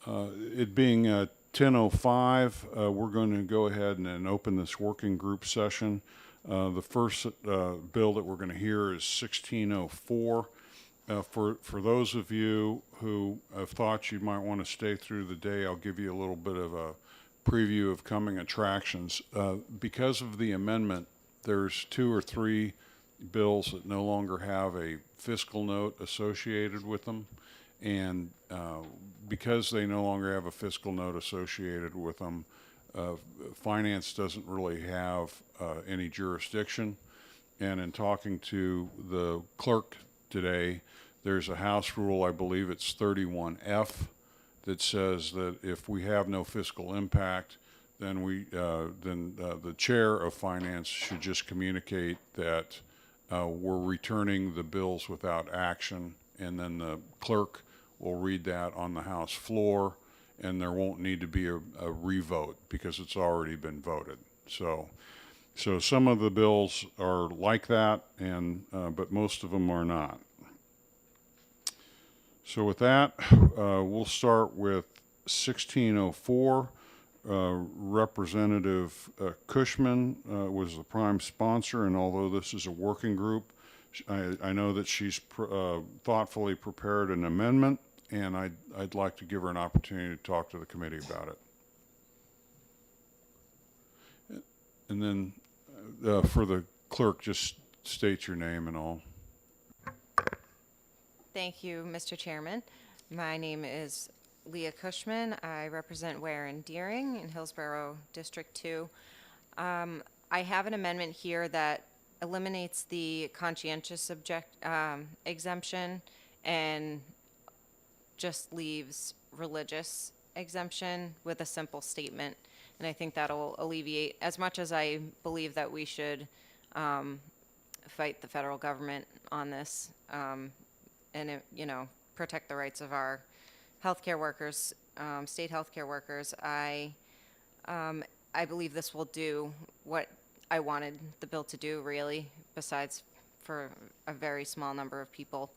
It being 10:05, we're going to go ahead and open this working group session. The first bill that we're going to hear is 1604. For those of you who have thought you might want to stay through the day, I'll give you a little bit of a preview of coming attractions. Because of the amendment, there's 2 or 3 bills that no longer have a fiscal note associated with them. And because they no longer have a fiscal note associated with them, finance doesn't really have any jurisdiction. And in talking to the clerk today, there's a House rule, I believe it's 31F, that says that if we have no fiscal impact, then the chair of finance should just communicate that we're returning the bills without action, and then the clerk will read that on the House floor, and there won't need to be a revote because it's already been voted. So some of the bills are like that, and but most of them are not. So with that, we'll start with 1604. Representative Cushman was the prime sponsor, and although this is a working group, I know that she's thoughtfully prepared an amendment, and I'd like to give her an opportunity to talk to the committee about it. And then for the clerk, just state your name and all. Thank you, Mr. Chairman. My name is Leah Cushman. I represent Ware and Deering in Hillsborough District 2. I have an amendment here that eliminates the conscientious exemption and just leaves religious exemption with a simple statement. And I think that'll alleviate, as much as I believe that we should fight the federal government on this, and protect the rights of our healthcare workers, state healthcare workers. I believe this will do what I wanted the bill to do, really, besides for a very small number of people.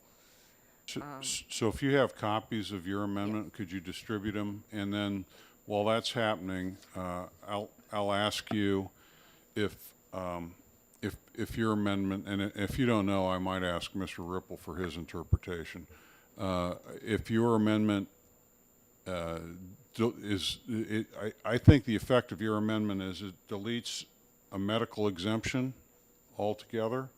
So if you have copies of your amendment, could you distribute them? And then while that's happening, I'll ask you if your amendment, and if you don't know, I might ask Mr. Ripple for his interpretation. If your amendment I think the effect of your amendment is it deletes a medical exemption altogether,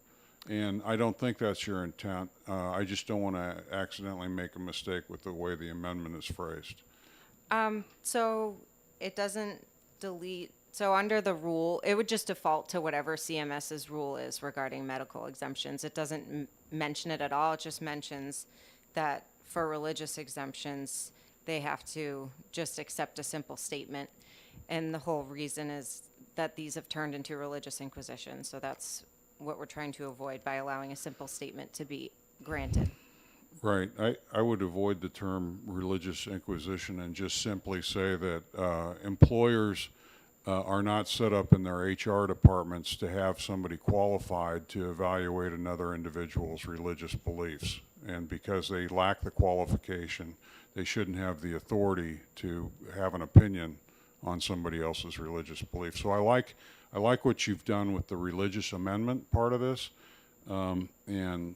and I don't think that's your intent. I just don't want to accidentally make a mistake with the way the amendment is phrased. So it doesn't delete. So under the rule, it would just default to whatever CMS's rule is regarding medical exemptions. It doesn't mention it at all. It just mentions that for religious exemptions, they have to just accept a simple statement. And the whole reason is that these have turned into religious inquisition. So that's what we're trying to avoid by allowing a simple statement to be granted. Right. I would avoid the term religious inquisition and just simply say that employers are not set up in their HR departments to have somebody qualified to evaluate another individual's religious beliefs. And because they lack the qualification, they shouldn't have the authority to have an opinion on somebody else's religious beliefs. So I like what you've done with the religious amendment part of this, and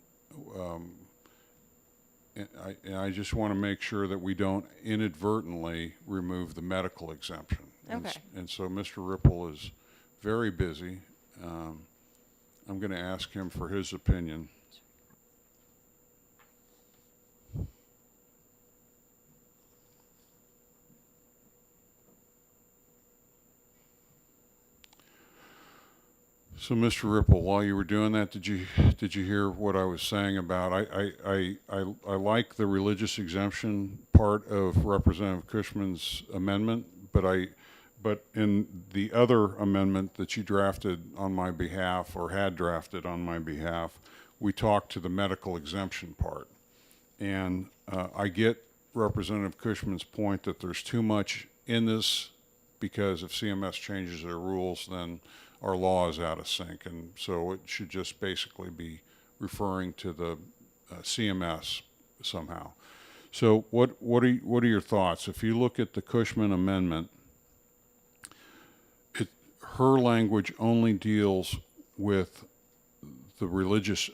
I just want to make sure that we don't inadvertently remove the medical exemption. Okay. And so Mr. Ripple is very busy. I'm going to ask him for his opinion. So, Mr. Ripple, while you were doing that, did you hear what I was saying about? I like the religious exemption part of Representative Cushman's amendment, but in the other amendment that you drafted on my behalf, or had drafted on my behalf, we talked to the medical exemption part, and I get Representative Cushman's point that there's too much in this, because if CMS changes their rules, then our law is out of sync, and so it should just basically be referring to the CMS somehow. So what are your thoughts? If you look at the Cushman amendment, her language only deals with the religious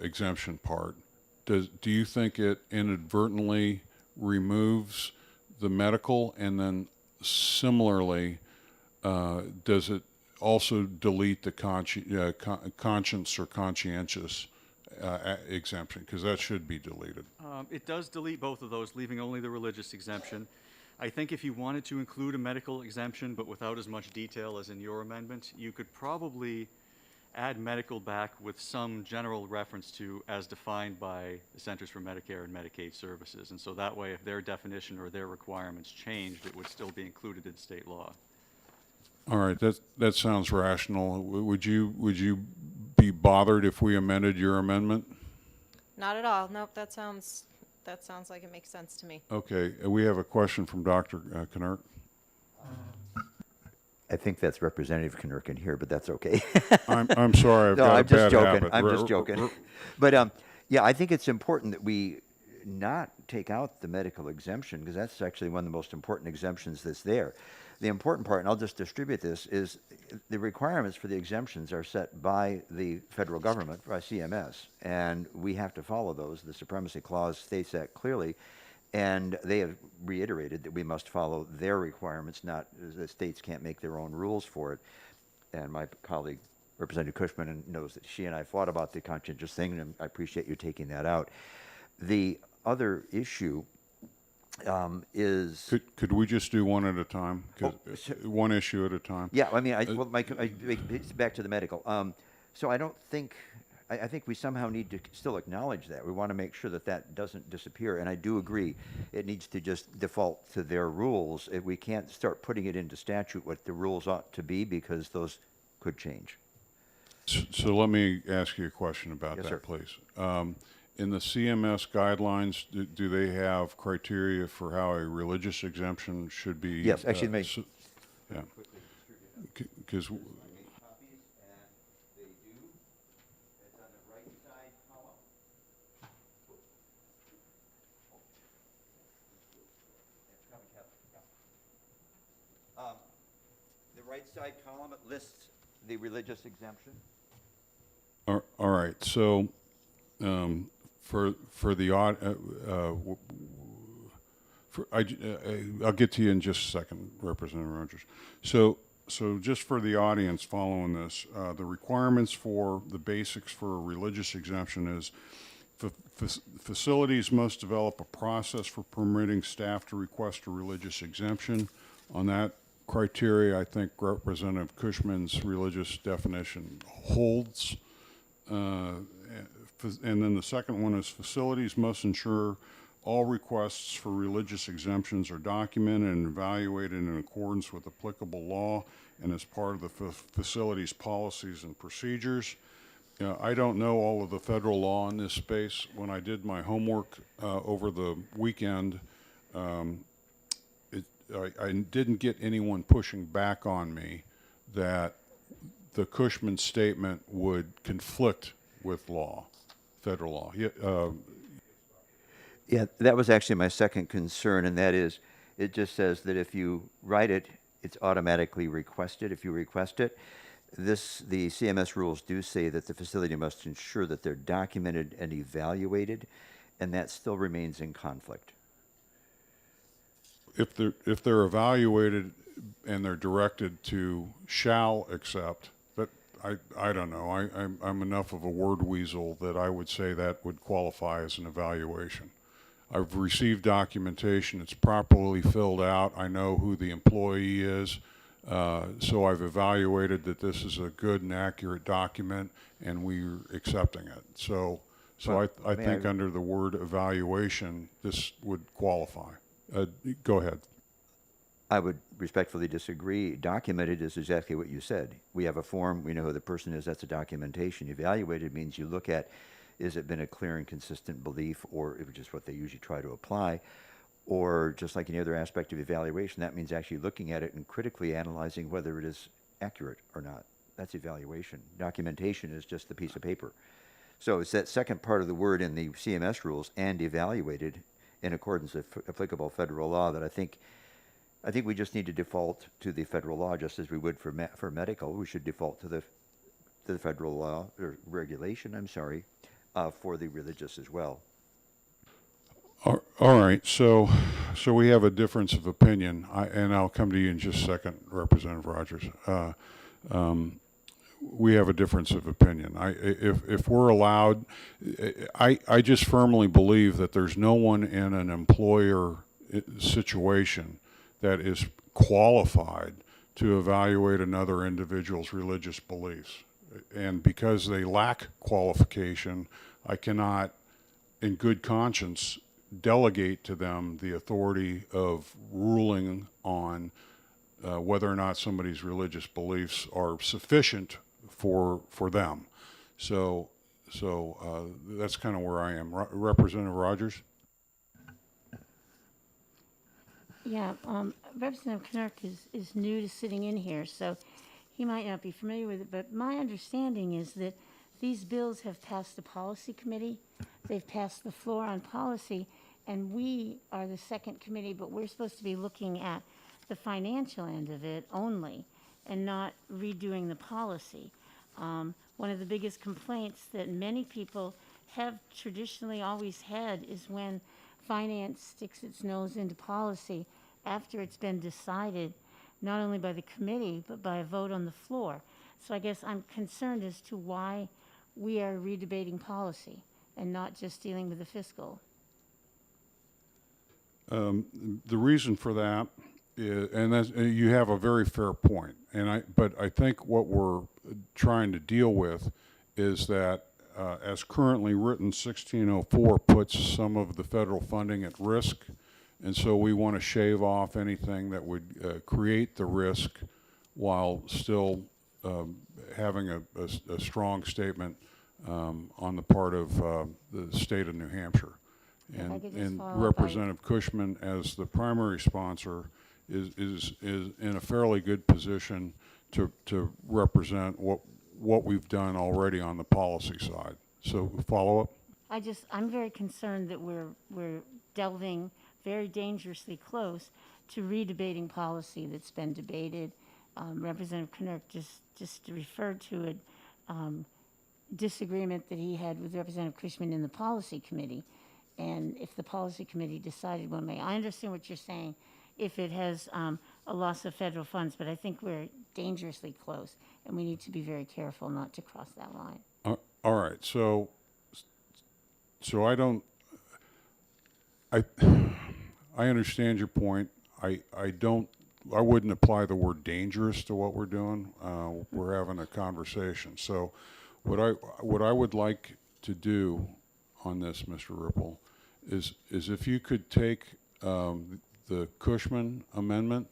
exemption part. Do you think it inadvertently removes the medical, and then similarly, does it also delete the conscience or conscientious exemption? Because that should be deleted. It does delete both of those, leaving only the religious exemption. I think if you wanted to include a medical exemption, but without as much detail as in your amendment, you could probably add medical back with some general reference to as defined by the Centers for Medicare and Medicaid Services. And so that way, if their definition or their requirements changed, it would still be included in state law. All right, that sounds rational. Would you be bothered if we amended your amendment? Not at all. Nope, that sounds like it makes sense to me. Okay, we have a question from Dr. Knirk. I think that's Representative Knirk here, but that's okay. I'm sorry, I've No, got I'm a just bad joking. habit. I'm just joking. But yeah, I think it's important that we not take out the medical exemption, because that's actually one of the most important exemptions that's there. The important part, and I'll just distribute this, is the requirements for the exemptions are set by the federal government, by CMS, and we have to follow those. The Supremacy Clause states that clearly, and they have reiterated that we must follow their requirements, not the states can't make their own rules for it. And my colleague, Representative Cushman, knows that she and I fought about the conscientious thing, and I appreciate you taking that out. The other issue is... Could we just do one at a time? One issue at a time? Yeah, I mean, it's back to the medical. So I don't think... I think we somehow need to still acknowledge that. We want to make sure that that doesn't disappear. And I do agree, it needs to just default to their rules. We can't start putting it into statute what the rules ought to be, because those could change. So let me ask you a question about Yes, that, sir. please. In the CMS guidelines, do they have criteria for how a religious exemption should be? Yes, actually, yeah. Because the right side column, it lists the religious exemption. all right. So for the I'll get to you in just a second, Representative Rogers. So just for the audience following this, the requirements for the basics for a religious exemption is facilities must develop a process for permitting staff to request a religious exemption. On that criteria, I think Representative Cushman's religious definition holds. And then the second one is facilities must ensure all requests for religious exemptions are documented and evaluated in accordance with applicable law and as part of the facility's policies and procedures. I don't know all of the federal law in this space. When I did my homework over the weekend, I didn't get anyone pushing back on me that the Cushman statement would conflict with law, federal law. Yeah, that was actually my second concern, and that is, it just says that if you write it, it's automatically requested if you request it. The CMS rules do say that the facility must ensure that they're documented and evaluated, and that still remains in conflict. If they're evaluated and they're directed to shall accept, but I don't know. I'm enough of a word weasel that I would say that would qualify as an evaluation. I've received documentation. It's properly filled out. I know who the employee is. So I've evaluated that this is a good and accurate document, and we're accepting it. So I think under the word evaluation, this would qualify. Go ahead. I would respectfully disagree. Documented is exactly what you said. We have a form, we know who the person is, that's a documentation. Evaluated means you look at, is it been a clear and consistent belief, or which is what they usually try to apply, or just like any other aspect of evaluation, that means actually looking at it and critically analyzing whether it is accurate or not. That's evaluation. Documentation is just the piece of paper. So it's that second part of the word in the CMS rules, and evaluated, in accordance with applicable federal law, that I think we just need to default to the federal law, just as we would for medical. We should default to the federal law or regulation. I'm sorry, for the religious as well. All right, so we have a difference of opinion, and I'll come to you in just a second, Representative Rogers. We have a difference of opinion. If we're allowed, I just firmly believe that there's no one in an employer situation that is qualified to evaluate another individual's religious beliefs. And because they lack qualification, I cannot, in good conscience, delegate to them the authority of ruling on whether or not somebody's religious beliefs are sufficient for them. So that's kind of where I am. Representative Rogers? Yeah, Representative Knirk is new to sitting in here, so he might not be familiar with it, but my understanding is that these bills have passed the policy committee, they've passed the floor on policy, and we are the second committee, but we're supposed to be looking at the financial end of it only and not redoing the policy. One of the biggest complaints that many people have traditionally always had is when finance sticks its nose into policy after it's been decided, not only by the committee, but by a vote on the floor. So I guess I'm concerned as to why we are redebating policy and not just dealing with the fiscal. The reason for that is, and you have a very fair point, but I think what we're trying to deal with is that as currently written, 1604 puts some of the federal funding at risk, and so we want to shave off anything that would create the risk while still having a strong statement on the part of the state of New Hampshire. And Representative Cushman, as the primary sponsor, is in a fairly good position to represent what we've done already on the policy side. So follow up? I'm very concerned that we're delving very dangerously close to redebating policy that's been debated. Representative Knirk just referred to a disagreement that he had with Representative Cushman in the policy committee. And if the policy committee decided one way, I understand what you're saying, if it has a loss of federal funds, but I think we're dangerously close, and we need to be very careful not to cross that line. All right, so I understand your point. I wouldn't apply the word dangerous to what we're doing. We're having a conversation. So what I would like to do on this, Mr. Ripple, is if you could take the Cushman amendment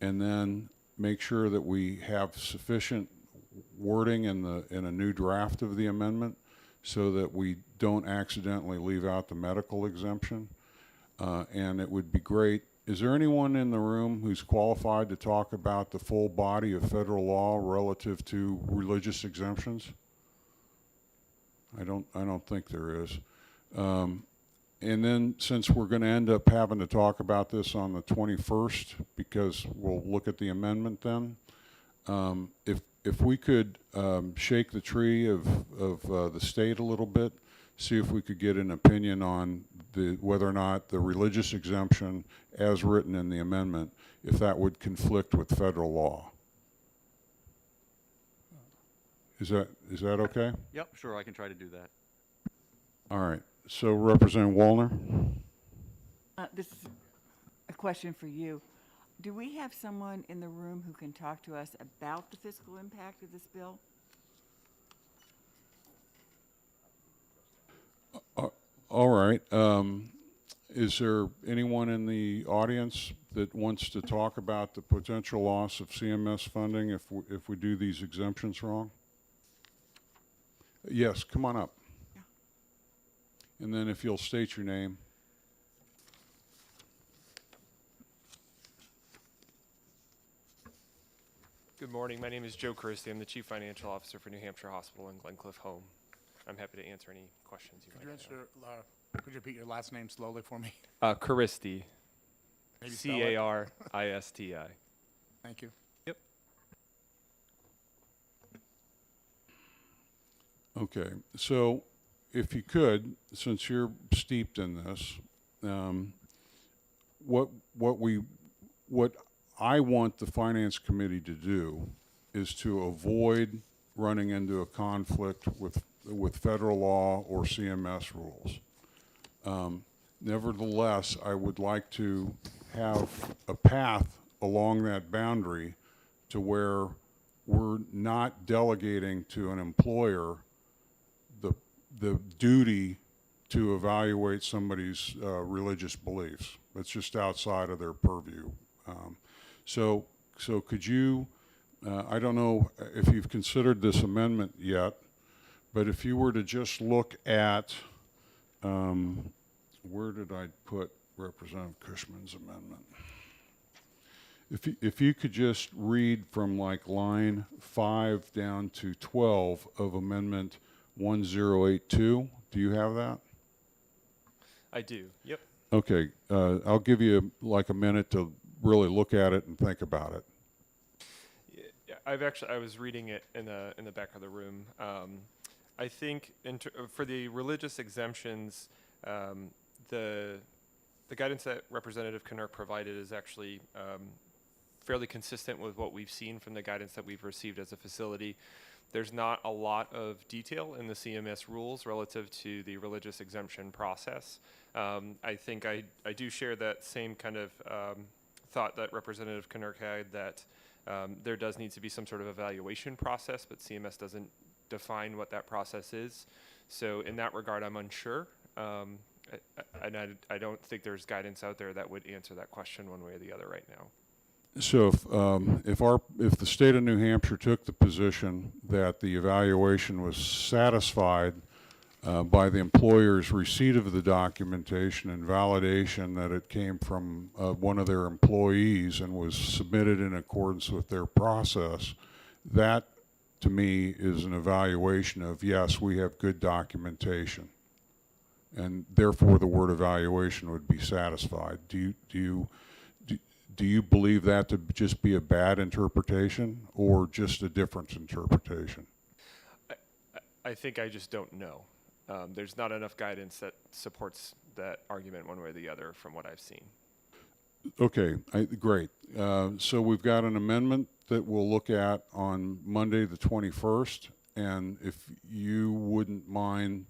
and then make sure that we have sufficient wording in a new draft of the amendment so that we don't accidentally leave out the medical exemption. And it would be great. Is there anyone in the room who's qualified to talk about the full body of federal law relative to religious exemptions? I don't think there is. And then, since we're going to end up having to talk about this on the 21st, because we'll look at the amendment then, if we could shake the tree of the state a little bit, see if we could get an opinion on whether or not the religious exemption, as written in the amendment, if that would conflict with federal law. Is that okay? Yep, sure, I can try to do that. All right. So, Representative Wallner? This is a question for you. Do we have someone in the room who can talk to us about the fiscal impact of this bill? All right. Is there anyone in the audience that wants to talk about the potential loss of CMS funding if we do these exemptions wrong? Yes, come on up. Yeah. And then if you'll state your name. Good morning. My name is Joe Christie. I'm the Chief Financial Officer for New Hampshire Hospital and Glencliff Home. I'm happy to answer any questions you Could you might have. answer Could you repeat your last name slowly for me? Caristi. Maybe spell it. Caristi. Thank you. Yep. Okay, so if you could, since you're steeped in this, what I want the finance committee to do is to avoid running into a conflict with federal law or CMS rules. Nevertheless, I would like to have a path along that boundary to where we're not delegating to an employer the duty to evaluate somebody's religious beliefs. It's just outside of their purview. So could you, I don't know if you've considered this amendment yet, but if you were to just look at, where did I put Representative Cushman's amendment? If you could just read from like line 5 down to 12 of Amendment 1082, do you have that? I do. Yep. Okay, I'll give you like a minute to really look at it and think about it. Yeah, I was reading it in the back of the room. I think for the religious exemptions, the guidance that Representative Knurk provided is actually fairly consistent with what we've seen from the guidance that we've received as a facility. There's not a lot of detail in the CMS rules relative to the religious exemption process. I think I do share that same kind of thought that Representative Knurk had, that there does need to be some sort of evaluation process, but CMS doesn't define what that process is. So in that regard, I'm unsure. And I don't think there's guidance out there that would answer that question one way or the other right now. So if the state of New Hampshire took the position that the evaluation was satisfied by the employer's receipt of the documentation and validation that it came from one of their employees and was submitted in accordance with their process, that to me is an evaluation of, yes, we have good documentation, and therefore the word evaluation would be satisfied. Do you believe that to just be a bad interpretation or just a different interpretation? I think I just don't know. There's not enough guidance that supports that argument one way or the other from what I've seen. Okay, great. So we've got an amendment that we'll look at on Monday the 21st, and if you wouldn't mind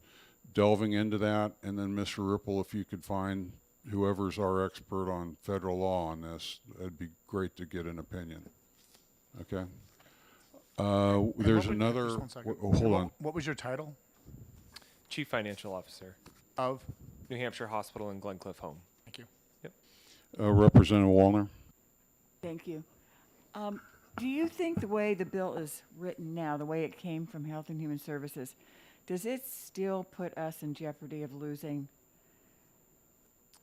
delving into that, and then Mr. Ripple, if you could find whoever's our expert on federal law on this, it'd be great to get an opinion. Okay. There's another. Just one second. Hold on. What was your title? Chief Financial Officer, Of? New Hampshire Hospital and Glencliff Home. Thank you. Representative Wallner. Thank you. Do you think the way the bill is written now, the way it came from Health and Human Services, does it still put us in jeopardy of losing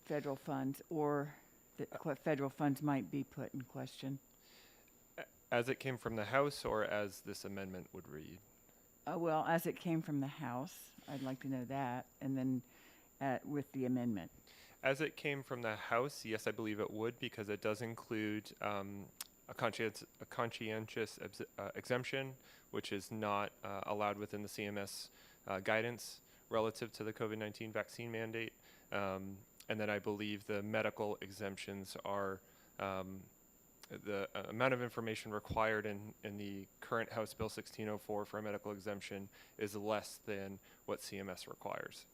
federal funds, or that federal funds might be put in question? As it came from the House, or as this amendment would read? Well, as it came from the House, I'd like to know that, and then with the amendment. As it came from the House, yes, I believe it would, because it does include a conscientious exemption, which is not allowed within the CMS guidance relative to the COVID-19 vaccine mandate. And then I believe the medical exemptions are the amount of information required in the current House Bill 1604 for a medical exemption is less than what CMS requires.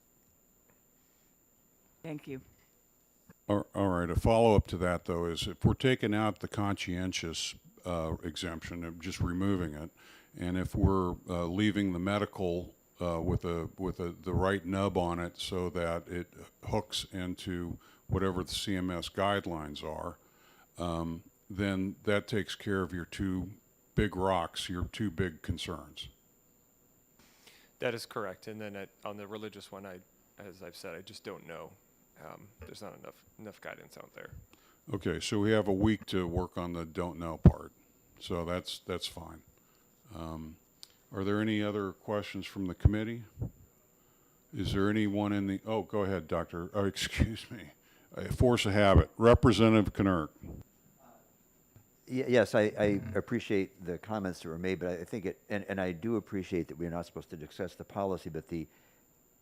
Thank you. All right. A follow-up to that, though, is if we're taking out the conscientious exemption and just removing it, and if we're leaving the medical with the right nub on it so that it hooks into whatever the CMS guidelines are, then that takes care of your two big rocks, your two big concerns. That is correct. And then on the religious one, as I've said, I just don't know. There's not enough guidance out there. Okay, so we have a week to work on the don't know part. So that's fine. Are there any other questions from the committee? Is there anyone in the, oh, go ahead, Doctor, oh, excuse me. Force of habit. Representative Knirk. Yes, I appreciate the comments that were made, but I think and I do appreciate that we're not supposed to discuss the policy, but the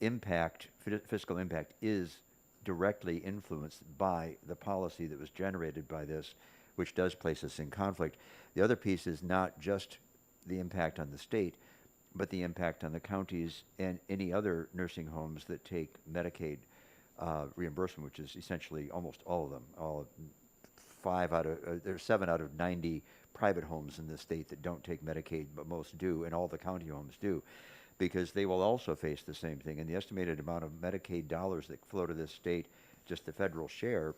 impact, fiscal impact, is directly influenced by the policy that was generated by this, which does place us in conflict. The other piece is not just the impact on the state, but the impact on the counties and any other nursing homes that take Medicaid reimbursement, which is essentially almost all of them. There's 7 out of 90 private homes in the state that don't take Medicaid, but most do, and all the county homes do, because they will also face the same thing. And the estimated amount of Medicaid dollars that flow to this state, just the federal share,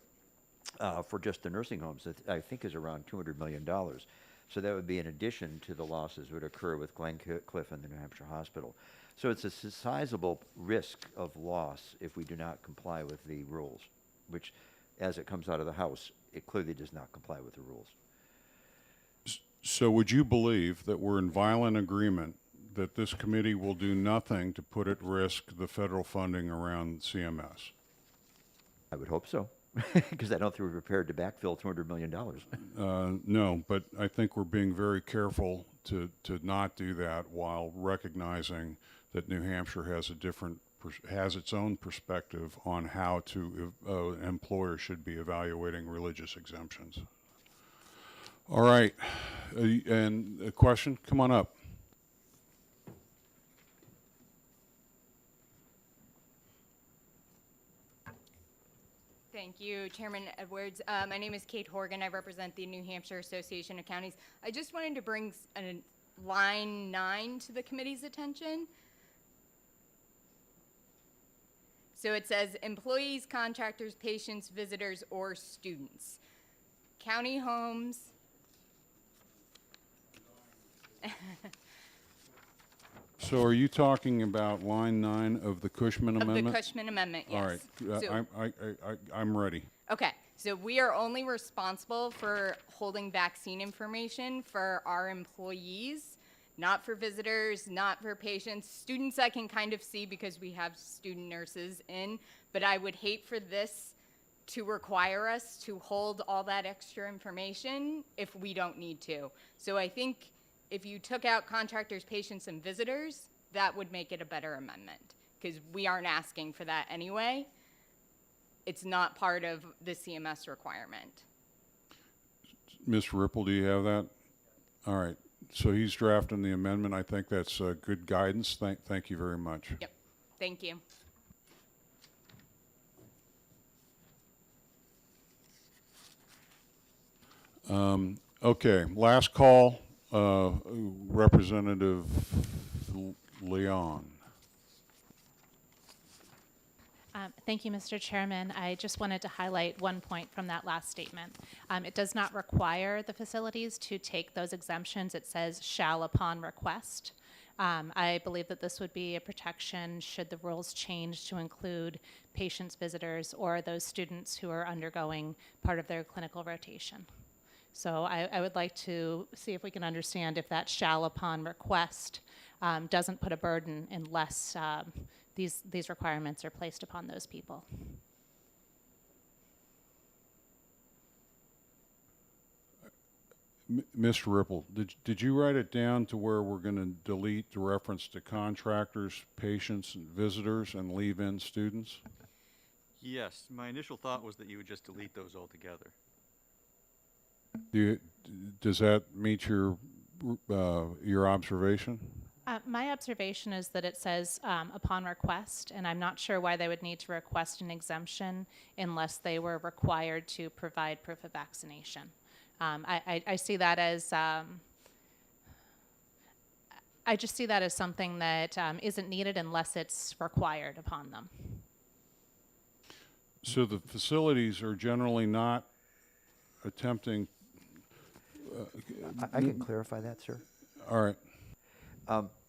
for just the nursing homes, I think is around $200 million. So that would be in addition to the losses that would occur with Glencliff and the New Hampshire Hospital. So it's a sizable risk of loss if we do not comply with the rules, which, as it comes out of the House, it clearly does not comply with the rules. So would you believe that we're in violent agreement that this committee will do nothing to put at risk the federal funding around CMS? I would hope so, because I don't think we're prepared to backfill $200 million. No, but I think we're being very careful to not do that while recognizing that New Hampshire has a different has its own perspective on how to employers should be evaluating religious exemptions. All right, and a question? Come on up. Thank you, Chairman Edwards. My name is Kate Horgan. I represent the New Hampshire Association of Counties. I just wanted to bring line 9 to the committee's attention. So it says employees, contractors, patients, visitors, or students. County homes. So are you talking about line 9 of the Cushman Of Amendment? the Cushman Amendment, yes. All right, So- I'm ready. Okay, so we are only responsible for holding vaccine information for our employees, not for visitors, not for patients. Students I can kind of see because we have student nurses in, but I would hate for this to require us to hold all that extra information if we don't need to. So I think if you took out contractors, patients, and visitors, that would make it a better amendment, because we aren't asking for that anyway. It's not part of the CMS requirement. Ms. Ripple, do you have that? All right, so he's drafting the amendment. I think that's good guidance. Thank you very much. Yep, thank you. Okay, last call, Representative Leon. Thank you, Mr. Chairman. I just wanted to highlight one point from that last statement. It does not require the facilities to take those exemptions. It says shall upon request. I believe that this would be a protection should the rules change to include patients, visitors, or those students who are undergoing part of their clinical rotation. So I would like to see if we can understand if that shall upon request doesn't put a burden unless these requirements are placed upon those people. Mr. Ripple, did you write it down to where we're going to delete the reference to contractors, patients, and visitors and leave in students? Yes, my initial thought was that you would just delete those altogether. Does that meet your observation? My observation is that it says upon request, and I'm not sure why they would need to request an exemption unless they were required to provide proof of vaccination. I see that as, I just see that as something that isn't needed unless it's required upon them. So the facilities are generally not attempting. I can clarify that, sir. All right.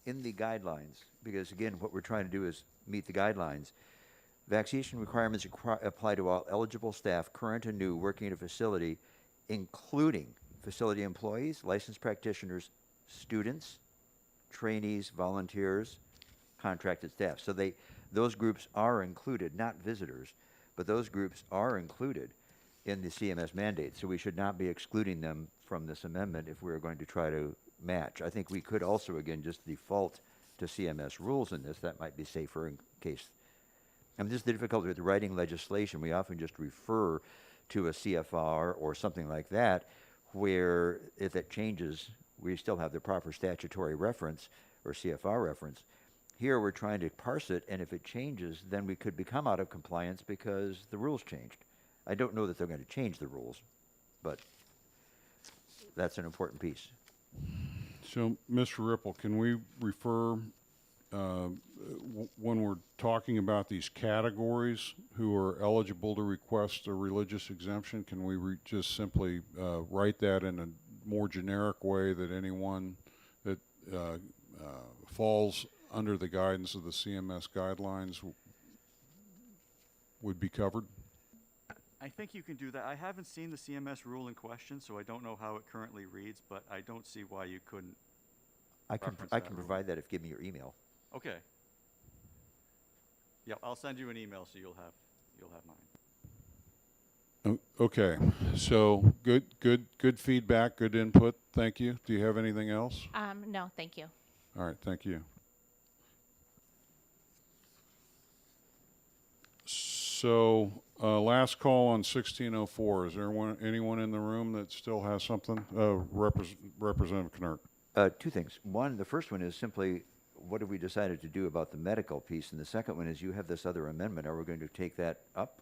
In the guidelines, because again, what we're trying to do is meet the guidelines, vaccination requirements apply to all eligible staff, current and new, working at a facility, including facility employees, licensed practitioners, students, trainees, volunteers, contracted staff. So those groups are included, not visitors, but those groups are included in the CMS mandate. So we should not be excluding them from this amendment if we're going to try to match. I think we could also, again, just default to CMS rules in this. That might be safer in case. And this is the difficulty with writing legislation. We often just refer to a CFR or something like that, where if it changes, we still have the proper statutory reference or CFR reference. Here we're trying to parse it, and if it changes, then we could become out of compliance because the rules changed. I don't know that they're going to change the rules, but that's an important piece. So, Mr. Ripple, can we refer, when we're talking about these categories who are eligible to request a religious exemption, can we just simply write that in a more generic way that anyone that falls under the guidance of the CMS guidelines would be covered? I think you can do that. I haven't seen the CMS rule in question, so I don't know how it currently reads, but I don't see why you couldn't. I can reference that rule. provide that if you give me your email. Okay. Yep, I'll send you an email so you'll have mine. Okay, so good feedback, good input. Thank you. Do you have anything else? No, thank you. All right, thank you. So, last call on 1604. Is there anyone in the room that still has something? Representative Knurk. Two things. One, the first one is simply, what have we decided to do about the medical piece? And the second one is, you have this other amendment. Are we going to take that up?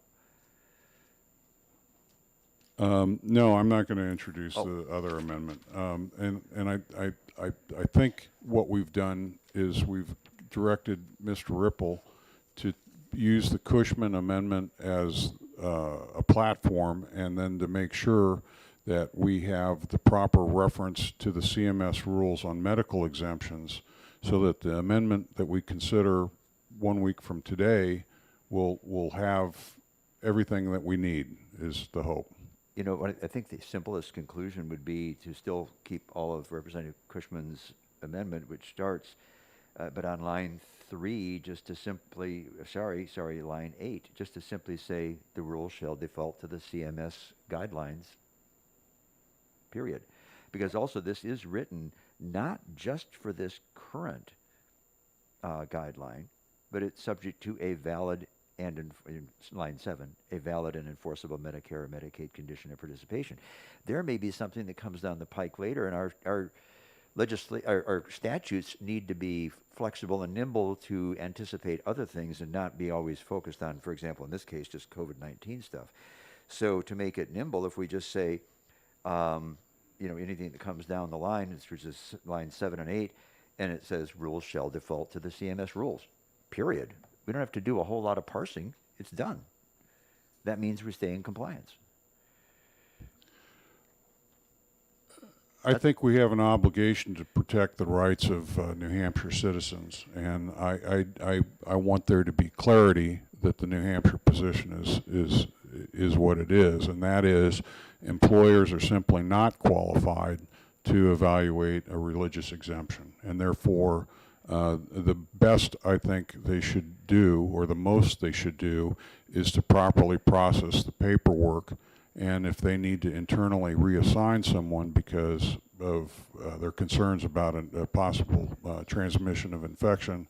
No, I'm not going to introduce Oh. the other amendment. And I think what we've done is we've directed Mr. Ripple to use the Cushman amendment as a platform, and then to make sure that we have the proper reference to the CMS rules on medical exemptions, so that the amendment that we consider 1 week from today will have everything that we need, is the hope. You know, I think the simplest conclusion would be to still keep all of Representative Cushman's amendment, which starts, but on line 3, just to simply, line 8, just to simply say the rules shall default to the CMS guidelines, period. Because also this is written not just for this current guideline, but it's subject to a valid and in line 7, a valid and enforceable Medicare or Medicaid condition of participation. There may be something that comes down the pike later, and our statutes need to be flexible and nimble to anticipate other things and not be always focused on, for example, in this case, just COVID-19 stuff. So to make it nimble, if we just say, anything that comes down the line, which is line 7 and 8, and it says rules shall default to the CMS rules, period. We don't have to do a whole lot of parsing. It's done. That means we stay in compliance. I think we have an obligation to protect the rights of New Hampshire citizens, and I want there to be clarity that the New Hampshire position is what it is, and that is employers are simply not qualified to evaluate a religious exemption, and therefore the best I think they should do, or the most they should do, is to properly process the paperwork. And if they need to internally reassign someone because of their concerns about a possible transmission of infection,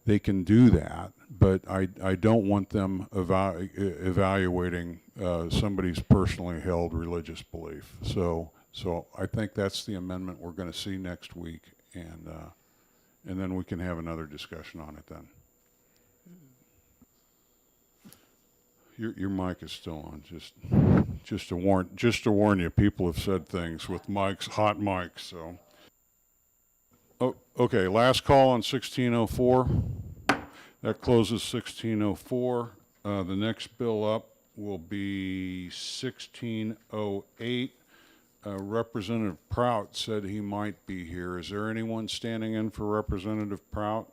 they can do that. But I don't want them evaluating somebody's personally held religious belief. So I think that's the amendment we're going to see next week, and then we can have another discussion on it then. Your mic is still on. Just to warn you, people have said things with mics, hot mics. So, okay. Last call on 1604. That closes 1604. The next bill up will be 1608. Representative Prout said he might be here. Is there anyone standing in for Representative Prout?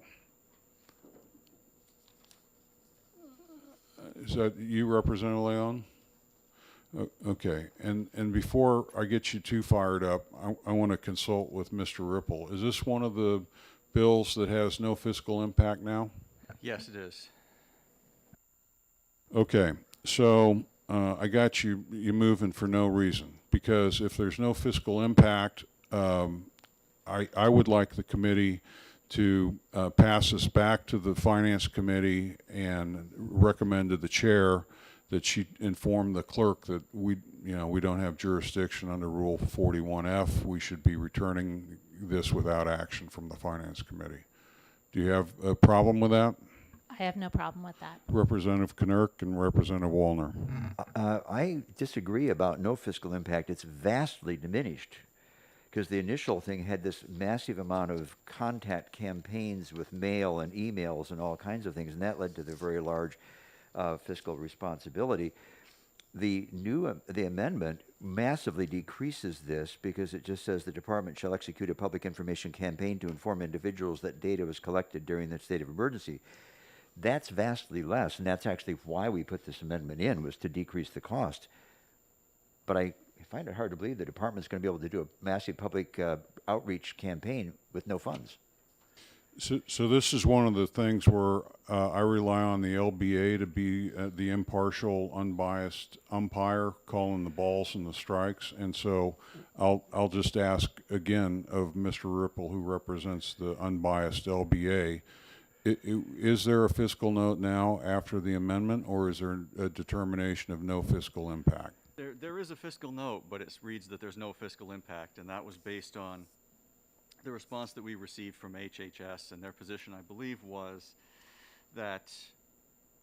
Is that you, Representative Leon? Okay, and before I get you too fired up, I want to consult with Mr. Ripple. Is this one of the bills that has no fiscal impact now? Yes, it is. Okay, so I got you moving for no reason, because if there's no fiscal impact, I would like the committee to pass this back to the finance committee and recommend to the chair that she inform the clerk that we don't have jurisdiction under Rule 41F. We should be returning this without action from the finance committee. Do you have a problem with that? I have no problem with that. Representative Knirk and Representative Wallner. I disagree about no fiscal impact. It's vastly diminished because the initial thing had this massive amount of contact campaigns with mail and emails and all kinds of things, and that led to the very large fiscal responsibility. The amendment massively decreases this because it just says the department shall execute a public information campaign to inform individuals that data was collected during the state of emergency. That's vastly less, and that's actually why we put this amendment in, was to decrease the cost. But I find it hard to believe the department's going to be able to do a massive public outreach campaign with no funds. So this is one of the things where I rely on the LBA to be the impartial, unbiased umpire calling the balls and the strikes. And so I'll just ask again of Mr. Ripple, who represents the unbiased LBA, is there a fiscal note now after the amendment, or is there a determination of no fiscal impact? There is a fiscal note, but it reads that there's no fiscal impact, and that was based on the response that we received from HHS, and their position, I believe, was that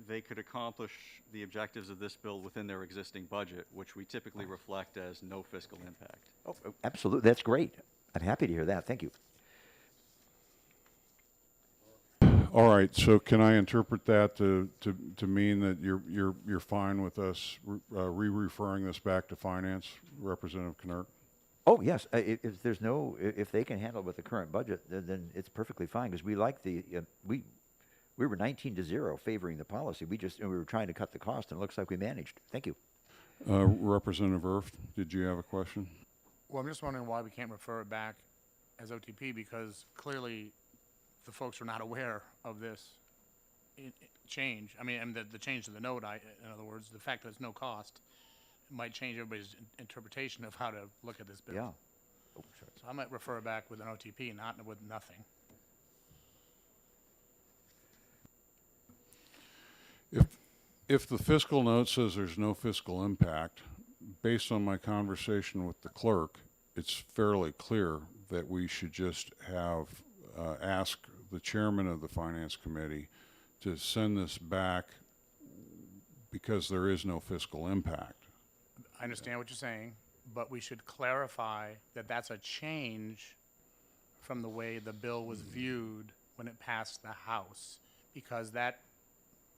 they could accomplish the objectives of this bill within their existing budget, which we typically reflect as no fiscal impact. Oh, absolutely. That's great. I'm happy to hear that. Thank you. All right. So can I interpret that to mean that you're fine with us re-referring this back to finance, Representative Knirk? Oh, yes. If they can handle it with the current budget, then it's perfectly fine, because we like we were 19-0 favoring the policy. We were trying to cut the cost, and it looks like we managed. Thank you. Representative Erft, did you have a question? Well, I'm just wondering why we can't refer it back as OTP, because clearly the folks are not aware of this change. I mean, and the change to the note, in other words, the fact that it's no cost might change everybody's interpretation of how to look at this bill. Yeah. Oh, sorry. So I might refer it back with an OTP, not with nothing. If the fiscal note says there's no fiscal impact, based on my conversation with the clerk, it's fairly clear that we should just have ask the chairman of the finance committee to send this back because there is no fiscal impact. I understand what you're saying, but we should clarify that that's a change from the way the bill was viewed when it passed the House, because that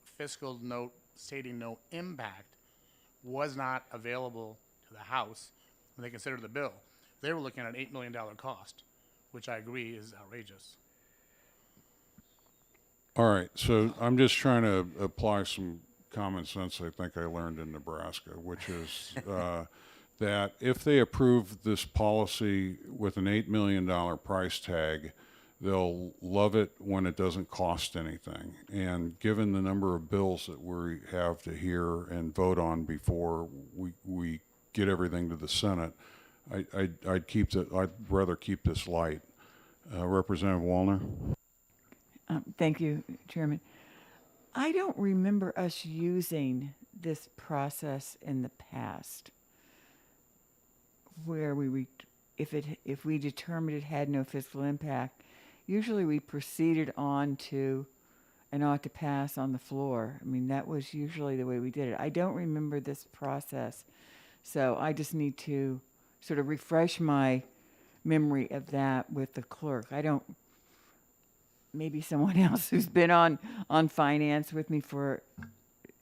fiscal note stating no impact was not available to the House when they considered the bill. They were looking at an $8 million cost, which I agree is outrageous. All right, so I'm just trying to apply some common sense I think I learned in Nebraska, which is that if they approve this policy with an $8 million price tag, they'll love it when it doesn't cost anything. And given the number of bills that we have to hear and vote on before we get everything to the Senate, I'd rather keep this light. Representative Wallner? Thank you, Chairman. I don't remember us using this process in the past, where if we determined it had no fiscal impact, usually we proceeded on to an ought to pass on the floor. I mean, that was usually the way we did it. I don't remember this process, so I just need to sort of refresh my memory of that with the clerk. Maybe someone else who's been on finance with me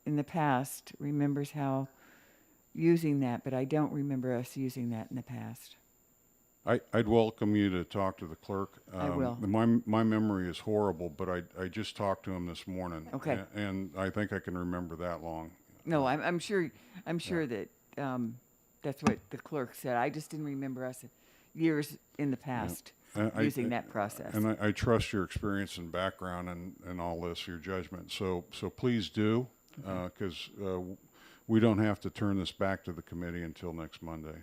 in the past remembers how using that, but I don't remember us using that in the past. I'd welcome you to talk to the clerk. I will. My memory is horrible, but I just talked to him this morning. Okay. And I think I can remember that long. No, I'm sure that that's what the clerk said. I just didn't remember us years in the past. using that process. And I trust your experience and background and all this, your judgment. So please do, because we don't have to turn this back to the committee until next Monday.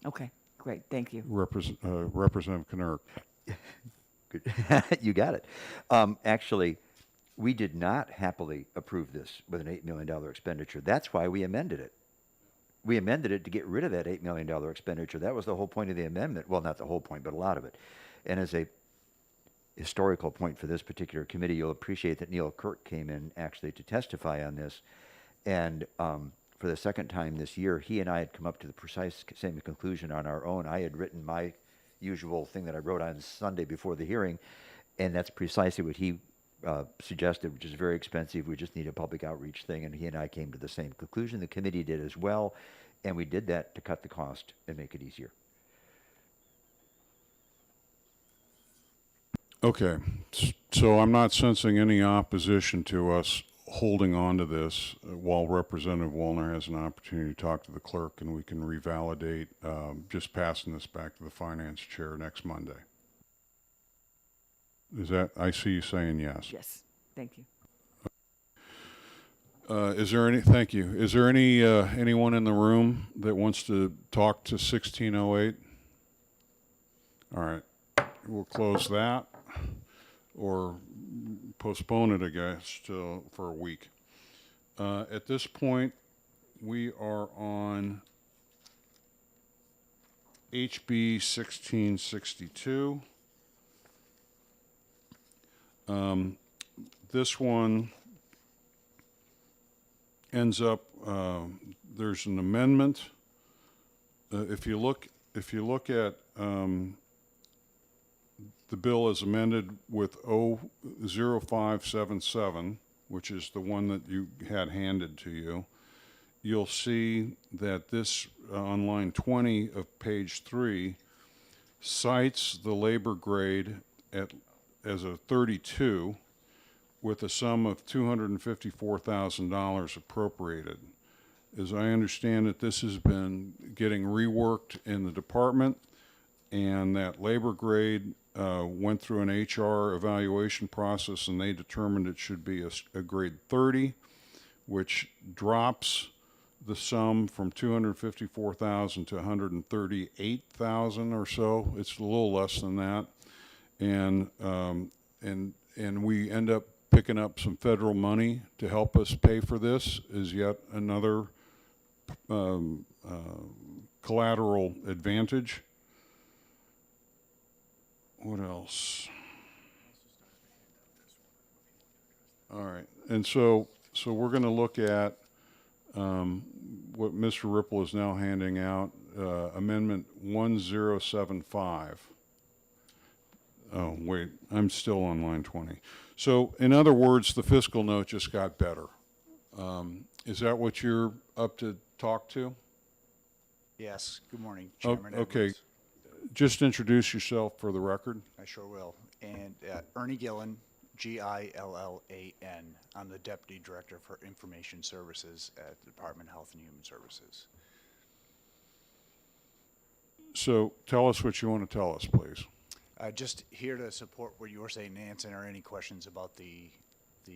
Okay, great, thank you. Representative Knurk. Good. You got it. Actually, we did not happily approve this with an $8 million expenditure. That's why we amended it. We amended it to get rid of that $8 million expenditure. That was the whole point of the amendment. Well, not the whole point, but a lot of it. And as a historical point for this particular committee, you'll appreciate that Neil Kirk came in actually to testify on this. And for the second time this year, he and I had come up to the precise same conclusion on our own. I had written my usual thing that I wrote on Sunday before the hearing, and that's precisely what he suggested, which is very expensive. We just need a public outreach thing, and he and I came to the same conclusion. The committee did as well, and we did that to cut the cost and make it easier. Okay, so I'm not sensing any opposition to us holding on to this while Representative Woolner has an opportunity to talk to the clerk, and we can revalidate just passing this back to the finance chair next Monday. Is that, I see you saying yes. Yes, thank you. Is there any, thank you. Is there any, anyone in the room that wants to talk to 1608? All right, we'll close that or postpone it, I guess, for a week. At this point, we are on HB 1662. This one ends up, there's an amendment. If you look at the bill as amended with 0577, which is the one that you had handed to you, you'll see that this on line 20 of page 3 cites the labor grade as a 32 with a sum of $254,000 appropriated. As I understand it, this has been getting reworked in the department, and that labor grade went through an HR evaluation process, and they determined it should be a grade 30, which drops the sum from $254,000 to $138,000 or so. It's a little less than that, and we end up picking up some federal money to help us pay for this. Is yet another collateral advantage. What else? All right, and so we're going to look at what Mr. Ripple is now handing out, Amendment 1075. Oh, wait, I'm still on line 20. So, in other words, the fiscal note just got better. Is that what you're up to talk to? Yes, good morning, Chairman Okay, Edwards. just introduce yourself for the record. I sure will. And Ernie Gillen, Gillan. I'm the Deputy Director for Information Services at the Department of Health and Human Services. So, tell us what you want to tell us, please. Just here to support what you were saying, and answer any questions about the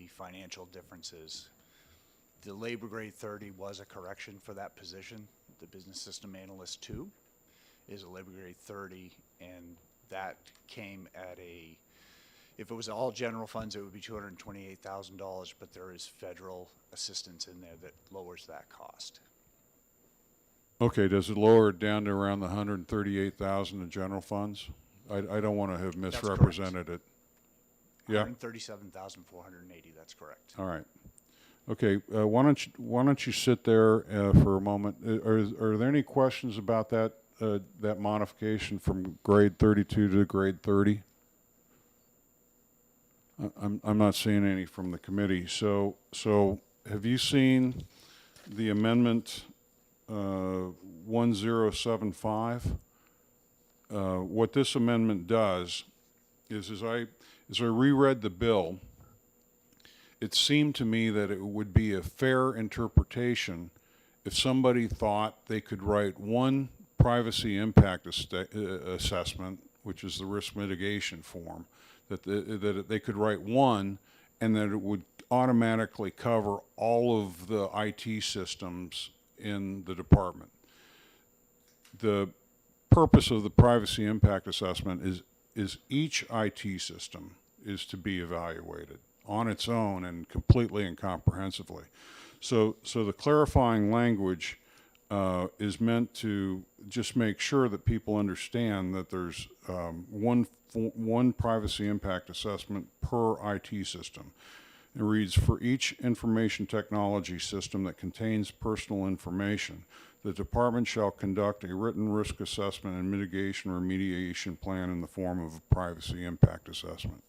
financial differences. The labor grade 30 was a correction for that position. The business system analyst 2 is a labor grade 30, and that came at a, if it was all general funds, it would be $228,000, but there is federal assistance in there that lowers that cost. Okay, does it lower it down to around the 138,000 in general funds? I don't want to have misrepresented it. Yeah. 137,480. That's correct. All right. Okay. Why don't you sit there for a moment? Are there any questions about that that modification from grade 32 to grade 30? I'm not seeing any from the committee. So have you seen the amendment 1075? What this amendment does is, as I reread the bill, it seemed to me that it would be a fair interpretation if somebody thought they could write one privacy impact assessment which is the risk mitigation form, that they could write one and that it would automatically cover all of the IT systems in the department. The purpose of the privacy impact assessment is each IT system is to be evaluated on its own and completely and comprehensively. So the clarifying language is meant to just make sure that people understand that there's one privacy impact assessment per IT system. It reads, for each information technology system that contains personal information, the department shall conduct a written risk assessment and mitigation remediation plan in the form of a privacy impact assessment.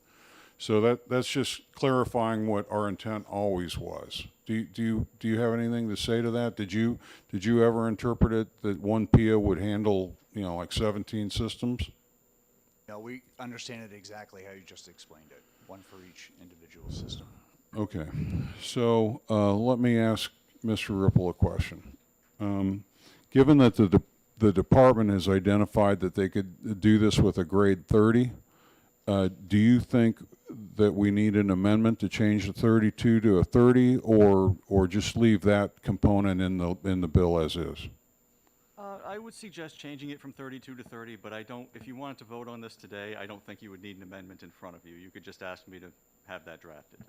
So that's just clarifying what our intent always was. Do you have anything to say to that? Did you ever interpret it that one PIA would handle, like 17 systems? No, we understand it exactly how you just explained it, one for each individual system. Okay, so let me ask Mr. Ripple a question. Given that the department has identified that they could do this with a grade 30, do you think that we need an amendment to change the 32 to a 30, or just leave that component in the bill as is? I would suggest changing it from 32 to 30, but if you wanted to vote on this today, I don't think you would need an amendment in front of you. You could just ask me to have that drafted.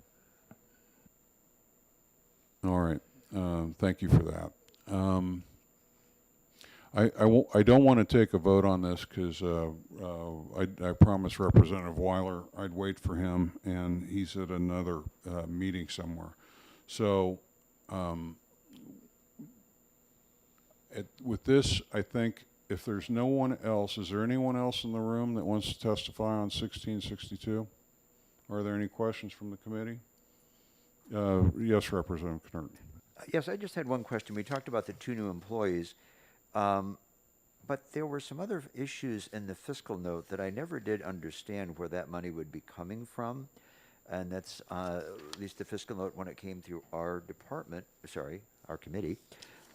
All right, thank you for that. I don't want to take a vote on this because I promised Representative Weiler I'd wait for him, and he's at another meeting somewhere. So with this, I think if there's no one else, is there anyone else in the room that wants to testify on 1662? Are there any questions from the committee? Yes, Representative Knert. Yes, I just had one question. We talked about the 2 new employees, but there were some other issues in the fiscal note that I never did understand where that money would be coming from, and that's at least the fiscal note when it came through our department, our committee,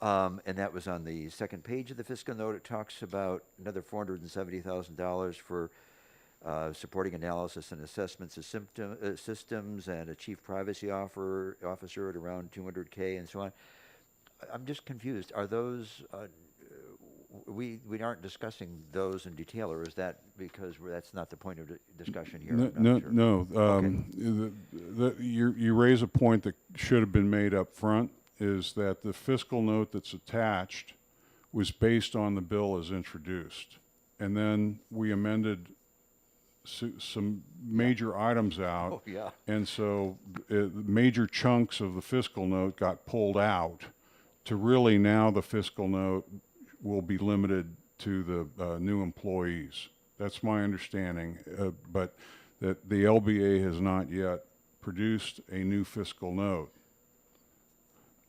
and that was on the second page of the fiscal note. It talks about another $470,000 for supporting analysis and assessments of systems, and a chief privacy officer at around $200K and so on. I'm just confused. Are those, we aren't discussing those in detail, or is that because that's not the point of discussion here? No. Okay. You raise a point that should have been made up front, is that the fiscal note that's attached was based on the bill as introduced. And then we amended some major items out. Oh, yeah. And so major chunks of the fiscal note got pulled out to really now the fiscal note will be limited to the new employees. That's my understanding, but that the LBA has not yet produced a new fiscal note.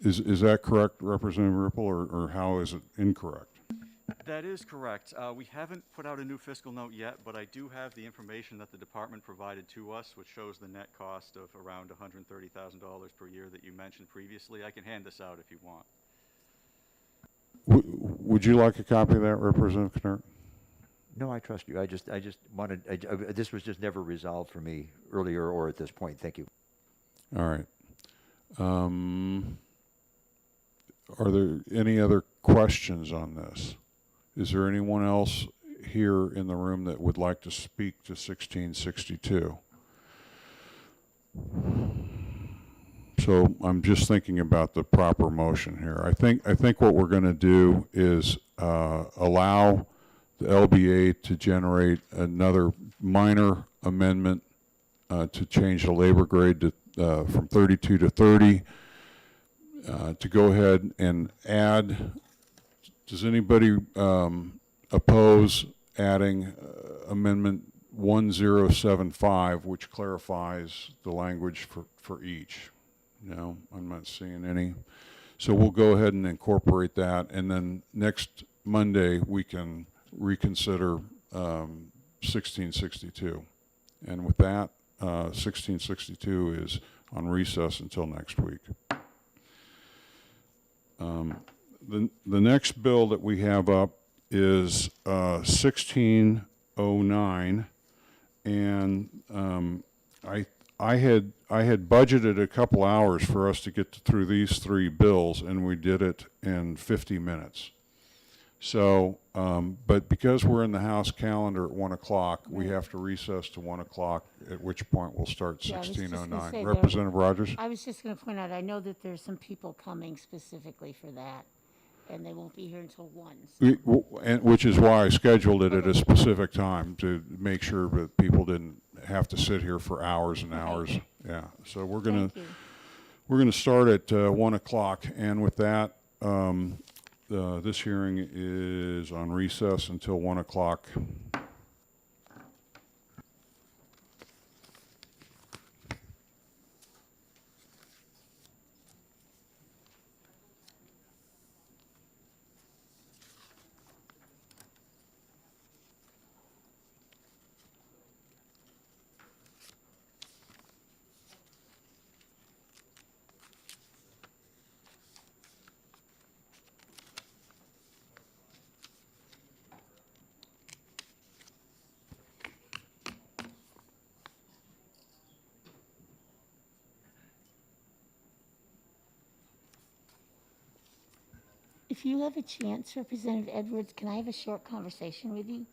Is that correct, Representative Ripple, or how is it incorrect? That is correct. We haven't put out a new fiscal note yet, but I do have the information that the department provided to us, which shows the net cost of around $130,000 per year that you mentioned previously. I can hand this out if you want. Would you like a copy of that, Representative Knert? No, I trust you. I just wanted, this was just never resolved for me earlier or at this point. Thank you. All right. Are there any other questions on this? Is there anyone else here in the room that would like to speak to 1662? So I'm just thinking about the proper motion here. I think what we're going to do is allow the LBA to generate another minor amendment to change the labor grade to, from 32 to 30, to go ahead and add. Does anybody oppose adding amendment 1075, which clarifies the language for each? No, I'm not seeing any. So we'll go ahead and incorporate that, and then next Monday we can reconsider 1662. And with that, 1662 is on recess until next week. The next bill that we have up is 16 1609, and I had budgeted a couple hours for us to get through these three bills, and we did it in 50 minutes. So, but because we're in the House calendar at 1 o'clock, we have to recess to 1 o'clock, at which point we'll start Yeah, I was just gonna 1609. say, Representative Rogers? I was just going to point out, I know that there's some people coming specifically for that, and they won't be here until 1. So. Which is why I scheduled it at a specific time, to make sure that people didn't have to sit here for hours and hours. Yeah, so we're gonna Thank you. we're gonna start at 1 o'clock, and with that, this hearing is on recess until 1 o'clock. If you have a chance, Representative Edwards, can I have a short conversation with you?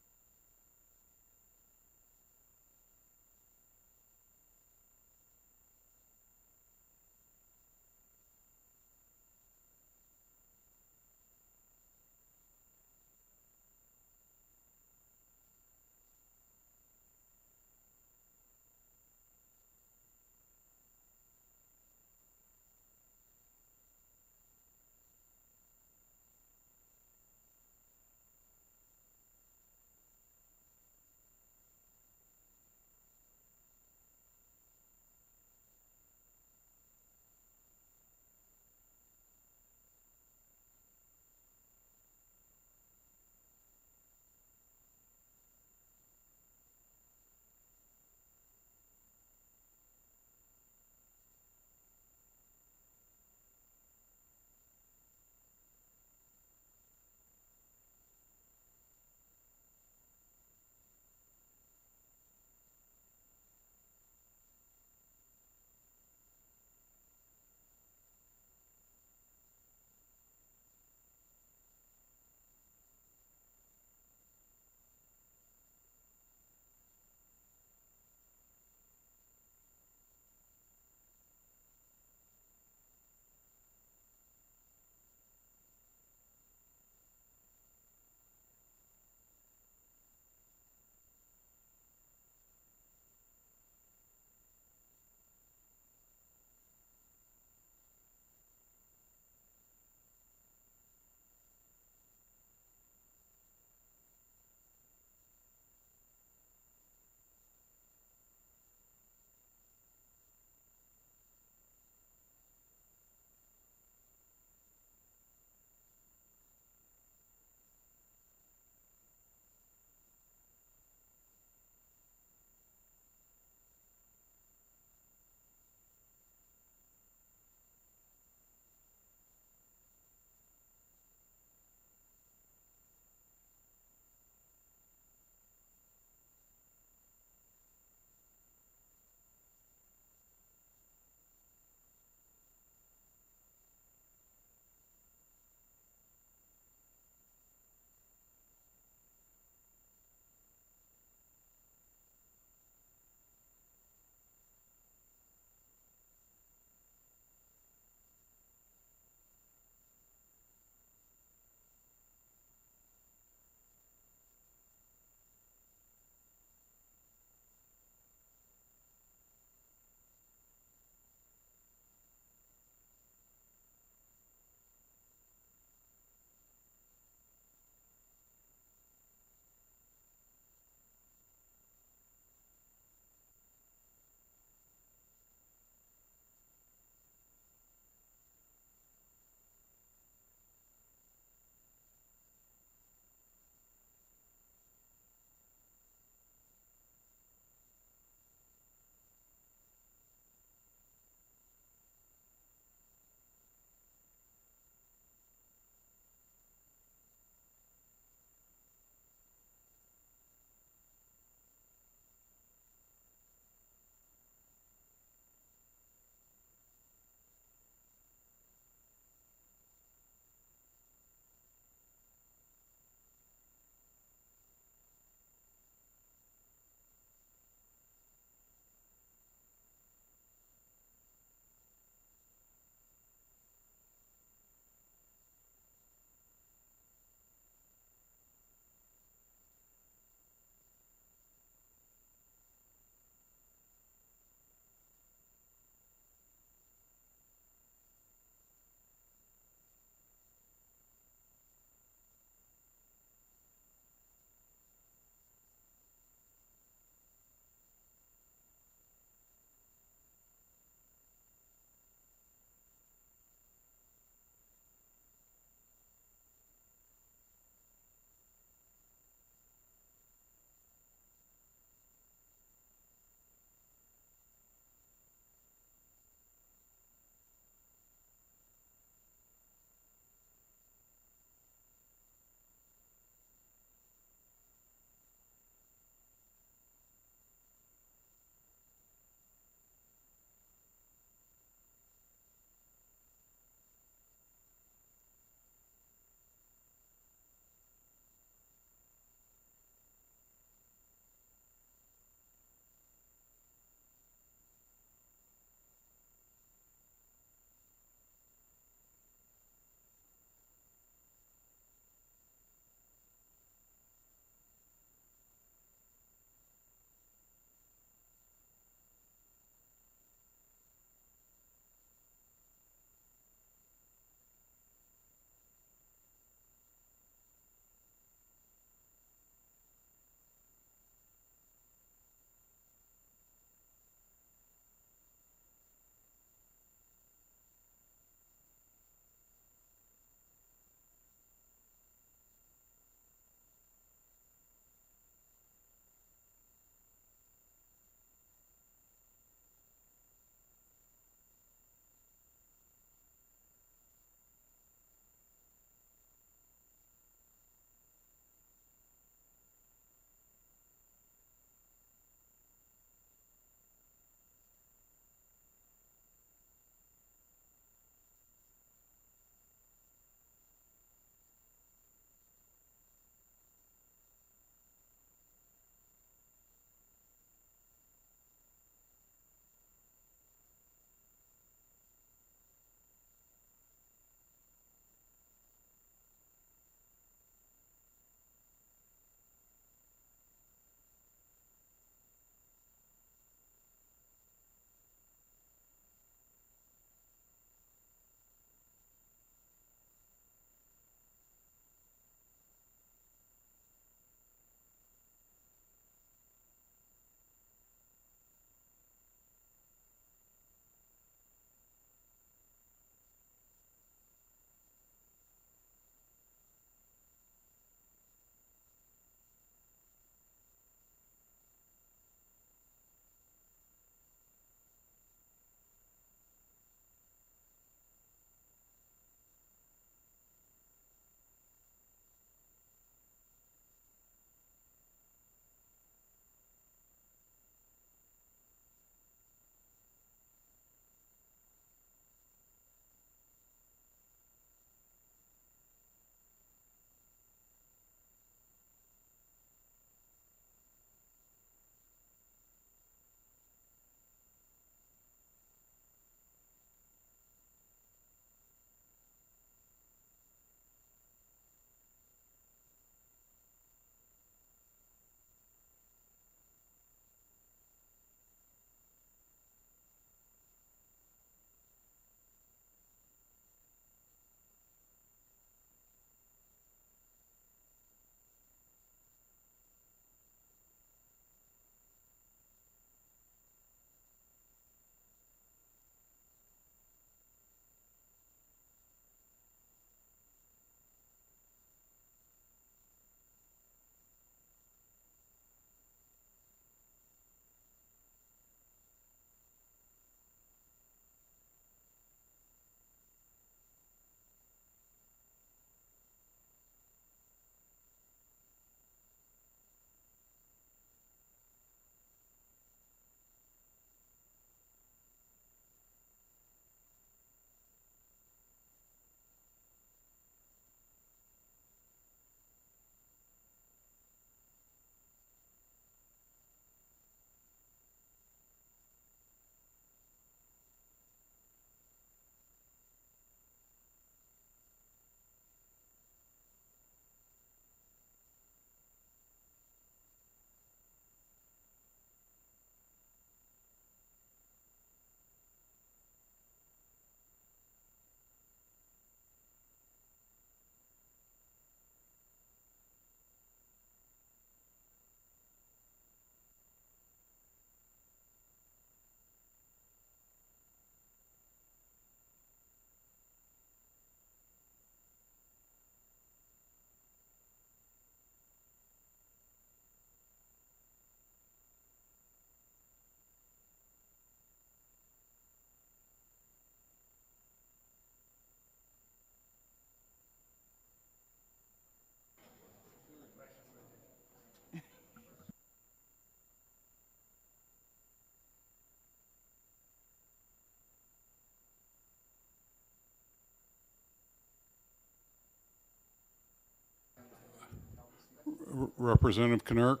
Representative Knirk,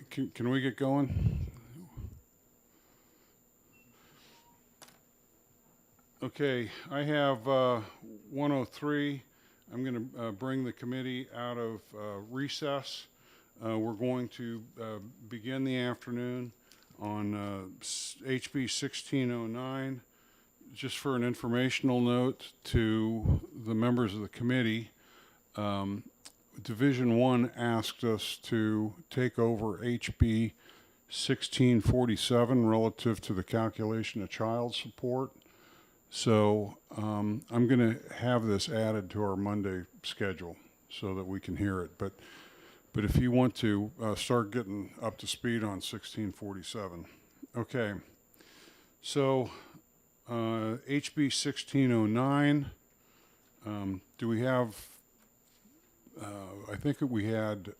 can we get going? Okay, I have 103. I'm going to bring the committee out of recess. We're going to begin the afternoon on HB 1609. Just for an informational note to the members of the committee, Division 1 asked us to take over HB 1647 relative to the calculation of child support. So I'm going to have this added to our Monday schedule so that we can hear it. But if you want to start getting up to speed on 1647. Okay. So HB 1609, do we have, I think that we had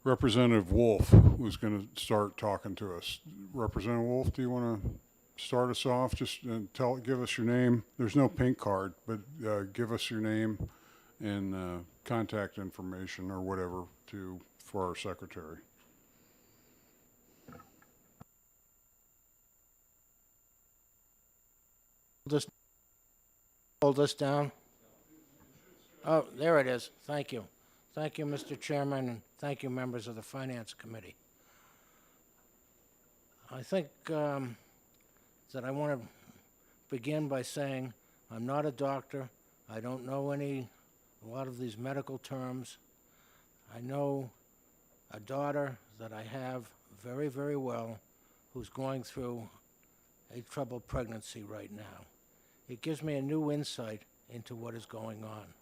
Representative Wolf who's going to start talking to us. Representative Wolf, do you want to start us off? Just give us your name. There's no pink card, but give us your name and contact information or whatever for our secretary. Just hold this down. Oh, there it is. Thank you. Thank you, Mr. Chairman, and thank you, members of the Finance Committee. I think that I want to begin by saying I'm not a doctor. I don't know a lot of these medical terms. I know a daughter that I have very, very well who's going through a troubled pregnancy right now. It gives me a new insight into what is going on.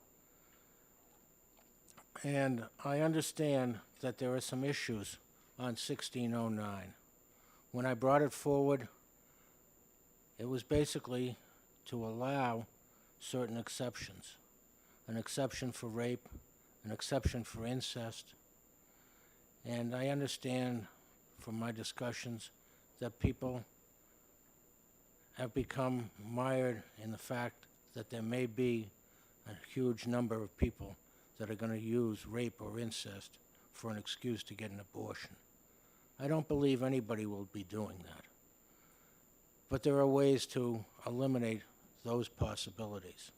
And I understand that there are some issues on 1609. When I brought it forward, it was basically to allow certain exceptions. An exception for rape, an exception for incest. And I understand from my discussions that people have become mired in the fact that there may be a huge number of people that are going to use rape or incest for an excuse to get an abortion. I don't believe anybody will be doing that. But there are ways to eliminate those possibilities.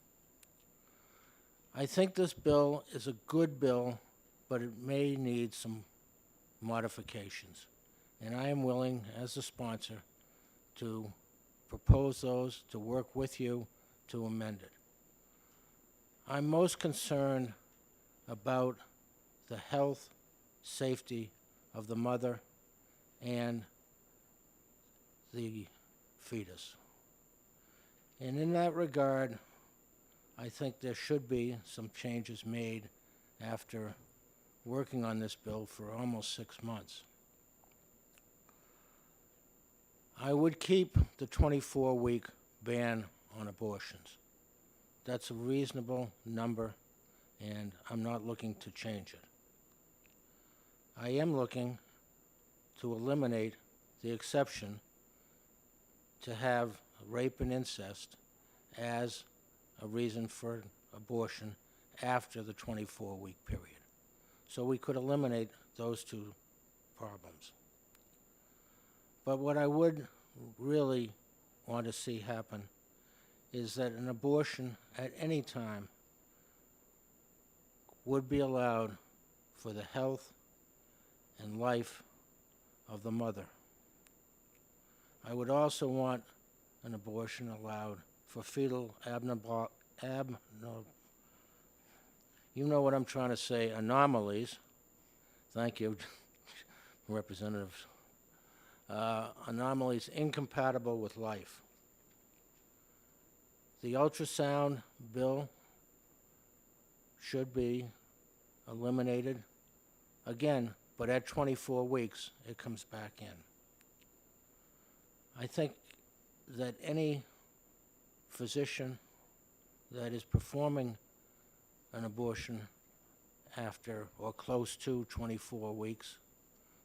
I think this bill is a good bill, but it may need some modifications. And I am willing, as the sponsor, to propose those, to work with you to amend it. I'm most concerned about the health, safety of the mother and the fetus. And in that regard, I think there should be some changes made after working on this bill for almost 6 months. I would keep the 24-week ban on abortions. That's a reasonable number, and I'm not looking to change it. I am looking to eliminate the exception to have rape and incest as a reason for abortion after the 24-week period. So we could eliminate those two problems. But what I would really want to see happen is that an abortion at any time would be allowed for the health and life of the mother. I would also want an abortion allowed for fetal you know what I'm trying to say, anomalies. Thank you, Representatives. Anomalies incompatible with life. The ultrasound bill should be eliminated again, but at 24 weeks, it comes back in. I think that any physician that is performing an abortion after or close to 24 weeks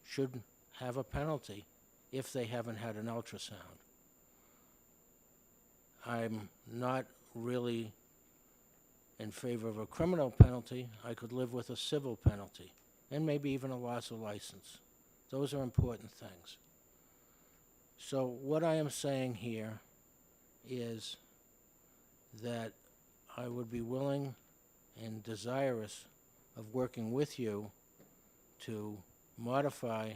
should have a penalty if they haven't had an ultrasound. I'm not really in favor of a criminal penalty. I could live with a civil penalty and maybe even a loss of license. Those are important things. So what I am saying here is that I would be willing and desirous of working with you to modify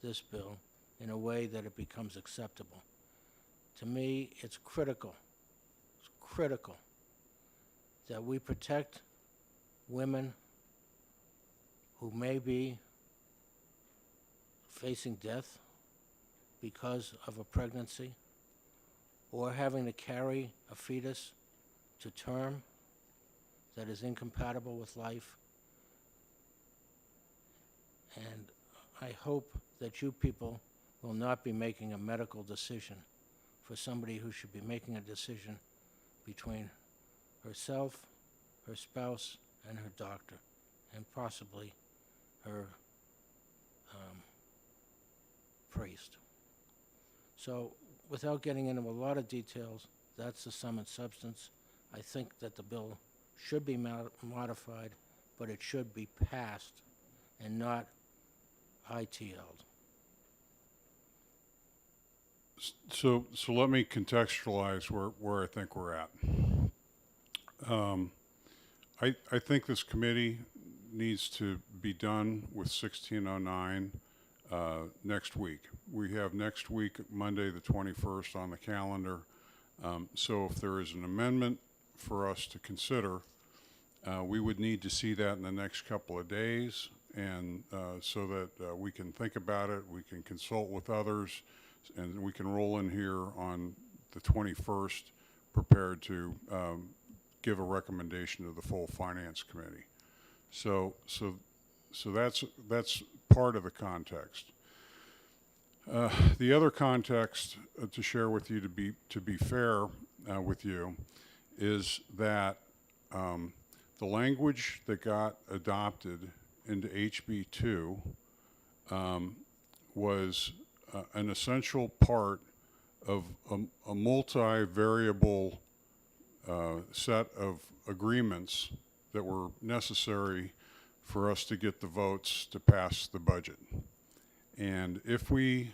this bill in a way that it becomes acceptable. To me, it's critical that we protect women who may be facing death because of a pregnancy or having to carry a fetus to term that is incompatible with life. And I hope that you people will not be making a medical decision for somebody who should be making a decision between herself, her spouse, and her doctor, and possibly her priest. So, without getting into a lot of details, that's the sum and substance. I think that the bill should be modified, but it should be passed and not ITL'd. So let me contextualize where I think we're at. I think this committee needs to be done with 1609 next week. We have next week, Monday the 21st on the calendar. So if there is an amendment for us to consider, we would need to see that in the next couple of days, and so that we can think about it, we can consult with others, and we can roll in here on the 21st prepared to give a recommendation to the full Finance Committee. So that's part of the context. The other context to share with you, to be fair with you, is that the language that got adopted into HB 2 was an essential part of a multi-variable set of agreements that were necessary for us to get the votes to pass the budget. And if we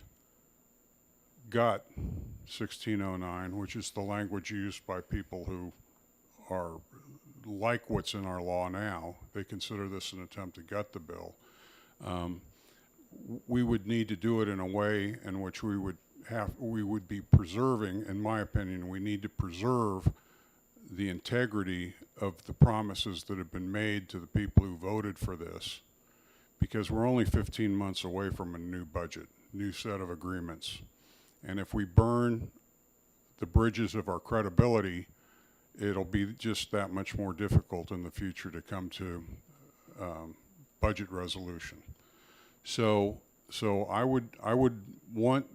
got 1609, which is the language used by people who are like what's in our law now, they consider this an attempt to gut the bill, we would need to do it in a way in which we would be preserving, in my opinion, we need to preserve the integrity of the promises that have been made to the people who voted for this, because we're only 15 months away from a new budget, new set of agreements. And if we burn the bridges of our credibility, it'll be just that much more difficult in the future to come to budget resolution. So I would want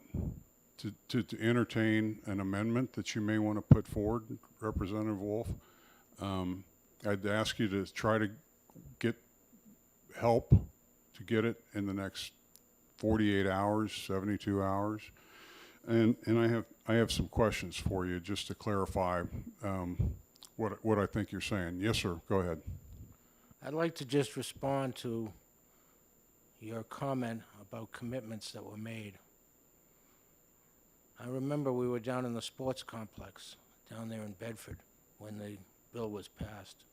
to entertain an amendment that you may want to put forward, Representative Wolf. I'd ask you to try to get help to get it in the next 48 hours, 72 hours. And I have some questions for you just to clarify what I think you're saying. Yes, sir. Go ahead. I'd like to just respond to your comment about commitments that were made. I remember we were down in the sports complex down there in Bedford when the bill was passed.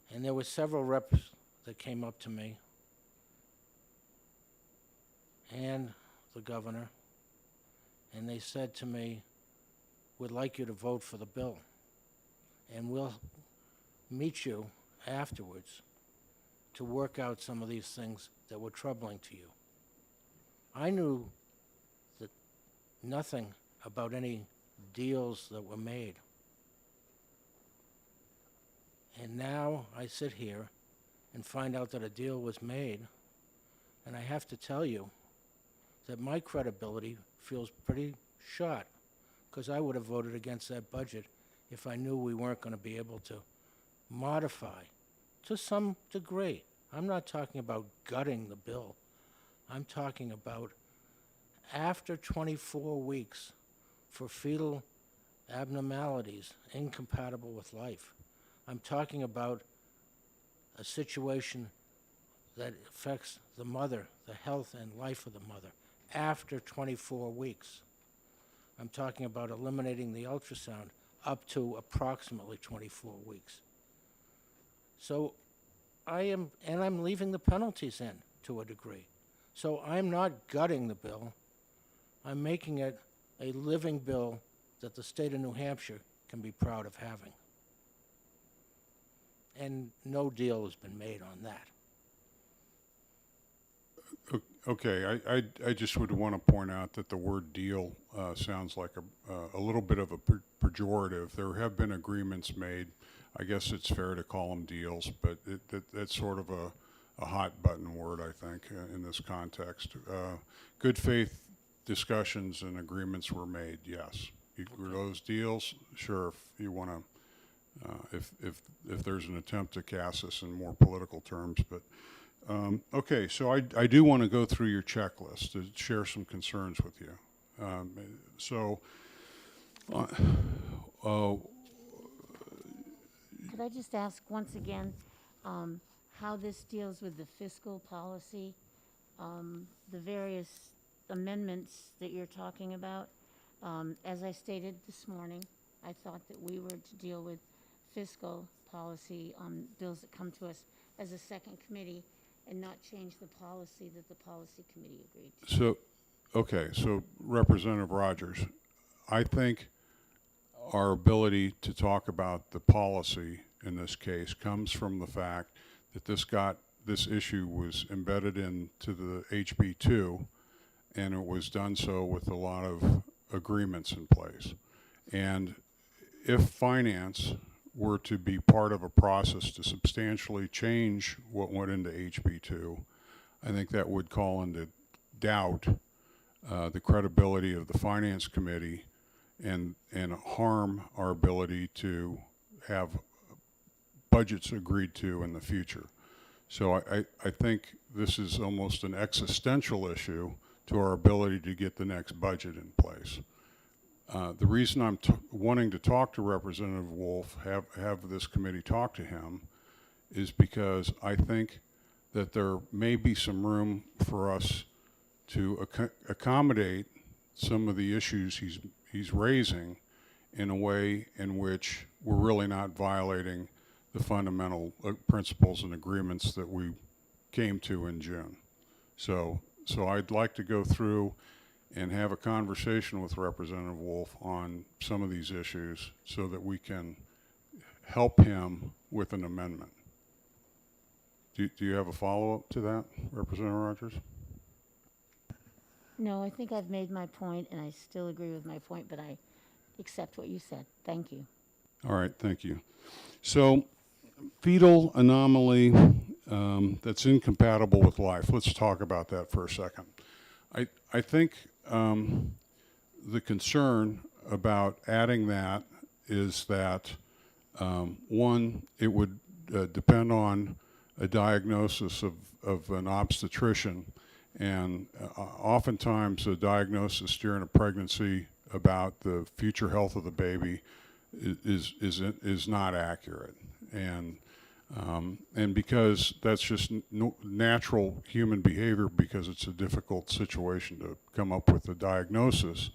And there were several reps that came up to me and the governor, and they said to me, "We'd like you to vote for the bill, and we'll meet you afterwards to work out some of these things that were troubling to you." I knew that nothing about any deals that were made. And now I sit here and find out that a deal was made, and I have to tell you that my credibility feels pretty shot, because I would have voted against that budget if I knew we weren't going to be able to modify to some degree. I'm not talking about gutting the bill. I'm talking about after 24 weeks for fetal abnormalities incompatible with life. I'm talking about a situation that affects the mother, the health and life of the mother, after 24 weeks. I'm talking about eliminating the ultrasound up to approximately 24 weeks. So I'm leaving the penalties in to a degree. So I'm not gutting the bill. I'm making it a living bill that the state of New Hampshire can be proud of having. And no deal has been made on that. Okay, I just would want to point out that the word deal sounds like a little bit of a pejorative. There have been agreements made. I guess it's fair to call them deals, but that's sort of a hot button word, I think, in this context. Good faith discussions and agreements were made, yes. Were those deals? Sure, if you want to, if there's an attempt to cast this in more political terms, but okay, so I do want to go through your checklist to share some concerns with you. Could I just ask once again how this deals with the fiscal policy, the various amendments that you're talking about? As I stated this morning, I thought that we were to deal with fiscal policy on bills that come to us as a second committee and not change the policy that the policy committee agreed to. So, okay, so Representative Rogers, I think our ability to talk about the policy in this case comes from the fact that this issue was embedded into the HB2, and it was done so with a lot of agreements in place. And if finance were to be part of a process to substantially change what went into HB2, I think that would call into doubt the credibility of the Finance Committee and harm our ability to have budgets agreed to in the future. So I think this is almost an existential issue to our ability to get the next budget in place. The reason I'm wanting to talk to Representative Wolf, have this committee talk to him, is because I think that there may be some room for us to accommodate some of the issues he's raising in a way in which we're really not violating the fundamental principles and agreements that we came to in June. So I'd like to go through and have a conversation with Representative Wolf on some of these issues so that we can help him with an amendment. Do you have a follow-up to that, Representative Rogers? No, I think I've made my point, and I still agree with my point, but I accept what you said. Thank you. All right, thank you. So, fetal anomaly that's incompatible with life. Let's talk about that for a second. I think the concern about adding that is that, one, it would depend on a diagnosis of an obstetrician, and oftentimes a diagnosis during a pregnancy about the future health of the baby is not accurate, and because that's just natural human behavior, because it's a difficult situation to come up with a diagnosis,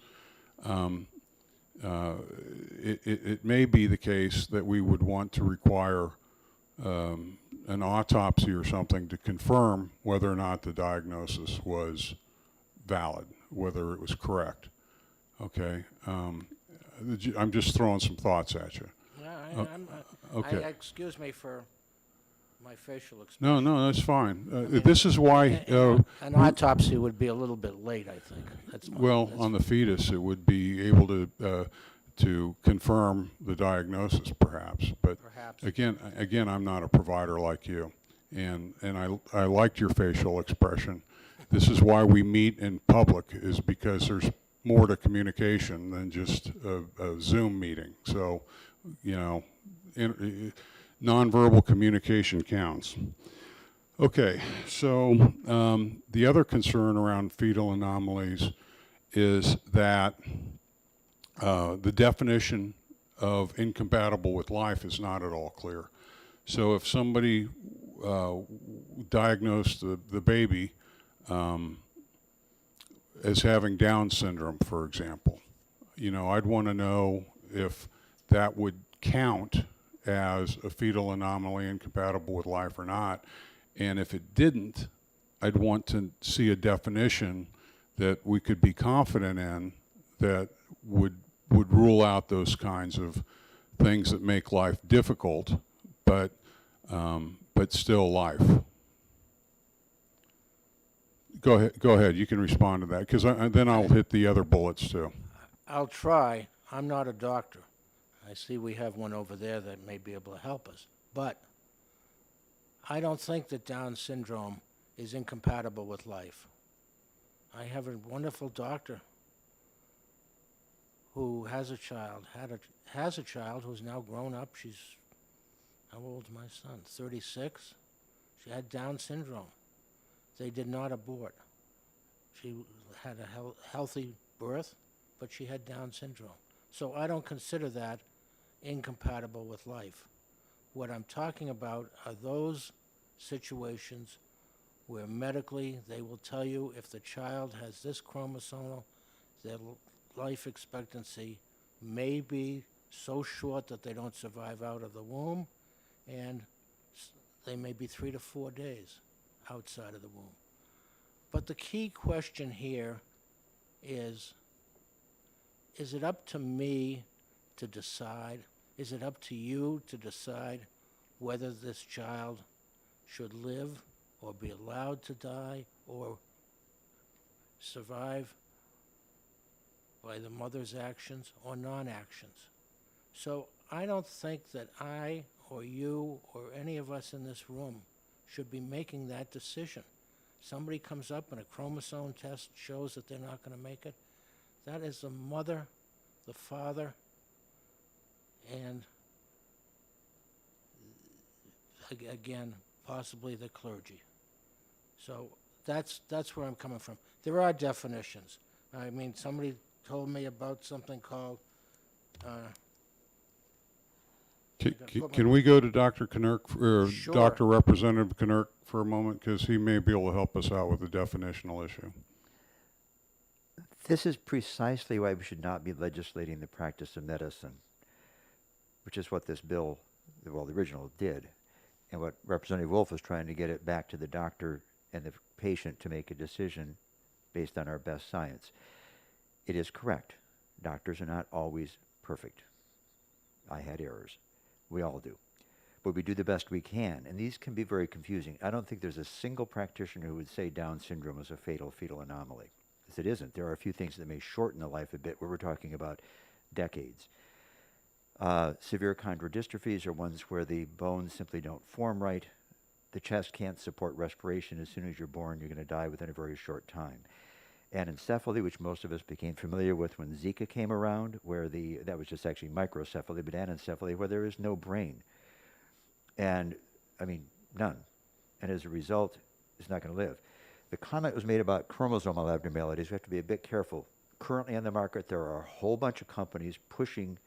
it may be the case that we would want to require an autopsy or something to confirm whether or not the diagnosis was valid, whether it was correct. Okay, I'm just throwing some thoughts at you. Yeah, okay. Excuse me for my facial expression. No, that's fine. This is why. An autopsy would be a little bit late, I think. On the fetus, it would be able to confirm the diagnosis, perhaps. But Perhaps. again, I'm not a provider like you, and I liked your facial expression. This is why we meet in public, is because there's more to communication than just a Zoom meeting. So, you know, nonverbal communication counts. Okay, so the other concern around fetal anomalies is that the definition of incompatible with life is not at all clear. So if somebody diagnose the baby as having Down syndrome, for example. You know, I'd want to know if that would count as a fetal anomaly incompatible with life or not. And if it didn't, I'd want to see a definition that we could be confident in that would rule out those kinds of things that make life difficult, but still life. Go ahead. You can respond to that, because then I'll hit the other bullets too. I'll try. I'm not a doctor. I see we have one over there that may be able to help us. But I don't think that Down syndrome is incompatible with life. I have a wonderful doctor who has a child, has a child who's now grown up. She's, how old's my son? 36. She had Down syndrome. They did not abort. She had a healthy birth, but she had Down syndrome. So I don't consider that incompatible with life. What I'm talking about are those situations where medically they will tell you if the child has this chromosomal, their life expectancy may be so short that they don't survive out of the womb, and they may be 3 to 4 days outside of the womb. But the key question here is it up to me to decide? Is it up to you to decide whether this child should live or be allowed to die or survive by the mother's actions or non-actions? So I don't think that I or you or any of us in this room should be making that decision. Somebody comes up and a chromosome test shows that they're not going to make it. That is the mother, the father, and again, possibly the clergy. So that's where I'm coming from. There are definitions. I mean, somebody told me about something called Can we go to Dr. Knirk, or Sure. Dr. Representative Knirk for a moment, because he may be able to help us out with the definitional issue. This is precisely why we should not be legislating the practice of medicine, which is what this bill, well, the original did, and what Representative Wolf was trying to get it back to the doctor and the patient to make a decision based on our best science. It is correct. Doctors are not always perfect. I had errors. We all do. But we do the best we can, and these can be very confusing. I don't think there's a single practitioner who would say Down syndrome is a fatal fetal anomaly, because it isn't. There are a few things that may shorten the life a bit, where we're talking about decades. Severe chondrodystrophies are ones where the bones simply don't form right. The chest can't support respiration. As soon as you're born, you're going to die within a very short time. Anencephaly, which most of us became familiar with when Zika came around, where that was just actually microcephaly, but anencephaly, where there is no brain. And, I mean, none. And as a result, it's not going to live. The comment was made about chromosomal abnormalities. We have to be a bit careful. Currently on the market, there are a whole bunch of companies pushing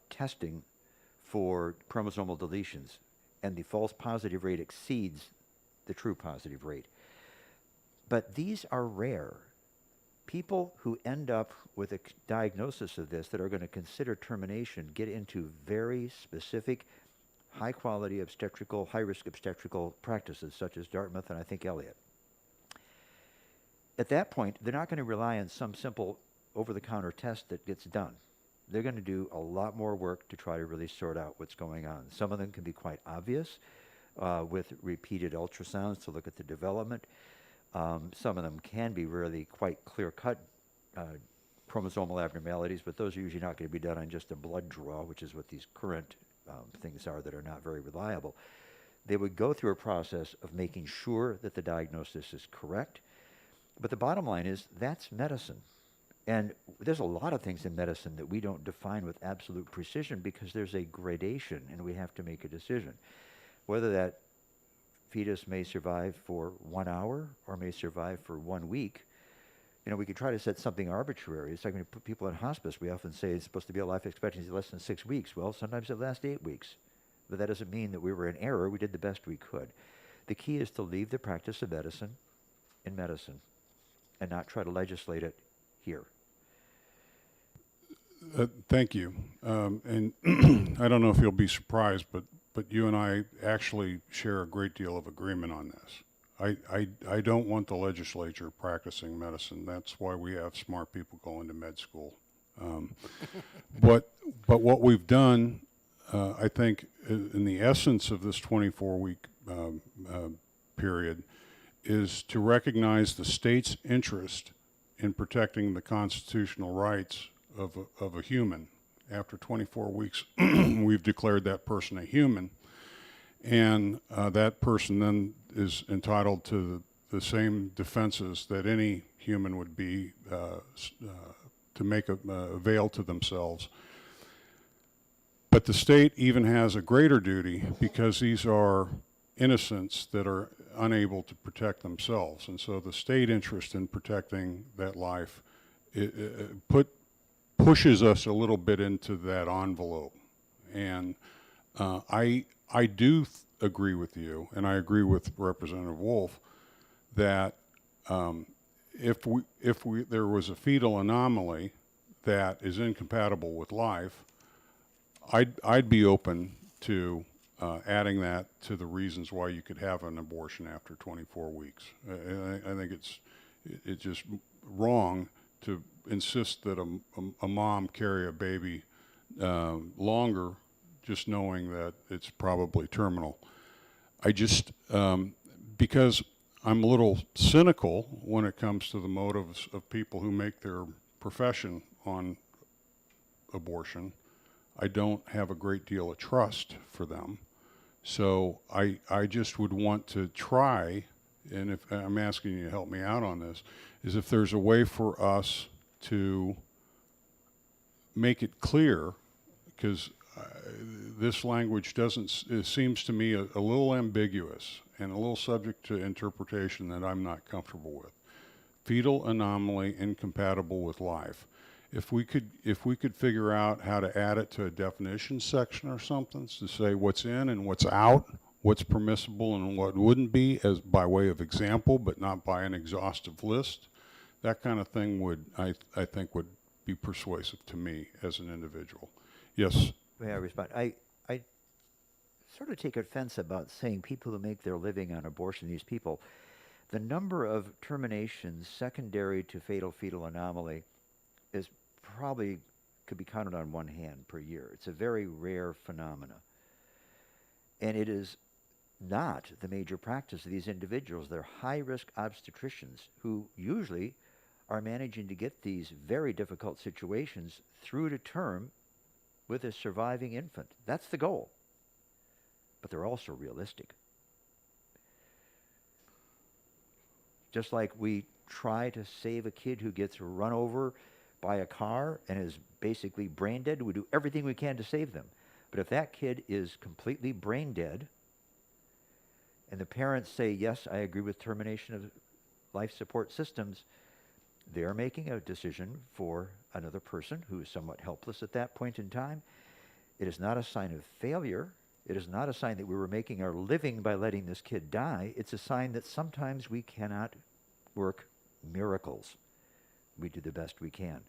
testing for chromosomal deletions, and the false positive rate exceeds the true positive rate. But these are rare. People who end up with a diagnosis of this that are going to consider termination get into very specific, high-quality obstetrical, high-risk obstetrical practices, such as Dartmouth and I think Elliott. At that point, they're not going to rely on some simple over-the-counter test that gets done. They're going to do a lot more work to try to really sort out what's going on. Some of them can be quite obvious with repeated ultrasounds to look at the development. Some of them can be really quite clear-cut chromosomal abnormalities, but those are usually not going to be done on just a blood draw, which is what these current things are that are not very reliable. They would go through a process of making sure that the diagnosis is correct. But the bottom line is that's medicine. And there's a lot of things in medicine that we don't define with absolute precision because there's a gradation and we have to make a decision. Whether that fetus may survive for 1 hour or may survive for 1 week, you know, we could try to set something arbitrary. It's like when you put people in hospice, we often say it's supposed to be a life expectancy less than 6 weeks. Well, sometimes it lasts 8 weeks. but that doesn't mean that we were in error. We did the best we could. The key is to leave the practice of medicine in medicine and not try to legislate it here. Thank you. And I don't know if you'll be surprised, but you and I actually share a great deal of agreement on this. I don't want the legislature practicing medicine. That's why we have smart people going to med school. But what we've done, I think, in the essence of this 24-week period, is to recognize the state's interest in protecting the constitutional rights of a human. After 24 weeks, we've declared that person a human, and that person then is entitled to the same defenses that any human would be to make avail to themselves. But the state even has a greater duty because these are innocents that are unable to protect themselves. And so the state interest in protecting that life pushes us a little bit into that envelope. And I do agree with you, and I agree with Representative Wolf, that if there was a fetal anomaly that is incompatible with life, I'd be open to adding that to the reasons why you could have an abortion after 24 weeks. I think it's just wrong to insist that a mom carry a baby longer just knowing that it's probably terminal. I just, because I'm a little cynical when it comes to the motives of people who make their profession on abortion, I don't have a great deal of trust for them. So I just would want to try, and if I'm asking you to help me out on this, is if there's a way for us to make it clear, because this language it seems to me a little ambiguous and a little subject to interpretation that I'm not comfortable with. Fetal anomaly incompatible with life. If we could figure out how to add it to a definition section or something to say what's in and what's out, what's permissible and what wouldn't be, as by way of example, but not by an exhaustive list, that kind of thing would, I think, would be persuasive to me as an individual. Yes. May I respond? I sort of take offense about saying people who make their living on abortion, these people. The number of terminations secondary to fatal fetal anomaly is probably could be counted on one hand per year. It's a very rare phenomena. And it is not the major practice of these individuals. They're high-risk obstetricians who usually are managing to get these very difficult situations through to term with a surviving infant. That's the goal. But they're also realistic. Just like we try to save a kid who gets run over by a car and is basically brain dead, we do everything we can to save them. But if that kid is completely brain dead and the parents say, yes, I agree with termination of life support systems, they're making a decision for another person who is somewhat helpless at that point in time. It is not a sign of failure. It is not a sign that we were making our living by letting this kid die. It's a sign that sometimes we cannot work miracles. We do the best we can.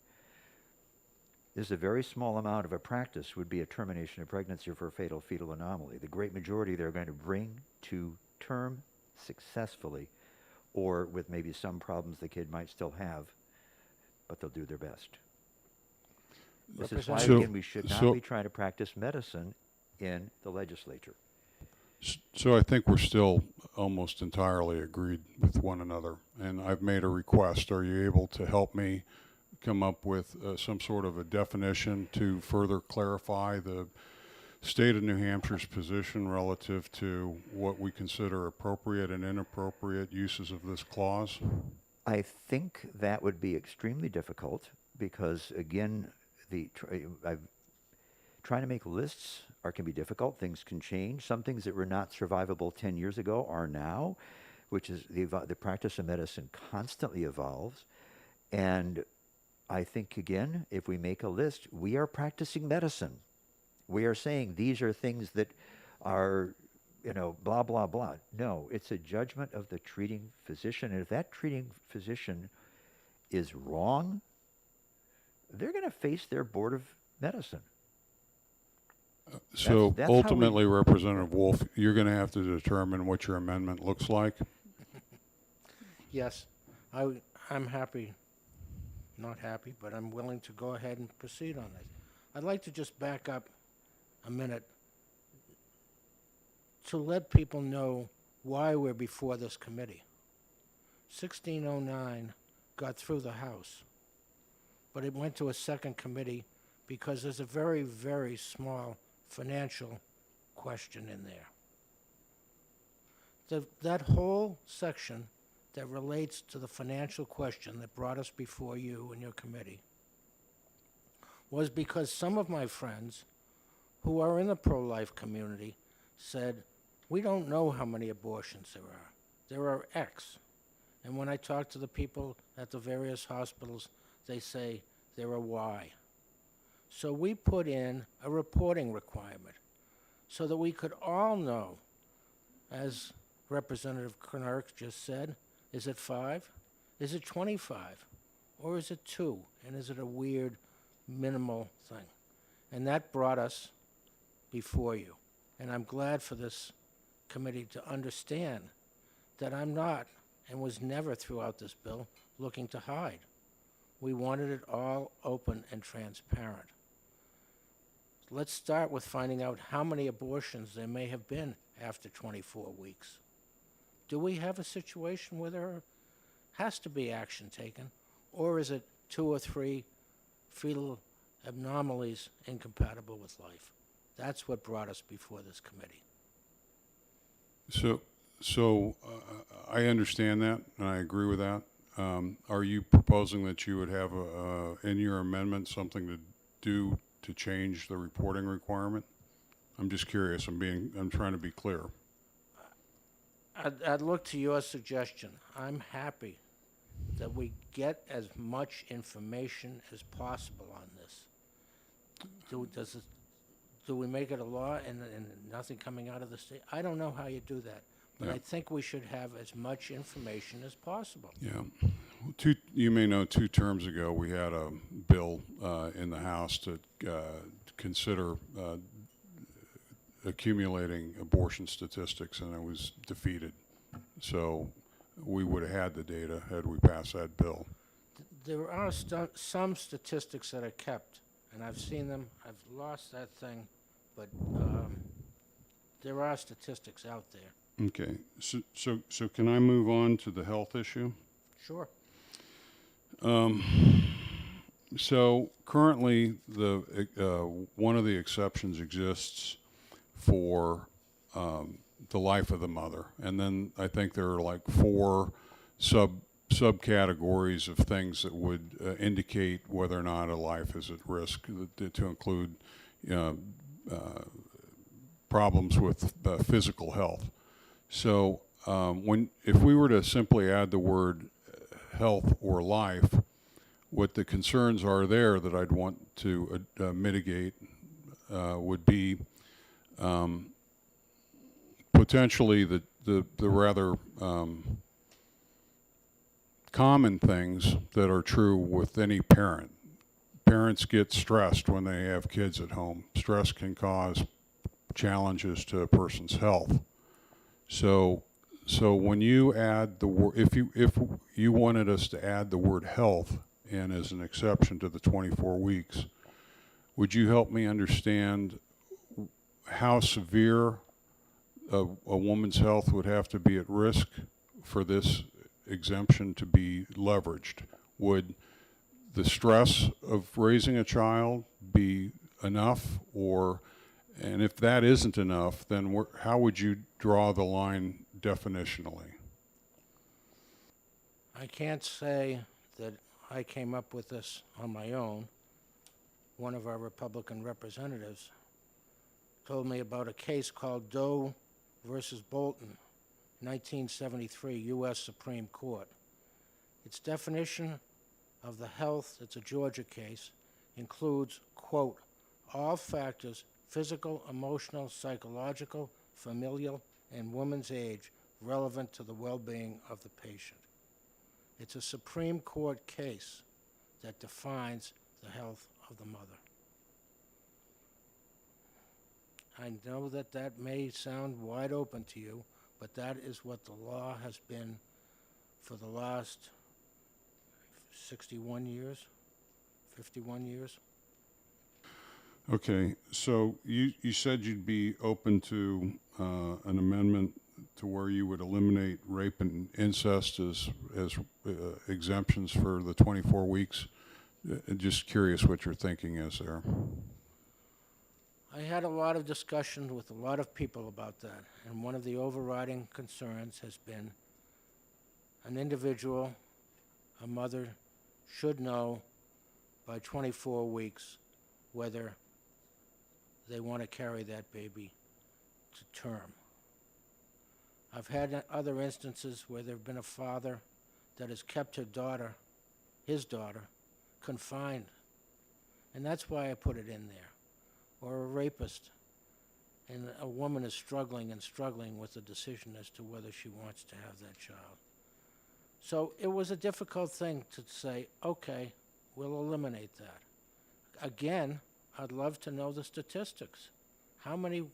This is a very small amount of a practice would be a termination of pregnancy for a fatal fetal anomaly. The great majority they're going to bring to term successfully, or with maybe some problems the kid might still have, but they'll do their best. This is why, again, we should not be trying to practice medicine in the legislature. So I think we're still almost entirely agreed with one another, and I've made a request. Are you able to help me come up with some sort of a definition to further clarify the state of New Hampshire's position relative to what we consider appropriate and inappropriate uses of this clause? I think that would be extremely difficult because, again, trying to make lists can be difficult. Things can change. Some things that were not survivable 10 years ago are now, which is the practice of medicine constantly evolves. And I think, again, if we make a list, we are practicing medicine. We are saying these are things that are, blah, blah, blah. No, it's a judgment of the treating physician. And if that treating physician is wrong, they're going to face their board of medicine. So that's how we- ultimately, Representative Wolf, you're going to have to determine what your amendment looks like. Yes, I'm happy, not happy, but I'm willing to go ahead and proceed on this. I'd like to just back up a minute to let people know why we're before this committee. 1609 got through the House, but it went to a second committee because there's a very, very small financial question in there. That whole section that relates to the financial question that brought us before you and your committee was because some of my friends who are in the pro-life community said, we don't know how many abortions there are. There are X. And when I talk to the people at the various hospitals, they say there are Y. So we put in a reporting requirement so that we could all know, as Representative Knirk just said, is it 5? Is it 25? Or is it 2? And is it a weird, minimal thing? And that brought us before you. And I'm glad for this committee to understand that I'm not, and was never throughout this bill, looking to hide. We wanted it all open and transparent. Let's start with finding out how many abortions there may have been after 24 weeks. Do we have a situation where there has to be action taken, or is it 2 or 3 fetal anomalies incompatible with life? That's what brought us before this committee. So I understand that, and I agree with that. Are you proposing that you would have in your amendment something to do to change the reporting requirement? I'm just curious. I'm trying to be clear. I'd look to your suggestion. I'm happy that we get as much information as possible on this. Do we make it a law and nothing coming out of the state? I don't know how you do that, but Yeah. I think we should have as much information as possible. Yeah. You may know 2 terms ago we had a bill in the House to consider accumulating abortion statistics, and it was defeated. So we would have had the data had we passed that bill. There are some statistics that are kept, and I've seen them. I've lost that thing, but there are statistics out there. Okay. So can I move on to the health issue? Sure. So currently, one of the exceptions exists for the life of the mother, and then I think there are like 4 subcategories of things that would indicate whether or not a life is at risk, to include problems with physical health. So if we were to simply add the word health or life, what the concerns are there that I'd want to mitigate would be potentially the rather common things that are true with any parent. Parents get stressed when they have kids at home. Stress can cause challenges to a person's health. So when you add the word, if you wanted us to add the word health in as an exception to the 24 weeks, would you help me understand how severe a woman's health would have to be at risk for this exemption to be leveraged? Would the stress of raising a child be enough, and if that isn't enough, then how would you draw the line definitionally? I can't say that I came up with this on my own. One of our Republican representatives told me about a case called Doe versus Bolton, 1973, U.S. Supreme Court. Its definition of the health, it's a Georgia case, includes, quote, all factors physical, emotional, psychological, familial, and woman's age relevant to the well-being of the patient. It's a Supreme Court case that defines the health of the mother. I know that that may sound wide open to you, but that is what the law has been for the last 61 years, 51 years. Okay, so you said you'd be open to an amendment to where you would eliminate rape and incest as exemptions for the 24 weeks. Just curious what your thinking is there. I had a lot of discussion with a lot of people about that, and one of the overriding concerns has been an individual, a mother, should know by 24 weeks whether they want to carry that baby to term. I've had other instances where there have been a father that has kept his daughter, confined, and that's why I put it in there. Or a rapist, and a woman is struggling with the decision as to whether she wants to have that child. So it was a difficult thing to say, okay, we'll eliminate that. Again, I'd love to know the statistics. How many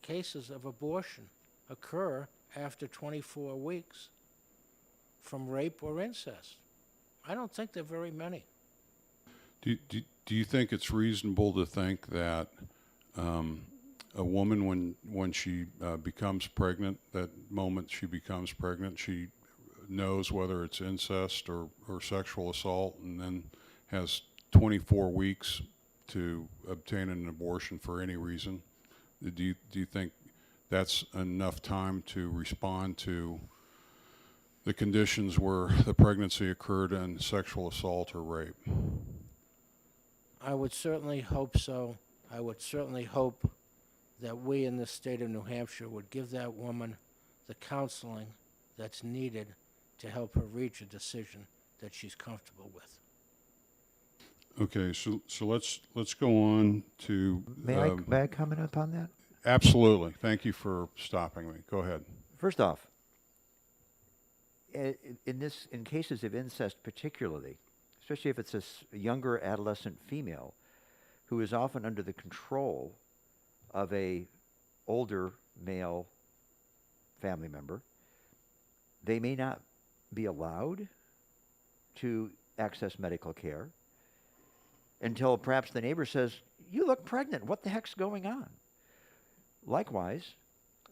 cases of abortion occur after 24 weeks from rape or incest? I don't think there are very many. Do you think it's reasonable to think that a woman, when she becomes pregnant, that moment she becomes pregnant, she knows whether it's incest or sexual assault, and then has 24 weeks to obtain an abortion for any reason? Do you think that's enough time to respond to the conditions where the pregnancy occurred and sexual assault or rape? I would certainly hope so. I would certainly hope that we in the state of New Hampshire would give that woman the counseling that's needed to help her reach a decision that she's comfortable with. Okay, so let's go on to. May I comment upon that? Absolutely. Thank you for stopping me. Go ahead. First off, in cases of incest particularly, especially if it's a younger adolescent female who is often under the control of a older male family member, they may not be allowed to access medical care until perhaps the neighbor says, "You look pregnant. What the heck's going on?" Likewise,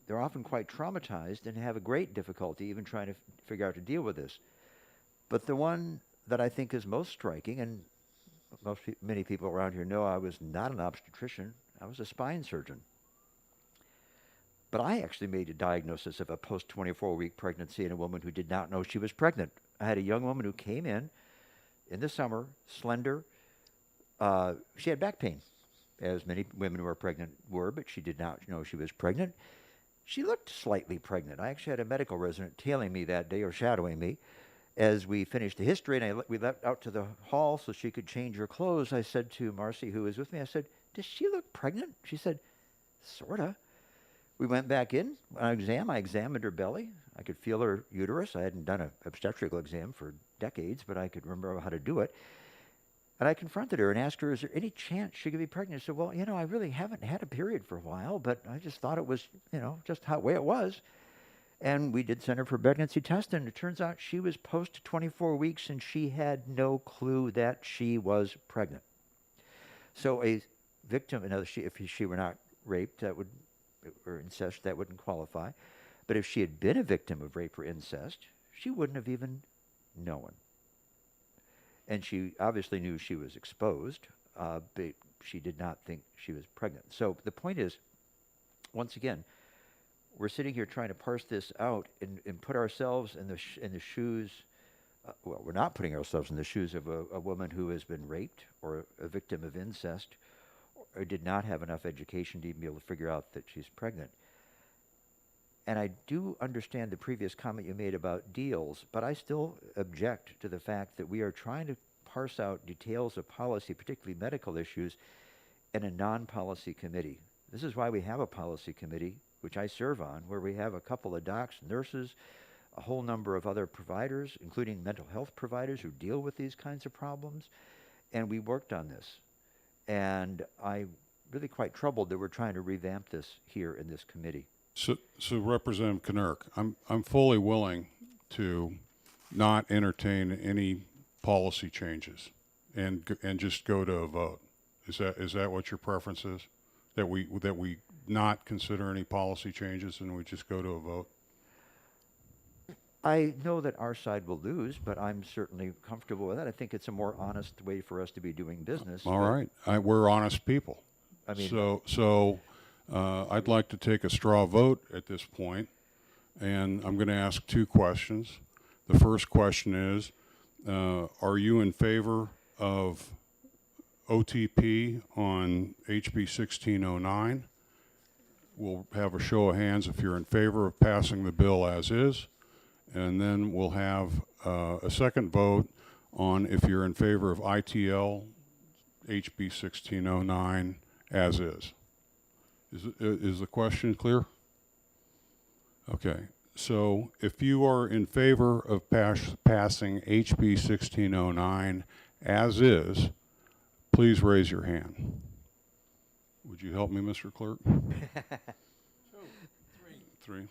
they're often quite traumatized and have a great difficulty even trying to figure out to deal with this. But the one that I think is most striking, and many people around here know I was not an obstetrician, I was a spine surgeon. But I actually made a diagnosis of a post-24-week pregnancy in a woman who did not know she was pregnant. I had a young woman who came in the summer, slender. She had back pain, as many women who are pregnant were, but she did not know she was pregnant. She looked slightly pregnant. I actually had a medical resident tailing me that day, or shadowing me. As we finished the history and we left out to the hall so she could change her clothes, I said to Marcy, who was with me, I said, "Does she look pregnant?" She said, "Sorta." We went back in on exam. I examined her belly. I could feel her uterus. I hadn't done an obstetrical exam for decades, but I could remember how to do it. And I confronted her and asked her, "Is there any chance she could be pregnant?" She said, "Well, I really haven't had a period for a while, but I just thought it was, just how the way it was." And we did send her for pregnancy test, and it turns out she was post 24 weeks, and she had no clue that she was pregnant. So a victim, if she were not raped, or incest, that wouldn't qualify. But if she had been a victim of rape or incest, she wouldn't have even known. And she obviously knew she was exposed, but she did not think she was pregnant. So the point is, once again, we're sitting here trying to parse this out and put ourselves in the shoes. Well, we're not putting ourselves in the shoes of a woman who has been raped or a victim of incest or did not have enough education to even be able to figure out that she's pregnant. And I do understand the previous comment you made about deals, but I still object to the fact that we are trying to parse out details of policy, particularly medical issues, and a non-policy committee. This is why we have a policy committee, which I serve on, where we have a couple of docs, nurses, a whole number of other providers, including mental health providers who deal with these kinds of problems. And we worked on this. And I'm really quite troubled that we're trying to revamp this here in this committee. So Representative Knirk, I'm fully willing to not entertain any policy changes and just go to a vote. Is that what your preference is? That we not consider any policy changes and we just go to a vote? I know that our side will lose, but I'm certainly comfortable with that. I think it's a more honest way for us to be doing business. All right, we're honest people. I mean, so I'd like to take a straw vote at this point, and I'm going to ask two questions. The first question is, are you in favor of OTP on HB 1609? We'll have a show of hands if you're in favor of passing the bill as is, and then we'll have a second vote on if you're in favor of ITL HB 1609 as is. Is the question clear? Okay, so if you are in favor of passing HB 1609 as is, please raise your hand. Would you help me, Mr. Clerk? Three.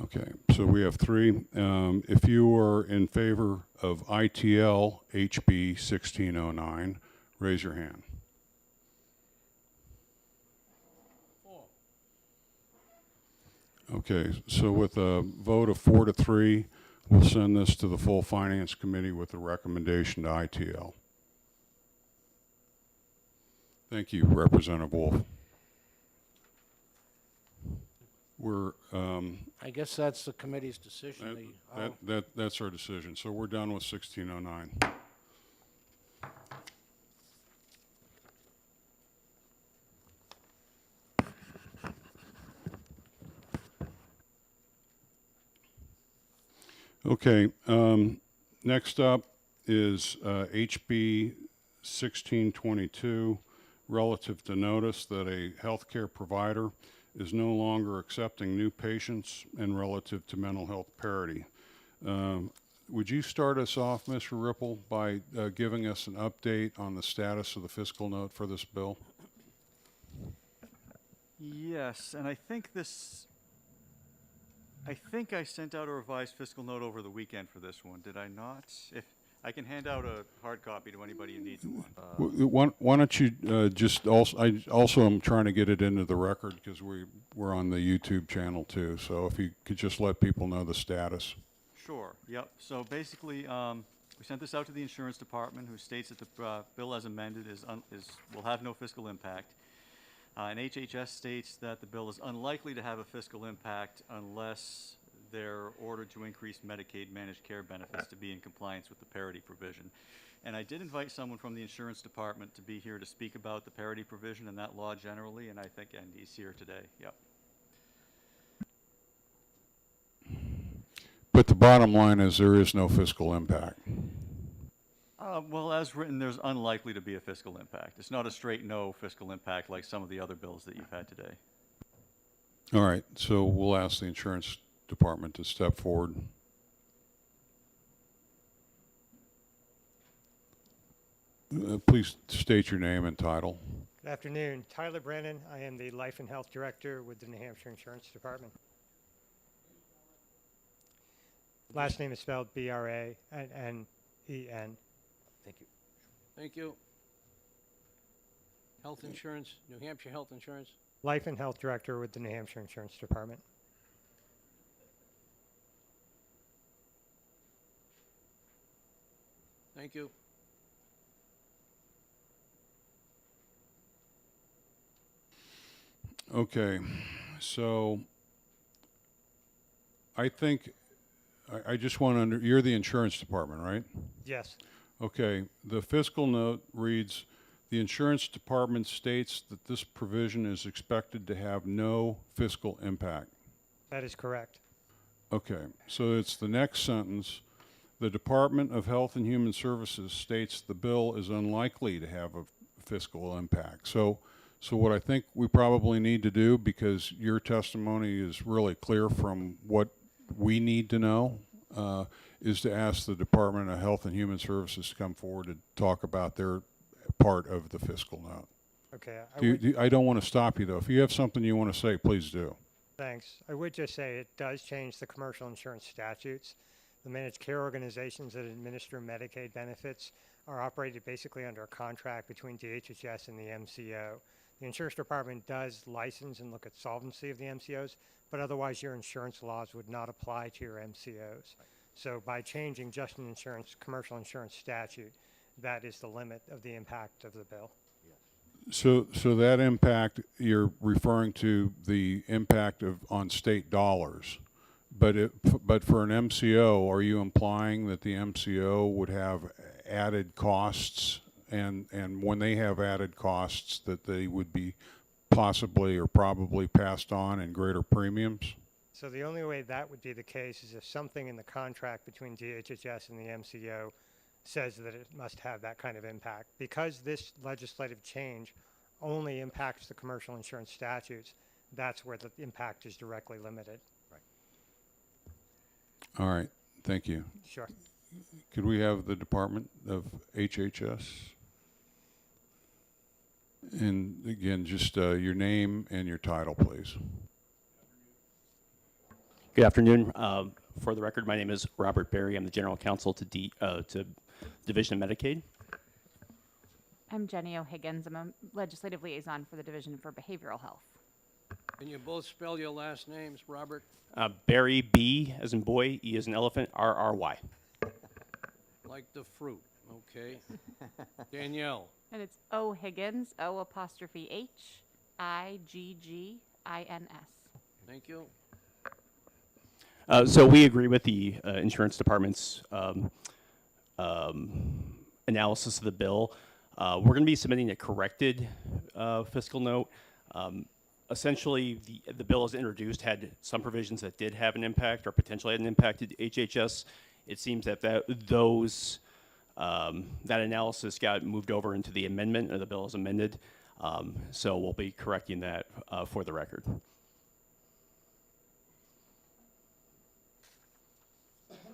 Okay, so we have three. If you are in favor of ITL HB 1609, raise your hand. Okay, so with a vote of 4 to 3, we'll send this to the full Finance Committee with a recommendation to ITL. Thank you, Representative Wolf. We're I guess that's the committee's decision. that's our decision. So we're done with 1609. Okay, next up is HB 1622, relative to notice that a healthcare provider is no longer accepting new patients and relative to mental health parity. Would you start us off, Mr. Ripple, by giving us an update on the status of the fiscal note for this bill? Yes, and I think I sent out a revised fiscal note over the weekend for this one, did I not? If I can hand out a hard copy to anybody who needs one. Why don't you just also, I also am trying to get it into the record because we're on the YouTube channel too, so if you could just let people know the status. Sure, yep. So basically, we sent this out to the insurance department, who states that the bill as amended will have no fiscal impact. And HHS states that the bill is unlikely to have a fiscal impact unless they're ordered to increase Medicaid managed care benefits to be in compliance with the parity provision. And I did invite someone from the insurance department to be here to speak about the parity provision and that law generally, and he's here today, yep. But the bottom line is there is no fiscal impact. Well, as written, there's unlikely to be a fiscal impact. It's not a straight no fiscal impact like some of the other bills that you've had today. All right, so we'll ask the insurance department to step forward. Please state your name and title. Good afternoon. Tyler Brennan. I am the Life and Health Director with the New Hampshire Insurance Department. Last name is spelled B-R-A-N-N-E-N. Thank you. Thank you. Health insurance, New Hampshire Health Insurance. Life and Health Director with the New Hampshire Insurance Department. Thank you. Okay, so I think I just want to, you're the insurance department, right? Yes. Okay, the fiscal note reads, the insurance department states that this provision is expected to have no fiscal impact. That is correct. Okay, so it's the next sentence. The Department of Health and Human Services states the bill is unlikely to have a fiscal impact. So what I think we probably need to do, because your testimony is really clear from what we need to know, is to ask the Department of Health and Human Services to come forward to talk about their part of the fiscal note. Okay, I don't want to stop you, though. If you have something you want to say, please do. thanks. I would just say it does change the commercial insurance statutes. The managed care organizations that administer Medicaid benefits are operated basically under a contract between DHHS and the MCO. The insurance department does license and look at solvency of the MCOs, but otherwise your insurance laws would not apply to your MCOs. So by changing just an commercial insurance statute, that is the limit of the impact of the bill. So that impact, you're referring to the impact on state dollars. But for an MCO, are you implying that the MCO would have added costs, and when they have added costs, that they would be possibly or probably passed on in greater premiums? So the only way that would be the case is if something in the contract between DHHS and the MCO says that it must have that kind of impact. Because this legislative change only impacts the commercial insurance statutes, that's where the impact is directly limited. All right, thank you. Sure. Could we have the Department of HHS? And again, just your name and your title, please. Good afternoon. For the record, my name is Robert Berry. I'm the General Counsel to Division of Medicaid. I'm Jenny O'Higgins. I'm a legislative liaison for the Division for Behavioral Health. Can you both spell your last names, Robert? Berry, B as in boy, E as in elephant, R-R-Y. Like the fruit, okay. Danielle. And it's O'Higgins, O''H-I-G-G-I-N-S. Thank you. So we agree with the insurance department's analysis of the bill. We're going to be submitting a corrected fiscal note. Essentially, the bill as introduced had some provisions that did have an impact or potentially had an impact to HHS. It seems that that analysis got moved over into the amendment, or the bill is amended. So we'll be correcting that for the record.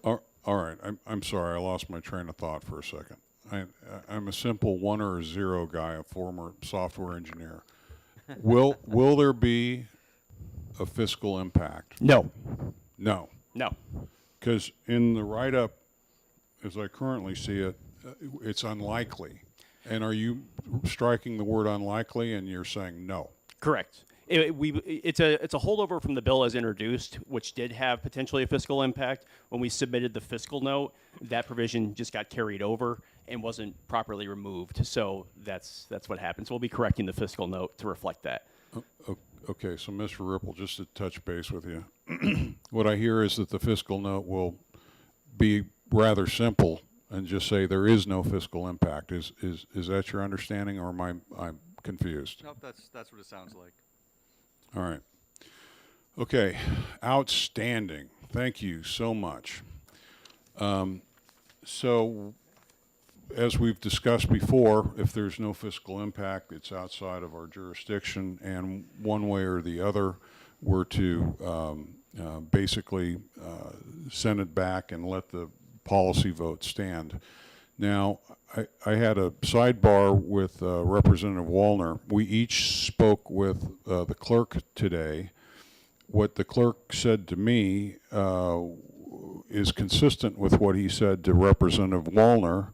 All right, I'm sorry, I lost my train of thought for a second. I'm a simple 1 or a 0 guy, a former software engineer. Will there be a fiscal impact? No. No. No. Because in the write-up, as I currently see it, it's unlikely. And are you striking the word unlikely and you're saying no? Correct. It's a holdover from the bill as introduced, which did have potentially a fiscal impact. When we submitted the fiscal note, that provision just got carried over and wasn't properly removed. So that's what happens. We'll be correcting the fiscal note to reflect that. Okay, so Mr. Ripple, just to touch base with you, what I hear is that the fiscal note will be rather simple and just say there is no fiscal impact. Is that your understanding, or am I confused? Nope, that's what it sounds like. All right. Okay, outstanding. Thank you so much. So, as we've discussed before, if there's no fiscal impact, it's outside of our jurisdiction, and one way or the other, we're to basically send it back and let the policy vote stand. Now, I had a sidebar with Representative Wallner. We each spoke with the clerk today. What the clerk said to me is consistent with what he said to Representative Wallner,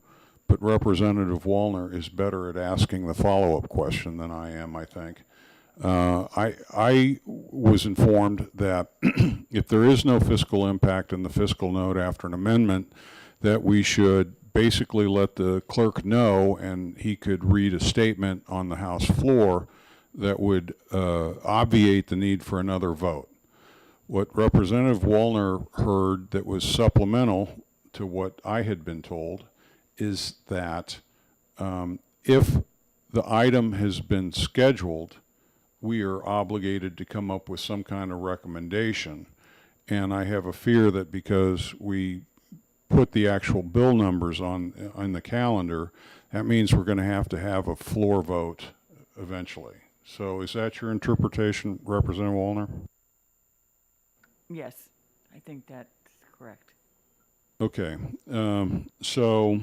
but Representative Wallner is better at asking the follow-up question than I am, I think. I was informed that if there is no fiscal impact in the fiscal note after an amendment, that we should basically let the clerk know, and he could read a statement on the House floor that would obviate the need for another vote. What Representative Wallner heard that was supplemental to what I had been told is that if the item has been scheduled, we are obligated to come up with some kind of recommendation. And I have a fear that because we put the actual bill numbers on the calendar, that means we're going to have a floor vote eventually. So is that your interpretation, Representative Wallner? Yes, I think that's correct. Okay. So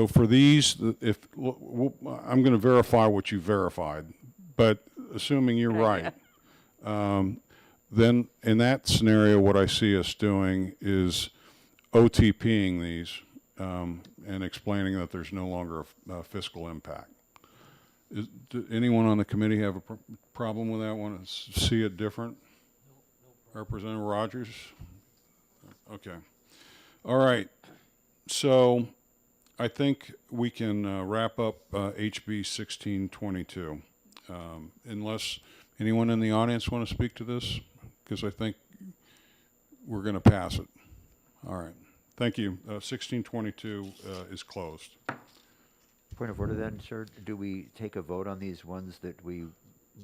for these, I'm going to verify what you verified, but assuming you're right, then in that scenario, what I see us doing is OTPing these and explaining that there's no longer a fiscal impact. Anyone on the committee have a problem with that? Want to see it different? Representative Rogers? Okay. All right. So I think we can wrap up HB 1622. Unless anyone in the audience want to speak to this, because I think we're going to pass it. All right. Thank you. 1622 is closed. Point of order then, sir. Do we take a vote on these ones that we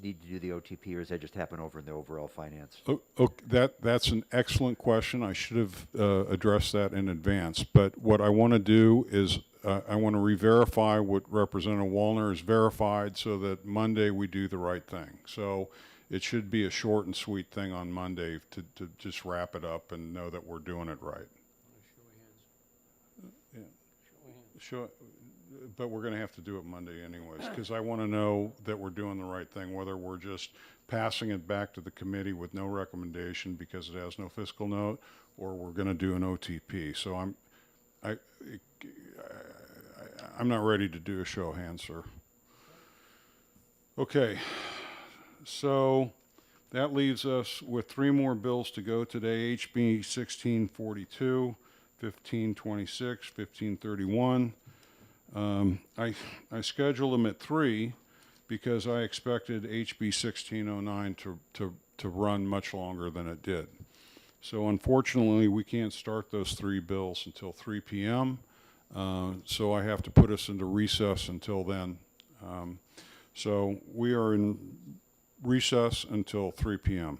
need to do the OTP, or does that just happen over in the overall finance? That's an excellent question. I should have addressed that in advance. But what I want to do is I want to re-verify what Representative Wallner has verified so that Monday we do the right thing. So it should be a short and sweet thing on Monday to just wrap it up and know that we're doing it right. Show, but we're going to have to do it Monday anyways, because I want to know that we're doing the right thing, whether we're just passing it back to the committee with no recommendation because it has no fiscal note, or we're going to do an OTP. So I'm not ready to do a show of hands, sir. Okay, so that leaves us with 3 more bills to go today: HB 1642, 1526, 1531. I scheduled them at 3 because I expected HB 1609 to run much longer than it did. So unfortunately, we can't start those 3 bills until 3 p.m. So I have to put us into recess until then. So we are in recess until 3 p.m.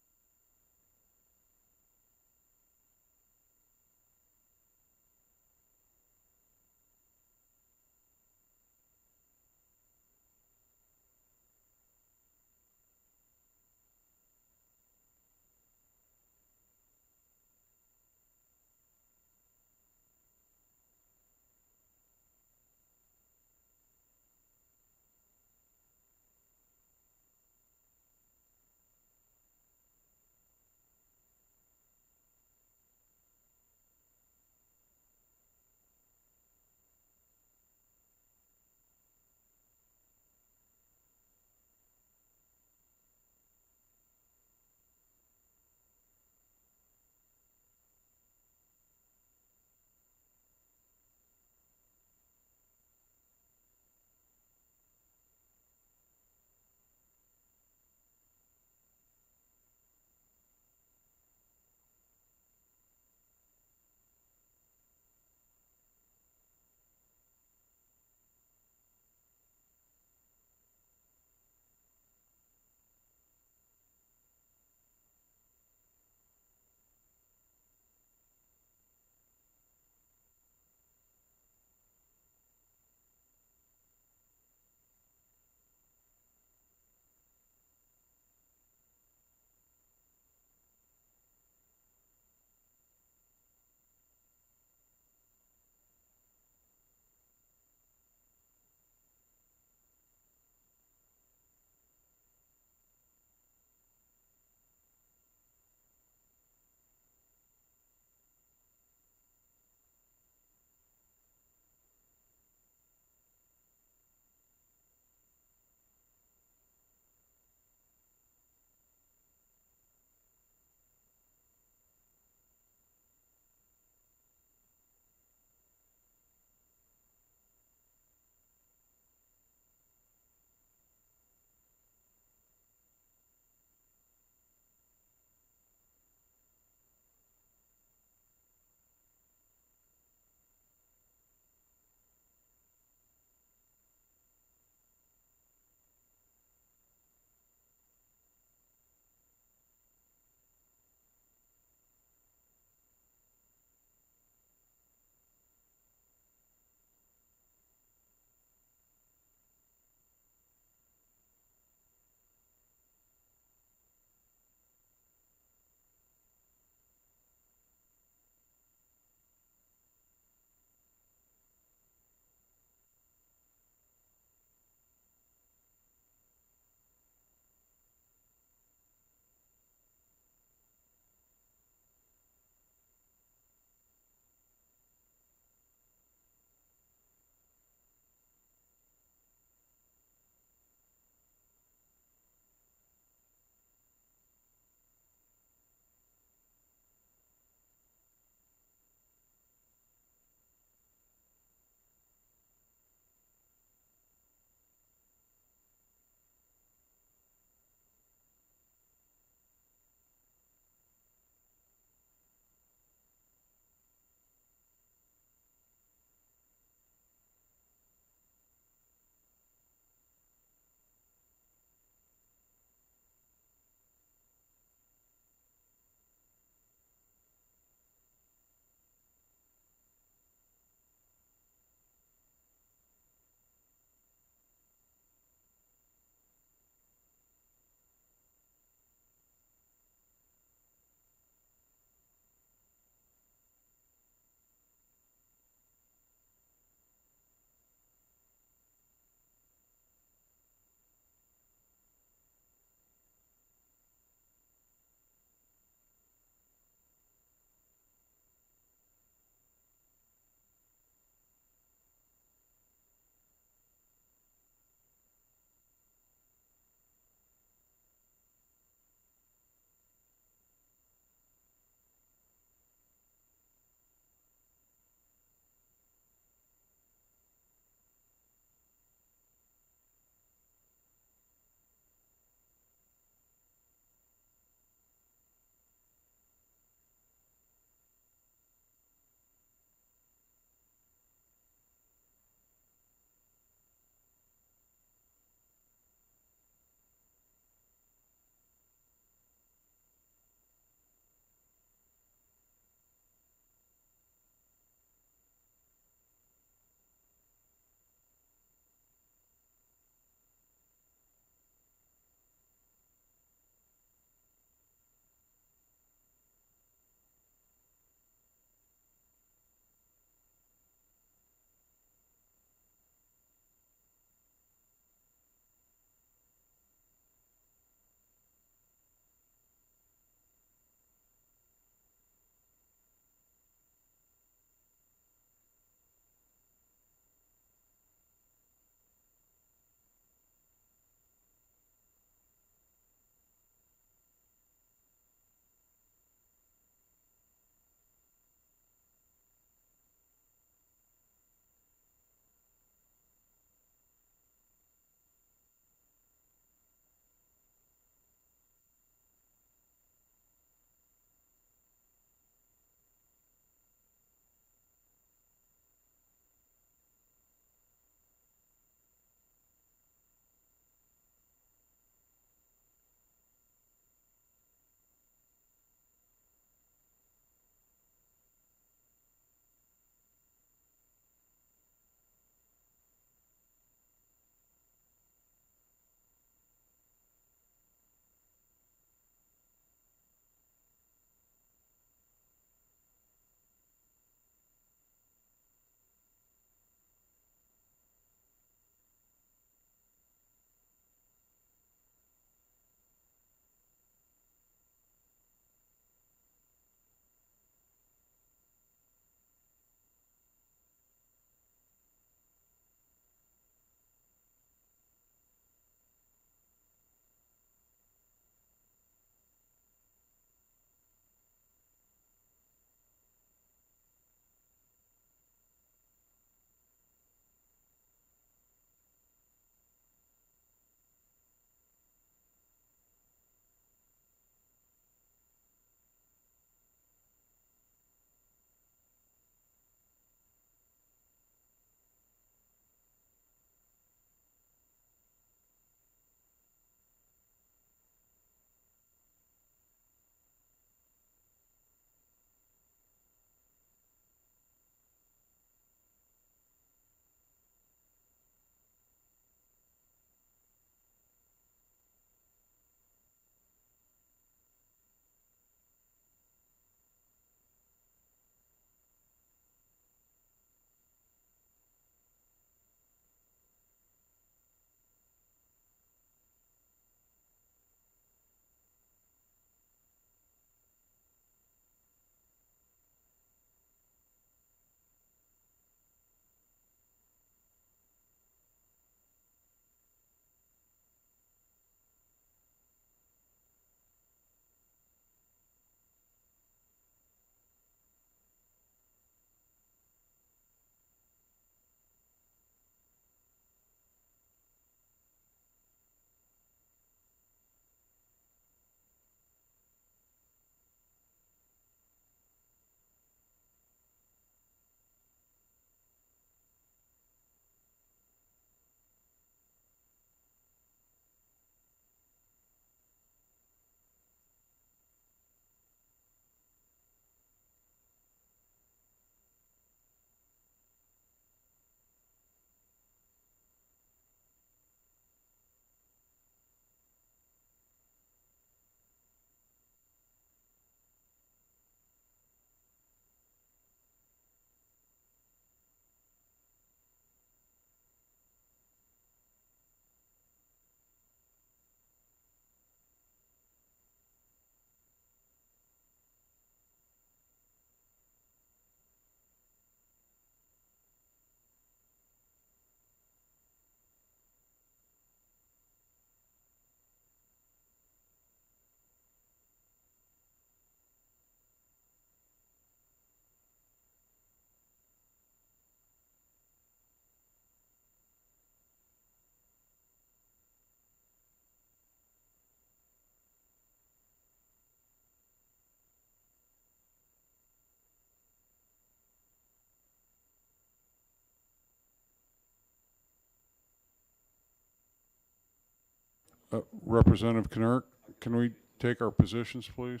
Representative Knirk, can we take our positions, please?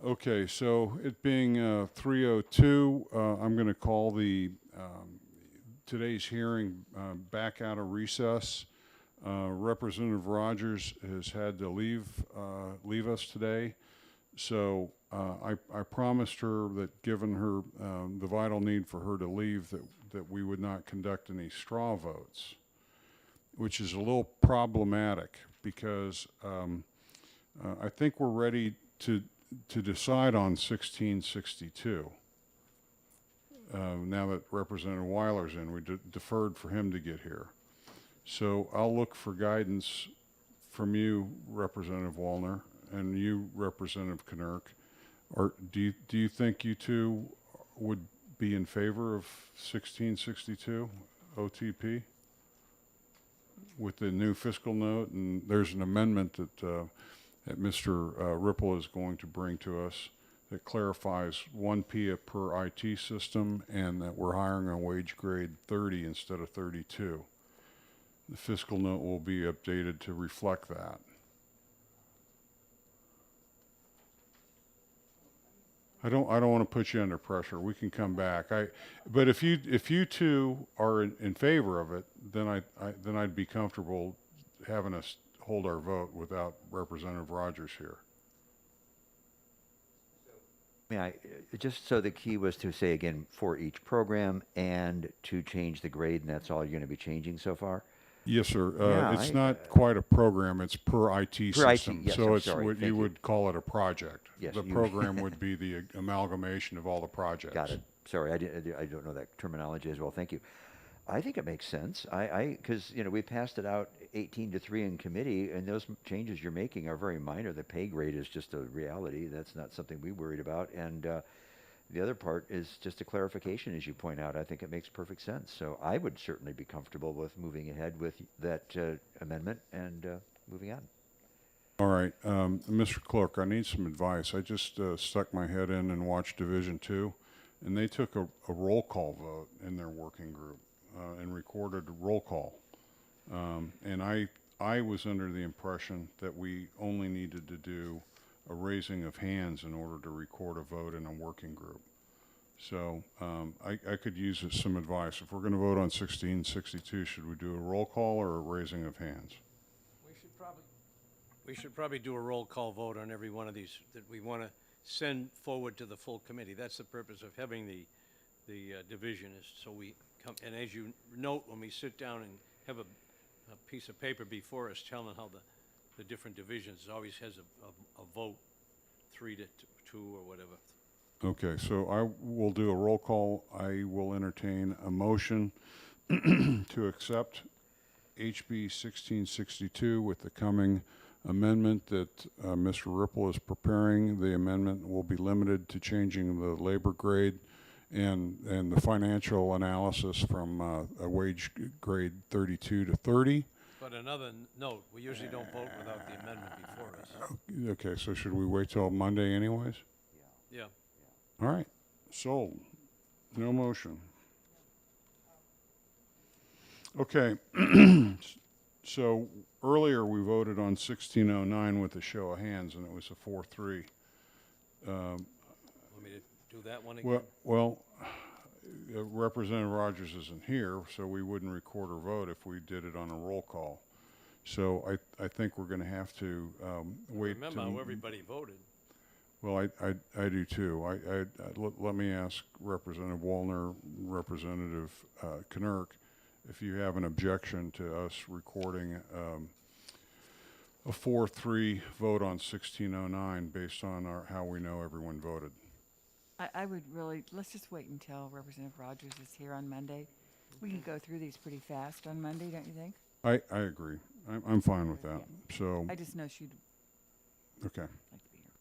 Okay, so it being 3:02, I'm going to call the today's hearing back out of recess. Representative Rogers has had to leave us today, so I promised her that given her the vital need for her to leave, that we would not conduct any straw votes, which is a little problematic because I think we're ready to decide on 1662. Now that Representative Weiler's in, we deferred for him to get here. So I'll look for guidance from you, Representative Wallner, and you, Representative Knirk. Or do you think you two would be in favor of 1662 OTP with the new fiscal note? And there's an amendment that Mr. Ripple is going to bring to us that clarifies 1 PIA per IT system and that we're hiring on wage grade 30 instead of 32. The fiscal note will be updated to reflect that. I don't want to put you under pressure. We can come back. But if you two are in favor of it, then I'd be comfortable having us hold our vote without Representative Rogers here. Just so the key was to say again for each program and to change the grade, and that's all you're going to be changing so far? Yes, sir. Yeah, It's not quite a program. It's per IT system. yes, so I'm it's sorry. what Thank you you. would call it a project. Yes, The you- program would be the amalgamation of all the projects. Got it. Sorry, I don't know that terminology as well. Thank you. I think it makes sense. Because we passed it out 18-3 in committee, and those changes you're making are very minor. The pay grade is just a reality. That's not something we worried about. And the other part is just a clarification, as you point out. I think it makes perfect sense. So I would certainly be comfortable with moving ahead with that amendment and moving on. All right, Mr. Clerk, I need some advice. I just stuck my head in and watched Division 2, and they took a roll call vote in their working group and recorded a roll call. And I was under the impression that we only needed to do a raising of hands in order to record a vote in a working group. So I could use some advice. If we're going to vote on 1662, should we do a roll call or a raising of hands? We should probably do a roll call vote on every one of these that we want to send forward to the full committee. That's the purpose of having the division, is so we come, and as you note, when we sit down and have a piece of paper before us telling how the different divisions, it always has a vote, 3-2 or whatever. Okay, so I will do a roll call. I will entertain a motion to accept HB 1662 with the coming amendment that Mr. Ripple is preparing. The amendment will be limited to changing the labor grade and the financial analysis from a wage grade 32 to 30. But another note, we usually don't vote without the amendment before us. Okay, so should we wait till Monday anyways? Yeah. All right, sold. No motion. Okay, so earlier we voted on 1609 with a show of hands, and it was a 4-3. Want me to do that one again? Well, Representative Rogers isn't here, so we wouldn't record her vote if we did it on a roll call. So I think we're going to have to wait. Remember how everybody voted. Well, I do too. Let me ask Representative Wallner, Representative Knirk, if you have an objection to us recording a 4-3 vote on 1609 based on how we know everyone voted. I would really, let's just wait until Representative Rogers is here on Monday. We can go through these pretty fast on Monday, don't you think? I agree. I'm fine with that. So, I just know she'd okay. like to be here.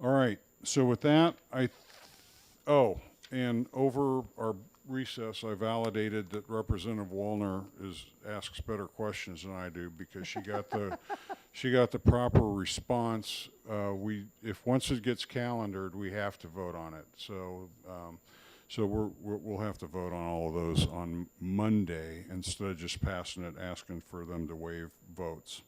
All right. So with that, and over our recess, I validated that Representative Wallner asks better questions than I do because she got the she got the proper response. If once it gets calendared, we have to vote on it. So, we'll have to vote on all of those on Monday instead of just passing it, asking for them to waive votes.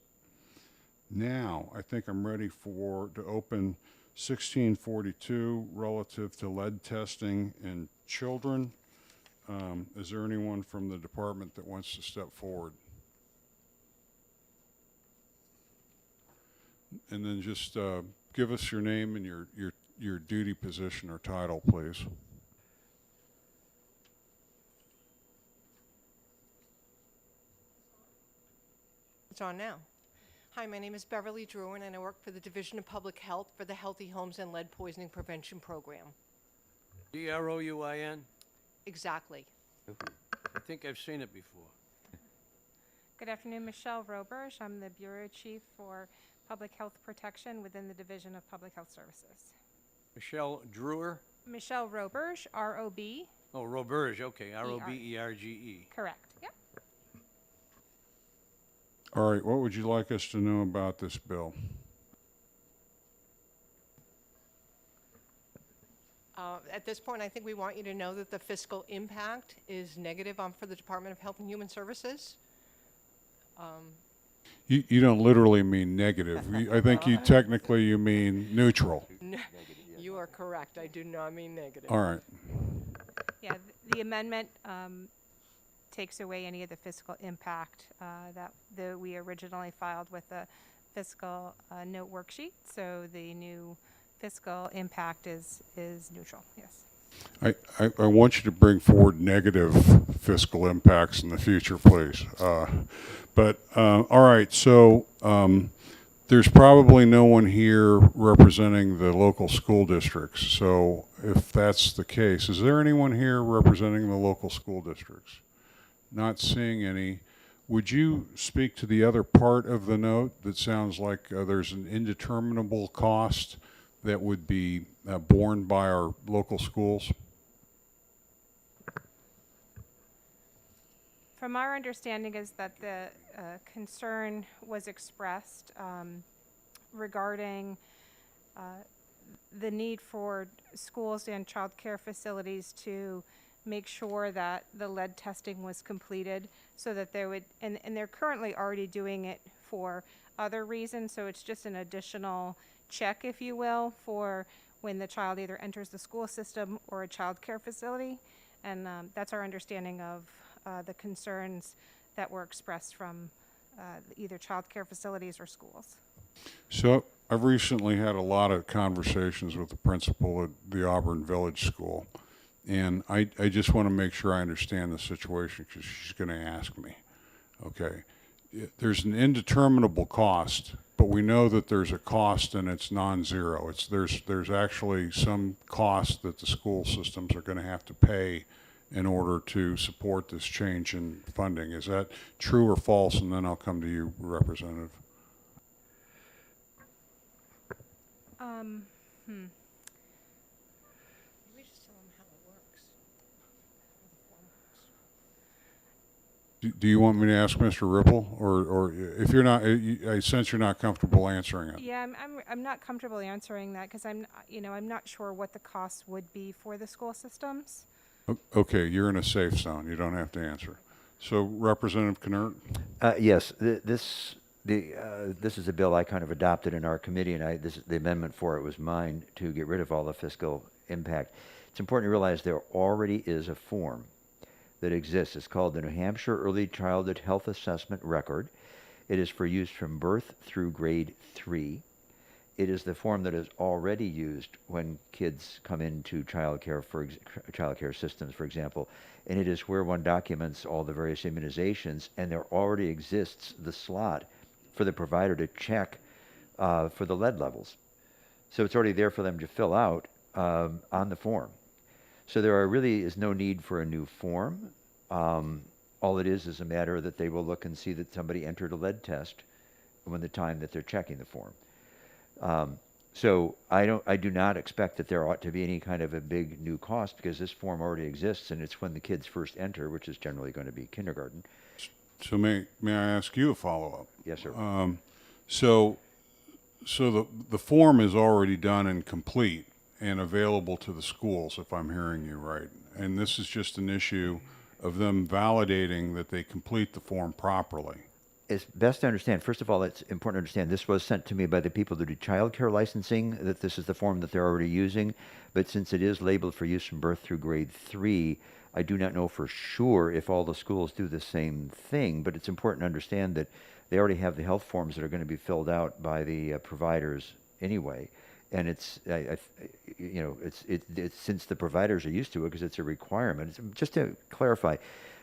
Now, I think I'm ready to open 1642 relative to lead testing in children. Is there anyone from the department that wants to step forward? And then just give us your name and your duty position or title, please. It's on now. Hi, my name is Beverly Druin, and I work for the Division of Public Health for the Healthy Homes and Lead Poisoning Prevention Program. DROUIN? Exactly. I think I've seen it before. Good afternoon, Michelle Roberge. I'm the Bureau Chief for Public Health Protection within the Division of Public Health Services. Michelle Drewer? Michelle Roberge, R-O-B. Oh, Roberge, okay, R-O-B-E-R-G-E. Correct, yep. All right, what would you like us to know about this bill? At this point, I think we want you to know that the fiscal impact is negative for the Department of Health and Human Services. You don't literally mean negative. I think you mean neutral. You are correct. I do not mean negative. All right. Yeah, the amendment takes away any of the fiscal impact that we originally filed with the fiscal note worksheet. So the new fiscal impact is neutral, yes. I want you to bring forward negative fiscal impacts in the future, please. All right, so there's probably no one here representing the local school districts. So if that's the case, is there anyone here representing the local school districts? Not seeing any. Would you speak to the other part of the note that sounds like there's an indeterminable cost that would be borne by our local schools? From our understanding is that the concern was expressed regarding the need for schools and child care facilities to make sure that the lead testing was completed so that there would, and they're currently already doing it for other reasons, so it's just an additional check, if you will, for when the child either enters the school system or a child care facility. And that's our understanding of the concerns that were expressed from either child care facilities or schools. So I've recently had a lot of conversations with the principal at the Auburn Village School, and I just want to make sure I understand the situation because she's going to ask me. Okay, there's an indeterminable cost, but we know that there's a cost and it's non-zero. There's actually some cost that the school systems are going to have to pay in order to support this change in funding. Is that true or false? And then I'll come to you, Representative. Maybe just tell them how it works. Do you want me to ask Mr. Ripple, or if you're not, I sense you're not comfortable answering it. Yeah, I'm not comfortable answering that because I'm not sure what the costs would be for the school systems. Okay, you're in a safe zone. You don't have to answer. So, Representative Knert? Yes, this is a bill I kind of adopted in our committee, and the amendment for it was mine to get rid of all the fiscal impact. It's important to realize there already is a form that exists. It's called the New Hampshire Early Childhood Health Assessment Record. It is for use from birth through grade 3. It is the form that is already used when kids come into child care systems, for example, and it is where one documents all the various immunizations, and there already exists the slot for the provider to check for the lead levels. So it's already there for them to fill out on the form. So there really is no need for a new form. All it is a matter that they will look and see that somebody entered a lead test when the time that they're checking the form. So I do not expect that there ought to be any kind of a big new cost because this form already exists, and it's when the kids first enter, which is generally going to be kindergarten. So may I ask you a follow-up? Yes, sir. So, the form is already done and complete and available to the schools, if I'm hearing you right. And this is just an issue of them validating that they complete the form properly. It's best to understand, first of all, it's important to understand this was sent to me by the people that do childcare licensing, that this is the form that they're already using. But since it is labeled for use from birth through grade 3, I do not know for sure if all the schools do the same thing. But it's important to understand that they already have the health forms that are going to be filled out by the providers anyway. And it's, it's since the providers are used to it because it's a requirement. Just to clarify,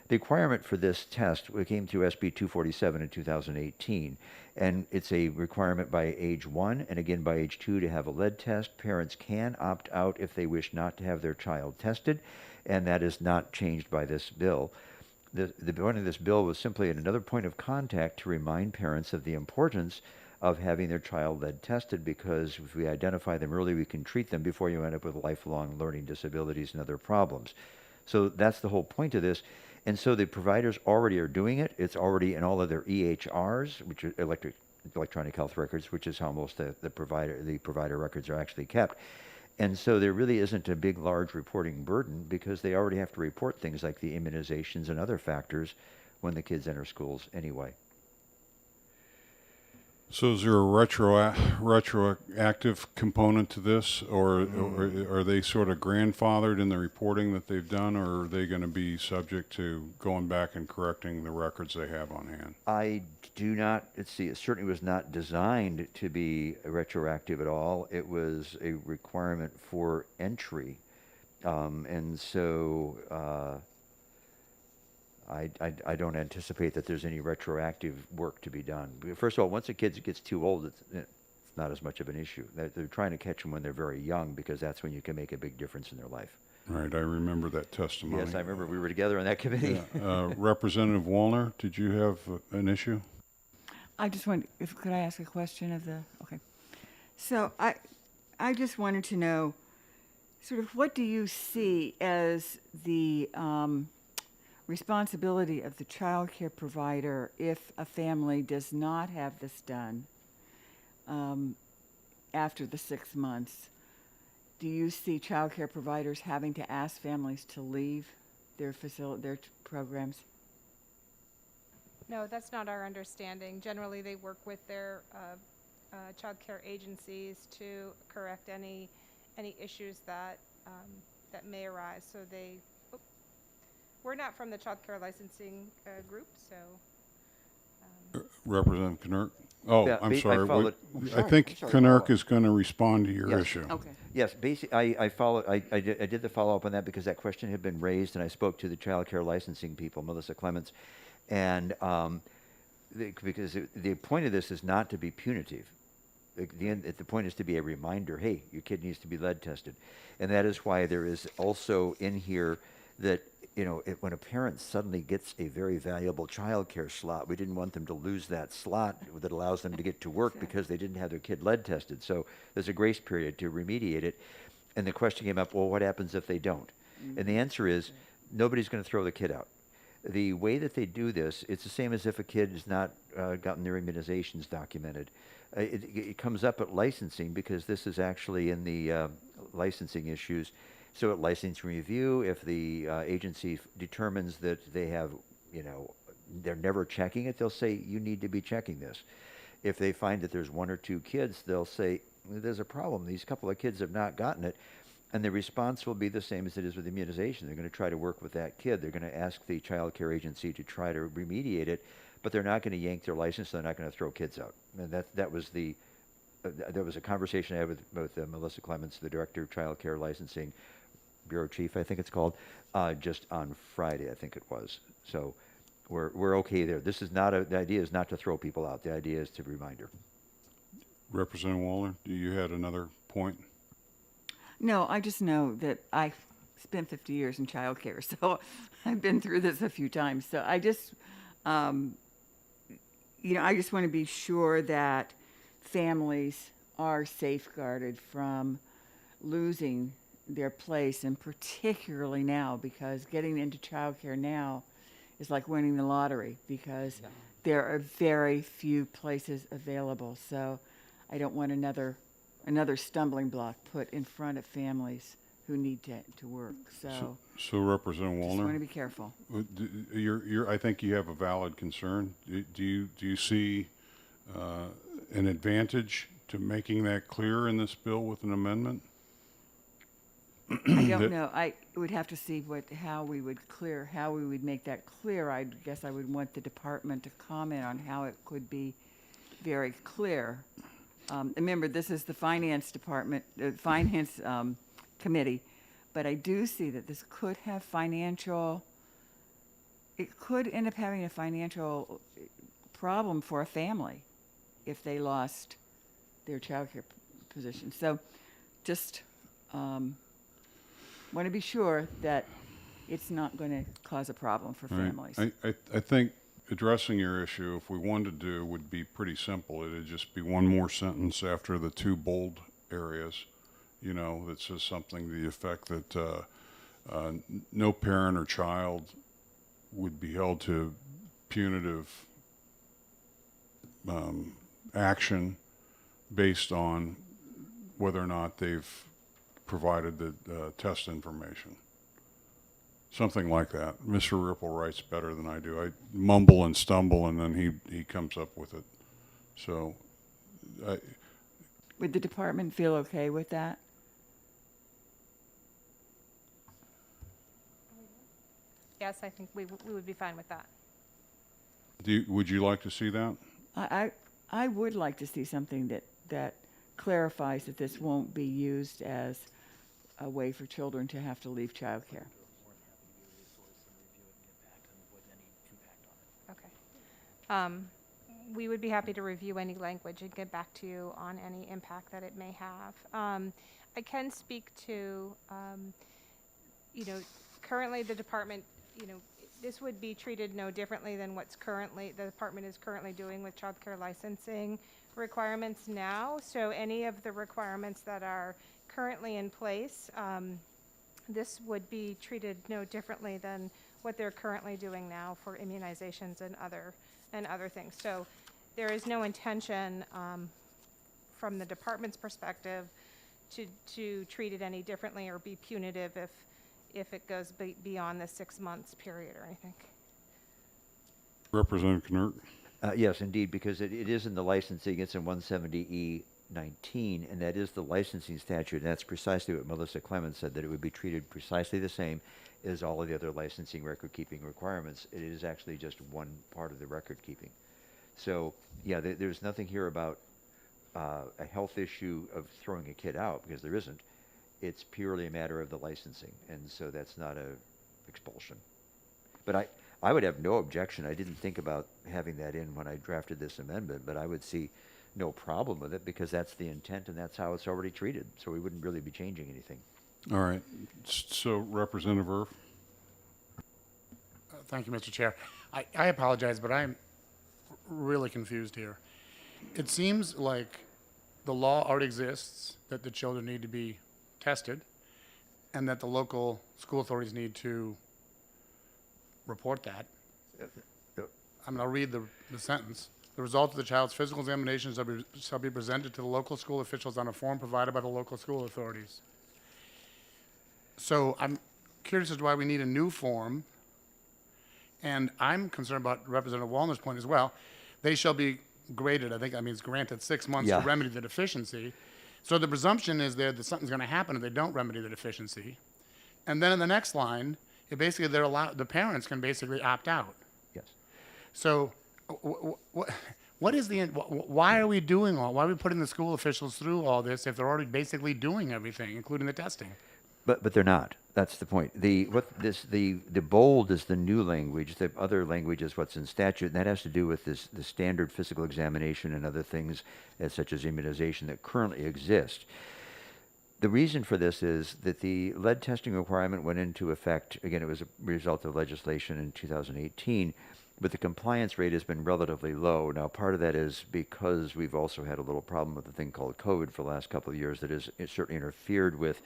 the requirement for this test came through SB 247 in 2018, and it's a requirement by age 1 and again by age 2 to have a lead test. Parents can opt out if they wish not to have their child tested, and that is not changed by this bill. The point of this bill was simply another point of contact to remind parents of the importance of having their child lead tested, because if we identify them early, we can treat them before you end up with lifelong learning disabilities and other problems. So that's the whole point of this. And so the providers already are doing it. It's already in all of their EHRs, which are electronic health records, which is how most of the provider records are actually kept. And so there really isn't a big, large reporting burden because they already have to report things like the immunizations and other factors when the kids enter schools anyway. So is there a retroactive component to this, or are they sort of grandfathered in the reporting that they've done, or are they going to be subject to going back and correcting the records they have on hand? I do not, it certainly was not designed to be retroactive at all. It was a requirement for entry. And so I don't anticipate that there's any retroactive work to be done. First of all, once a kid gets too old, it's not as much of an issue. They're trying to catch them when they're very young because that's when you can make a big difference in their life. Right, I remember that testimony. Yes, I remember we were together on that committee. Yeah. Representative Wallner, did you have an issue? I just want, could I ask a question of the, okay. So I just wanted to know, sort of what do you see as the responsibility of the child care provider if a family does not have this done after the 6 months? Do you see child care providers having to ask families to leave their programs? No, that's not our understanding. Generally, they work with their child care agencies to correct any issues that that may arise. So we're not from the child care licensing group, so. Representative Knirk? Oh, Yeah, I'm sorry. I sorry. think I'm sorry. Knirk is going to respond to your Yes. issue. Okay. Yes, basically, I did the follow-up on that because that question had been raised, and I spoke to the child care licensing people, Melissa Clements, and because the point of this is not to be punitive. The point is to be a reminder, hey, your kid needs to be lead tested. And that is why there is also in here that, when a parent suddenly gets a very valuable child care slot, we didn't want them to lose that slot that allows them to get to work because they didn't have their kid lead tested. So there's a grace period to remediate it. And the question came up, well, what happens if they don't? And the answer is nobody's going to throw the kid out. The way that they do this, it's the same as if a kid has not gotten their immunizations documented. It comes up at licensing because this is actually in the licensing issues. So at license review, if the agency determines that they have, they're never checking it, they'll say, you need to be checking this. If they find that there's 1 or 2 kids, they'll say, there's a problem. These couple of kids have not gotten it. And the response will be the same as it is with immunization. They're going to try to work with that kid. They're going to ask the child care agency to try to remediate it, but they're not going to yank their license. They're not going to throw kids out. And that was there was a conversation I had with Melissa Clements, the director of child care licensing, bureau chief, I think it's called, just on Friday, I think it was. So we're okay there. This is not the idea is not to throw people out. The idea is to reminder. Representative Wallner, you had another point? No, I just know that I spent 50 years in child care, so I've been through this a few times. So I just, I just want to be sure that families are safeguarded from losing their place, and particularly now, because getting into child care now is like winning the lottery, because there are very few places available, so I don't want another stumbling block put in front of families who need to work. So So Representative just want to Wallner, be careful. I think you have a valid concern. Do you see an advantage to making that clear in this bill with an amendment? I don't know. I would have to see how we would make that clear. I guess I would want the department to comment on how it could be very clear. Remember, this is the finance department, finance committee, but I do see that this could have it could end up having a financial problem for a family if they lost their childcare position. So just want to be sure that it's not going to cause a problem for Right. families. I think addressing your issue, if we wanted to do, would be pretty simple. It'd just be one more sentence after the two bold areas, that says something to the effect that no parent or child would be held to punitive action based on whether or not they've provided the test information. Something like that. Mr. Ripple writes better than I do. I mumble and stumble, and then he comes up with it. So, Would the department feel okay with that? Yes, I think we would be fine with that. would you like to see that? I would like to see something that clarifies that this won't be used as a way for children to have to leave childcare. Okay. We would be happy to review any language and get back to you on any impact that it may have. I can speak to, currently the department, this would be treated no differently than the department is currently doing with childcare licensing requirements now. So any of the requirements that are currently in place, this would be treated no differently than what they're currently doing now for immunizations and other things. So there is no intention from the department's perspective to treat it any differently or be punitive if it goes beyond the 6 months period or anything. Representative Knert? Yes, indeed, because it is in the licensing. It's in 170E19, and that is the licensing statute. And that's precisely what Melissa Clemens said, that it would be treated precisely the same as all of the other licensing record-keeping requirements. It is actually just one part of the record-keeping. So, yeah, there's nothing here about a health issue of throwing a kid out, because there isn't. It's purely a matter of the licensing, and so that's not a expulsion. But I would have no objection. I didn't think about having that in when I drafted this amendment, but I would see no problem with it because that's the intent and that's how it's already treated. So we wouldn't really be changing anything. All right. So Representative Irf? Thank you, Mr. Chair. I apologize, but I'm really confused here. It seems like the law already exists that the children need to be tested and that the local school authorities need to report that. I'm going to read the sentence. The results of the child's physical examination shall be presented to the local school officials on a form provided by the local school authorities. So I'm curious as to why we need a new form, and I'm concerned about Representative Wallner's point as well. They shall be graded, I think that means granted 6 months Yeah. to remedy the deficiency. So the presumption is there that something's going to happen if they don't remedy the deficiency. And then in the next line, it basically the parents can basically opt out. Yes. So what is why are we putting the school officials through all this if they're already basically doing everything, including the testing? But they're not. That's the point. The bold is the new language. The other language is what's in statute, and that has to do with the standard physical examination and other things, such as immunization, that currently exist. The reason for this is that the lead testing requirement went into effect. Again, it was a result of legislation in 2018, but the compliance rate has been relatively low. Now, part of that is because we've also had a little problem with a thing called COVID for the last couple of years that has certainly interfered with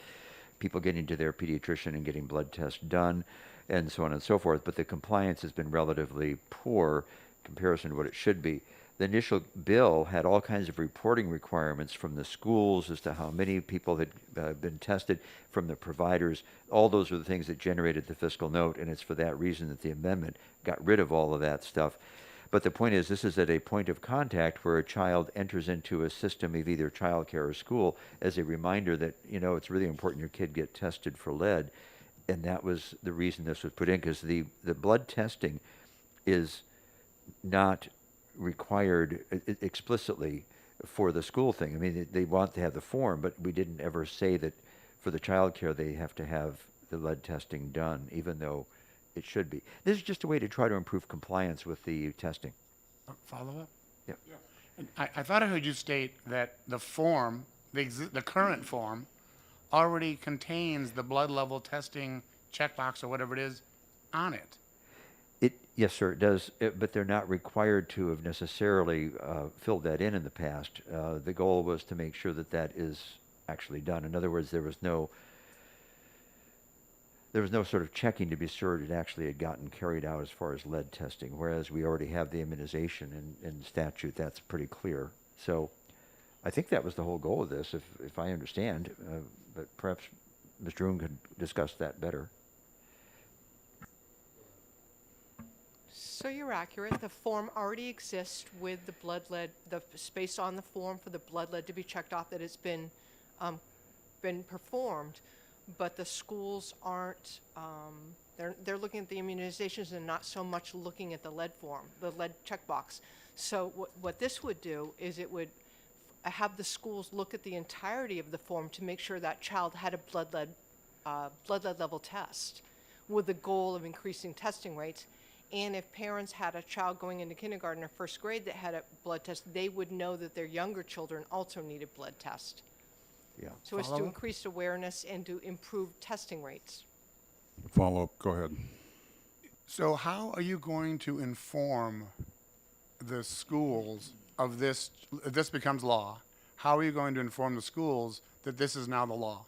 people getting to their pediatrician and getting blood tests done, and so on and so forth. But the compliance has been relatively poor comparison to what it should be. The initial bill had all kinds of reporting requirements from the schools as to how many people had been tested, from the providers. All those were the things that generated the fiscal note, and it's for that reason that the amendment got rid of all of that stuff. But the point is, this is at a point of contact where a child enters into a system of either childcare or school as a reminder that, you know, it's really important your kid get tested for lead. And that was the reason this was put in, because the blood testing is not required explicitly for the school thing. I mean, they want to have the form, but we didn't ever say that for the child care they have to have the lead testing done, even though it should be. This is just a way to try to improve compliance with the testing. Follow up? Yep. And I thought I heard you state that the form, the current form, already contains the blood level testing checkbox or whatever it is on it. Yes, sir, it does, but they're not required to have necessarily filled that in the past. The goal was to make sure that that is actually done. In other words, there was no sort of checking to be sure it actually had gotten carried out as far as lead testing, whereas we already have the immunization in statute. That's pretty clear. So I think that was the whole goal of this, if I understand, but perhaps Mr. Oon could discuss that better. So you're accurate. The form already exists with the blood lead, the space on the form for the blood lead to be checked off that it's been performed, but the schools aren't. They're looking at the immunizations and not so much looking at the lead form, the lead checkbox. So what this would do is it would have the schools look at the entirety of the form to make sure that child had a blood lead level test, with the goal of increasing testing rates. And if parents had a child going into kindergarten or first grade that had a blood test, they would know that their younger children also need a blood test. Yeah. So it's to increase awareness and to improve testing rates. Follow up, go ahead. So how are you going to inform the schools of this, if this becomes law? How are you going to inform the schools that this is now the law?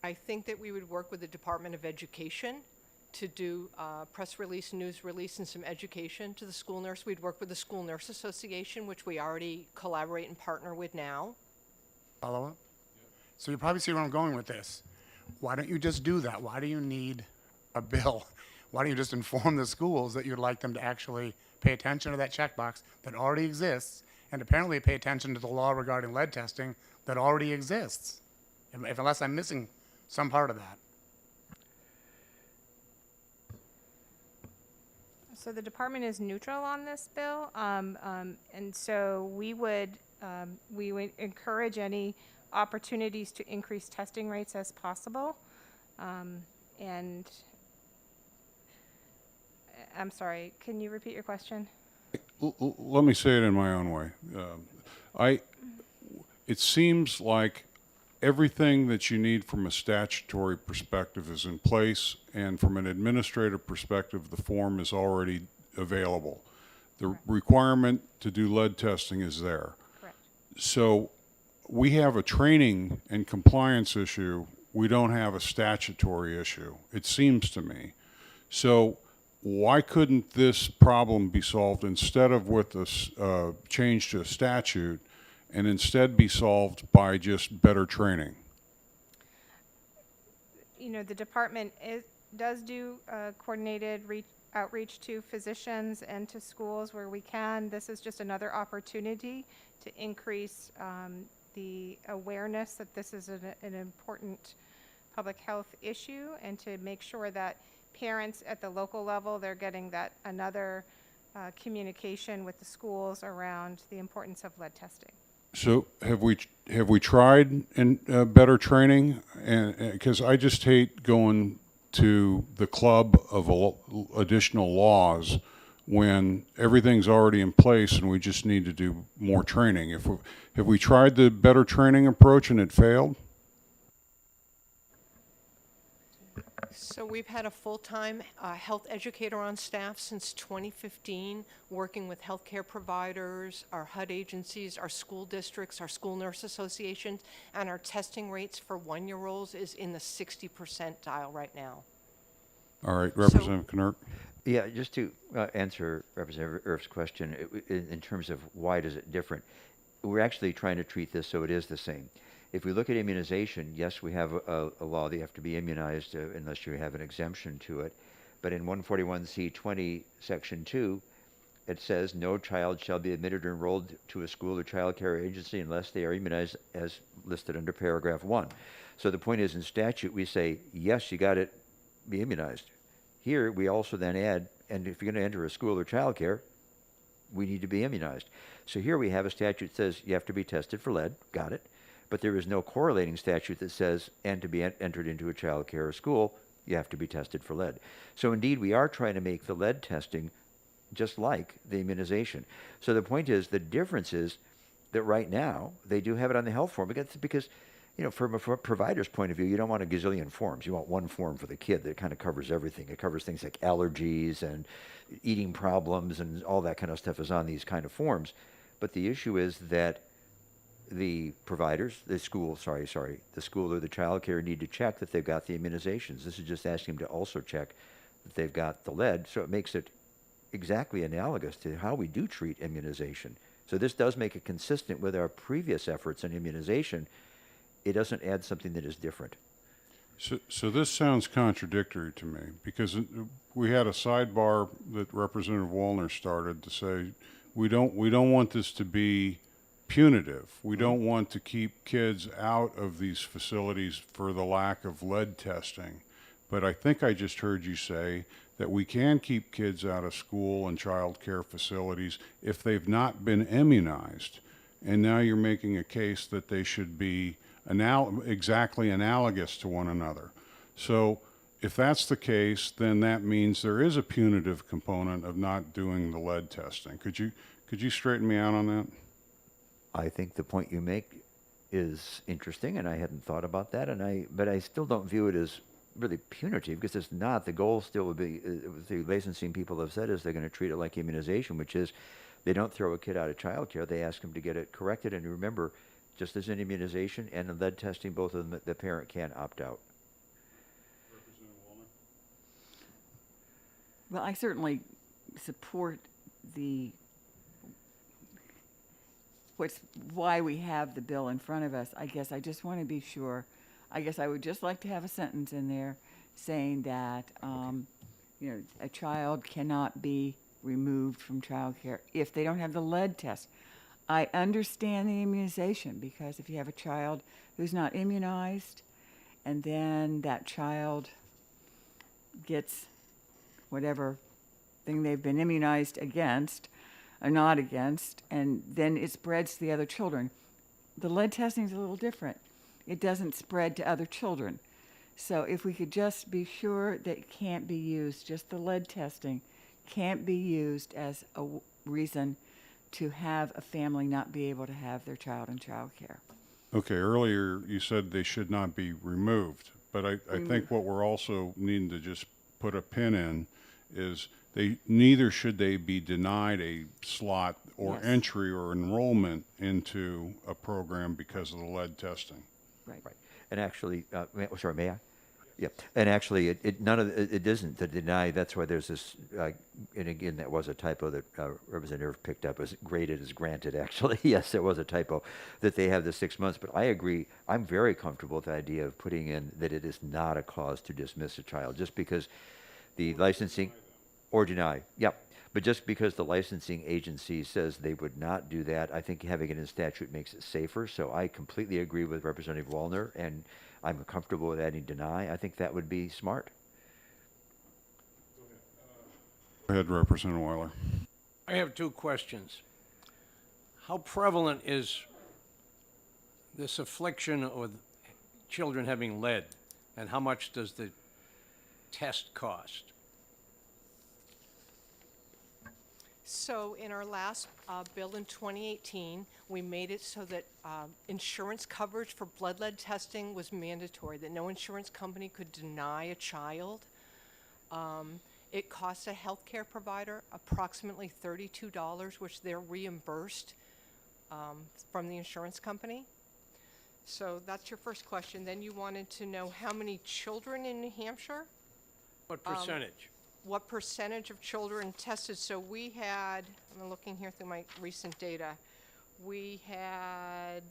I think that we would work with the Department of Education to do press release, news release, and some education to the school nurse. We'd work with the School Nurse Association, which we already collaborate and partner with now. Follow up? So you probably see where I'm going with this. Why don't you just do that? Why do you need a bill? Why don't you just inform the schools that you'd like them to actually pay attention to that checkbox that already exists, and apparently pay attention to the law regarding lead testing that already exists? Unless I'm missing some part of that. So the department is neutral on this bill, and so we would encourage any opportunities to increase testing rates as possible. And I'm sorry, can you repeat your question? Let me say it in my own way. It seems like everything that you need from a statutory perspective is in place, and from an administrative perspective, the form is already available. The requirement to do lead testing is there. Correct. So we have a training and compliance issue. We don't have a statutory issue, it seems to me. So why couldn't this problem be solved instead of with this change to a statute, and instead be solved by just better training? You know, the department does do coordinated outreach to physicians and to schools where we can. This is just another opportunity to increase the awareness that this is an important public health issue, and to make sure that parents at the local level, they're getting that another communication with the schools around the importance of lead testing. So have we tried in better training? And because I just hate going to the club of additional laws when everything's already in place and we just need to do more training. Have we tried the better training approach and it failed? So we've had a full-time health educator on staff since 2015, working with healthcare providers, our HUD agencies, our school districts, our school nurse associations, and our testing rates for 1-year-olds is in the 60 percentile right now. All right, Representative Knirk. Yeah, just to answer Representative Erf's question, in terms of why does it different, we're actually trying to treat this so it is the same. If we look at immunization, yes, we have a law that you have to be immunized unless you have an exemption to it. But in 141C20, Section 2, it says no child shall be admitted or enrolled to a school or child care agency unless they are immunized as listed under paragraph 1. So the point is, in statute, we say, yes, you got to be immunized. Here, we also then add, and if you're going to enter a school or child care, we need to be immunized. So here we have a statute that says you have to be tested for lead, got it. But there is no correlating statute that says, and to be entered into a child care or school, you have to be tested for lead. So indeed, we are trying to make the lead testing just like the immunization. So the point is, the difference is that right now, they do have it on the health form because from a provider's point of view, you don't want a gazillion forms. You want one form for the kid that kind of covers everything. It covers things like allergies and eating problems and all that kind of stuff is on these kind of forms. But the issue is that the providers, the school or the child care need to check that they've got the immunizations. This is just asking them to also check that they've got the lead, so it makes it exactly analogous to how we do treat immunization. So this does make it consistent with our previous efforts in immunization. It doesn't add something that is different. So this sounds contradictory to me, because we had a sidebar that Representative Wallner started to say, we don't want this to be punitive. We don't want to keep kids out of these facilities for the lack of lead testing. But I think I just heard you say that we can keep kids out of school and child care facilities if they've not been immunized. And now you're making a case that they should be exactly analogous to one another. So if that's the case, then that means there is a punitive component of not doing the lead testing. Could you straighten me out on that? I think the point you make is interesting, and I hadn't thought about that. But I still don't view it as really punitive, because it's not. The goal still would be, the licensing people have said, is they're going to treat it like immunization, which is they don't throw a kid out of child care. They ask them to get it corrected. And remember, just as in immunization and in lead testing, both of them, the parent can opt out. Well, I certainly support why we have the bill in front of us. I guess I just want to be sure. I guess I would just like to have a sentence in there saying that, a child cannot be removed from child care if they don't have the lead test. I understand the immunization, because if you have a child who's not immunized and then that child gets whatever thing they've been immunized against or not against, and then it spreads to the other children. The lead testing is a little different. It doesn't spread to other children. So if we could just be sure that it can't be used, just the lead testing can't be used as a reason to have a family not be able to have their child in child care. Okay, earlier you said they should not be removed, but I think what we're also needing to just put a pin in is neither should they be denied a slot or Yes. entry or enrollment into a program because of the lead testing. Right. And actually, may I? Yeah. And actually, it isn't to deny. That's why there's this. And again, that was a typo that Representative picked up. Was graded as granted. Actually, yes, it was a typo that they have the 6 months. But I agree. I'm very comfortable with the idea of putting in that it is not a cause to dismiss a child just because the licensing or deny. Yep. But just because the licensing agency says they would not do that, I think having it in statute makes it safer. So I completely agree with Representative Wallner, and I'm comfortable with adding deny. I think that would be smart. Go ahead, Representative Weiler. I have two questions. How prevalent is this affliction or children having lead, and how much does the test cost? So in our last bill in 2018, we made it so that insurance coverage for blood lead testing was mandatory, that no insurance company could deny a child. It costs a healthcare provider approximately $32, which they're reimbursed from the insurance company. So that's your first question. Then you wanted to know how many children in New Hampshire? What percentage? What percentage of children tested? So we had, I'm looking here through my recent data, we had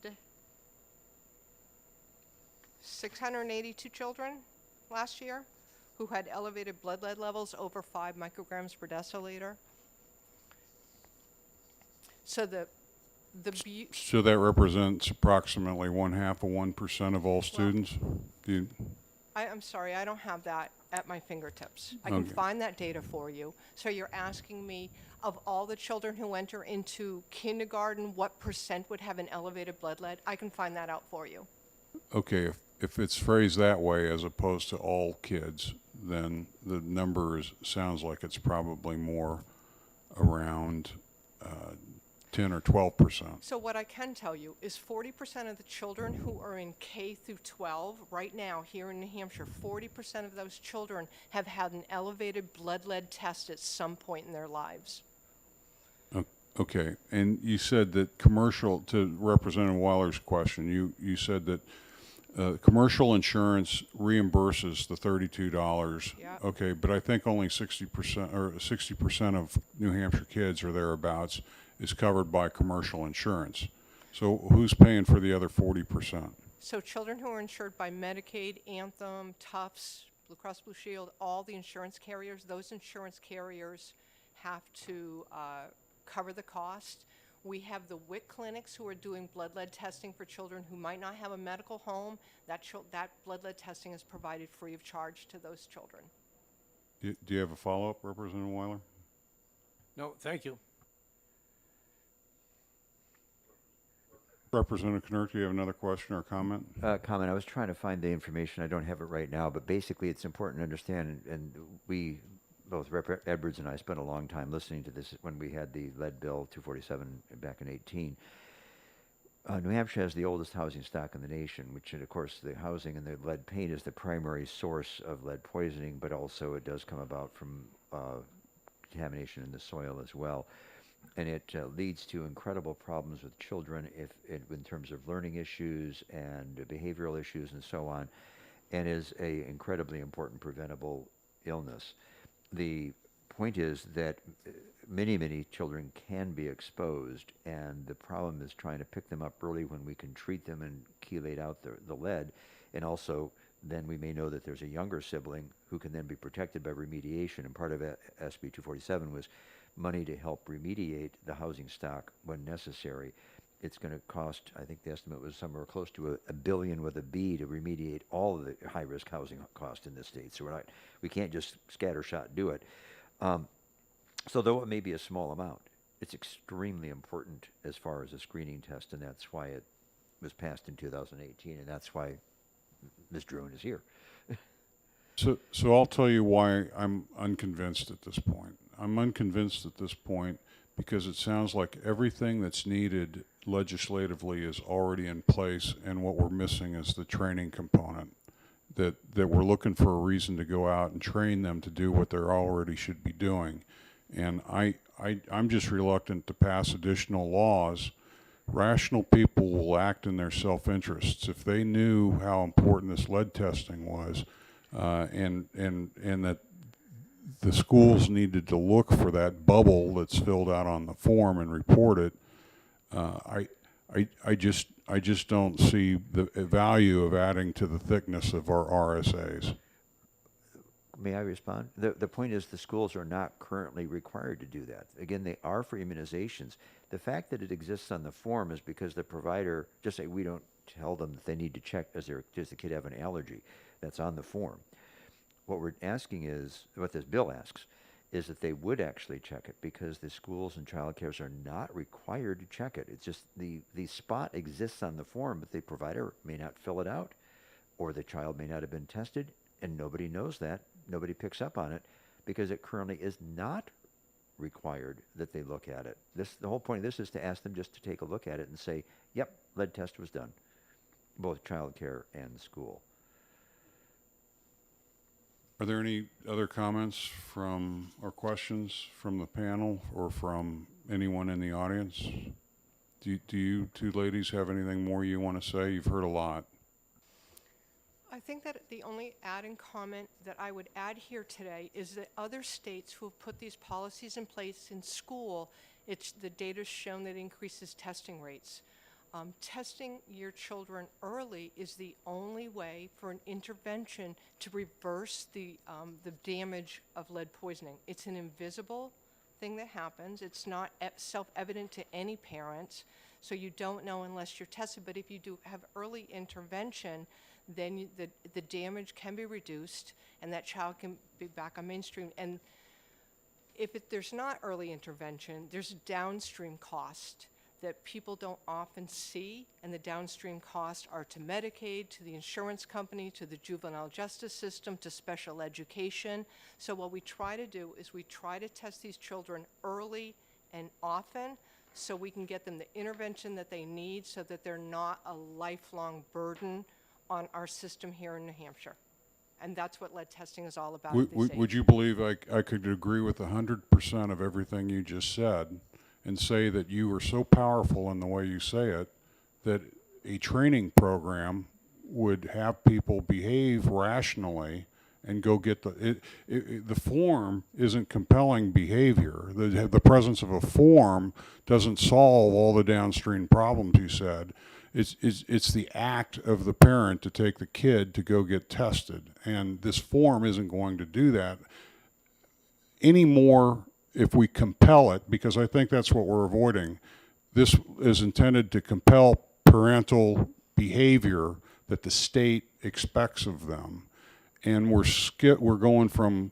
682 children last year who had elevated blood lead levels over 5 micrograms per deciliter. So So that represents approximately 1/2 of 1% of all students? I'm sorry, I don't have that at my fingertips. I can Okay. find that data for you. So you're asking me, of all the children who enter into kindergarten, what percent would have an elevated blood lead? I can find that out for you. Okay, if it's phrased that way as opposed to all kids, then the number sounds like it's probably more around 10 or 12%. So what I can tell you is 40% of the children who are in K through 12 right now here in New Hampshire, 40% of those children have had an elevated blood lead test at some point in their lives. Okay, and you said that commercial, to Representative Weiler's question, you said that commercial insurance reimburses the $32. Yeah. Okay, but I think only 60% or 60% of New Hampshire kids or thereabouts is covered by commercial insurance. So who's paying for the other 40%? So children who are insured by Medicaid, Anthem, Tufts, Blue Cross Blue Shield, all the insurance carriers, those insurance carriers have to cover the cost. We have the WIC clinics who are doing blood lead testing for children who might not have a medical home. That blood lead testing is provided free of charge to those children. Do you have a follow-up, Representative Weiler? No, thank you. Representative Knurk, do you have another question or comment? Comment. I was trying to find the information. I don't have it right now, but basically it's important to understand, and we, both Rep. Edwards and I, spent a long time listening to this when we had the lead bill 247 back in 18. New Hampshire has the oldest housing stock in the nation, which, of course, the housing and the lead paint is the primary source of lead poisoning, but also it does come about from contamination in the soil as well. And it leads to incredible problems with children in terms of learning issues and behavioral issues and so on, and is a incredibly important preventable illness. The point is that many, many children can be exposed, and the problem is trying to pick them up early when we can treat them and chelate out the lead, and also then we may know that there's a younger sibling who can then be protected by remediation, and part of SB 247 was money to help remediate the housing stock when necessary. It's going to cost, I think the estimate was somewhere close to $1 billion with a B to remediate all of the high-risk housing costs in this state. So we can't just scattershot do it. So though it may be a small amount, it's extremely important as far as a screening test, and that's why it was passed in 2018, and that's why Ms. Drone is here. So I'll tell you why I'm unconvinced at this point. I'm unconvinced at this point because it sounds like everything that's needed legislatively is already in place, and what we're missing is the training component. That we're looking for a reason to go out and train them to do what they already should be doing. And I'm just reluctant to pass additional laws. Rational people will act in their self-interests. If they knew how important this lead testing was, and that the schools needed to look for that bubble that's filled out on the form and report it, I just don't see the value of adding to the thickness of our RSAs. May I respond? The point is the schools are not currently required to do that. Again, they are for immunizations. The fact that it exists on the form is because the provider, just say we don't tell them that they need to check, does the kid have an allergy? That's on the form. What we're asking is, what this bill asks, is that they would actually check it, because the schools and child cares are not required to check it. It's just the spot exists on the form, but the provider may not fill it out, or the child may not have been tested, and nobody knows that. Nobody picks up on it because it currently is not required that they look at it. The whole point of this is to ask them just to take a look at it and say, yep, lead test was done, both childcare and school. Are there any other comments from, or questions from the panel or from anyone in the audience? Do you two ladies have anything more you want to say? You've heard a lot. I think that the only add-in comment that I would add here today is that other states who have put these policies in place in school, the data's shown that it increases testing rates. Testing your children early is the only way for an intervention to reverse the damage of lead poisoning. It's an invisible thing that happens. It's not self-evident to any parents, so you don't know unless you're tested. But if you do have early intervention, then the damage can be reduced and that child can be back on mainstream. And if there's not early intervention, there's downstream cost that people don't often see, and the downstream costs are to Medicaid, to the insurance company, to the juvenile justice system, to special education. So what we try to do is we try to test these children early and often so we can get them the intervention that they need so that they're not a lifelong burden on our system here in New Hampshire. And that's what lead testing is all about. Would you believe I could agree with 100% of everything you just said and say that you are so powerful in the way you say it that a training program would have people behave rationally and go get the form isn't compelling behavior. The presence of a form doesn't solve all the downstream problems you said. It's the act of the parent to take the kid to go get tested, and this form isn't going to do that anymore if we compel it, because I think that's what we're avoiding. This is intended to compel parental behavior that the state expects of them, and we're going from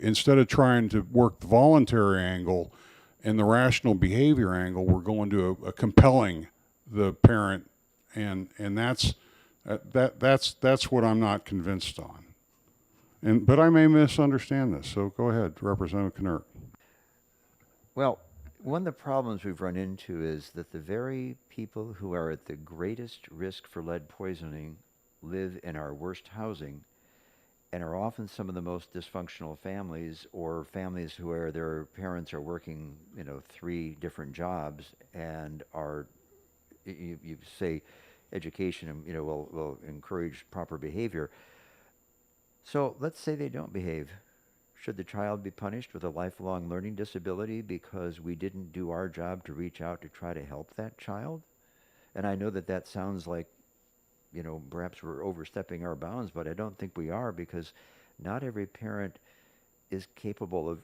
instead of trying to work the voluntary angle and the rational behavior angle, we're going to a compelling the parent, and that's what I'm not convinced on. But I may misunderstand this, so go ahead, Representative Knurk. Well, one of the problems we've run into is that the very people who are at the greatest risk for lead poisoning live in our worst housing and are often some of the most dysfunctional families, or families where their parents are working, 3 different jobs and are, you say education, will encourage proper behavior. So let's say they don't behave. Should the child be punished with a lifelong learning disability because we didn't do our job to reach out to try to help that child? And I know that sounds like, perhaps we're overstepping our bounds, but I don't think we are, because not every parent is capable of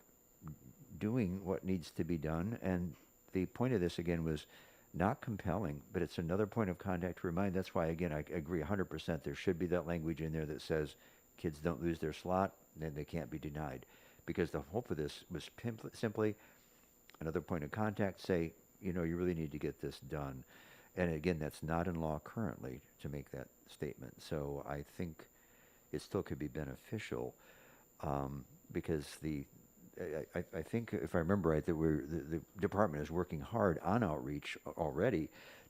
doing what needs to be done. And the point of this, again, was not compelling, but it's another point of contact to remind. That's why, again, I agree 100%. There should be that language in there that says kids don't lose their slot, then they can't be denied. Because the hope of this was simply another point of contact, say, you really need to get this done. And again, that's not in law currently to make that statement. So I think it still could be beneficial, because I think, if I remember right, that the department is working hard on outreach already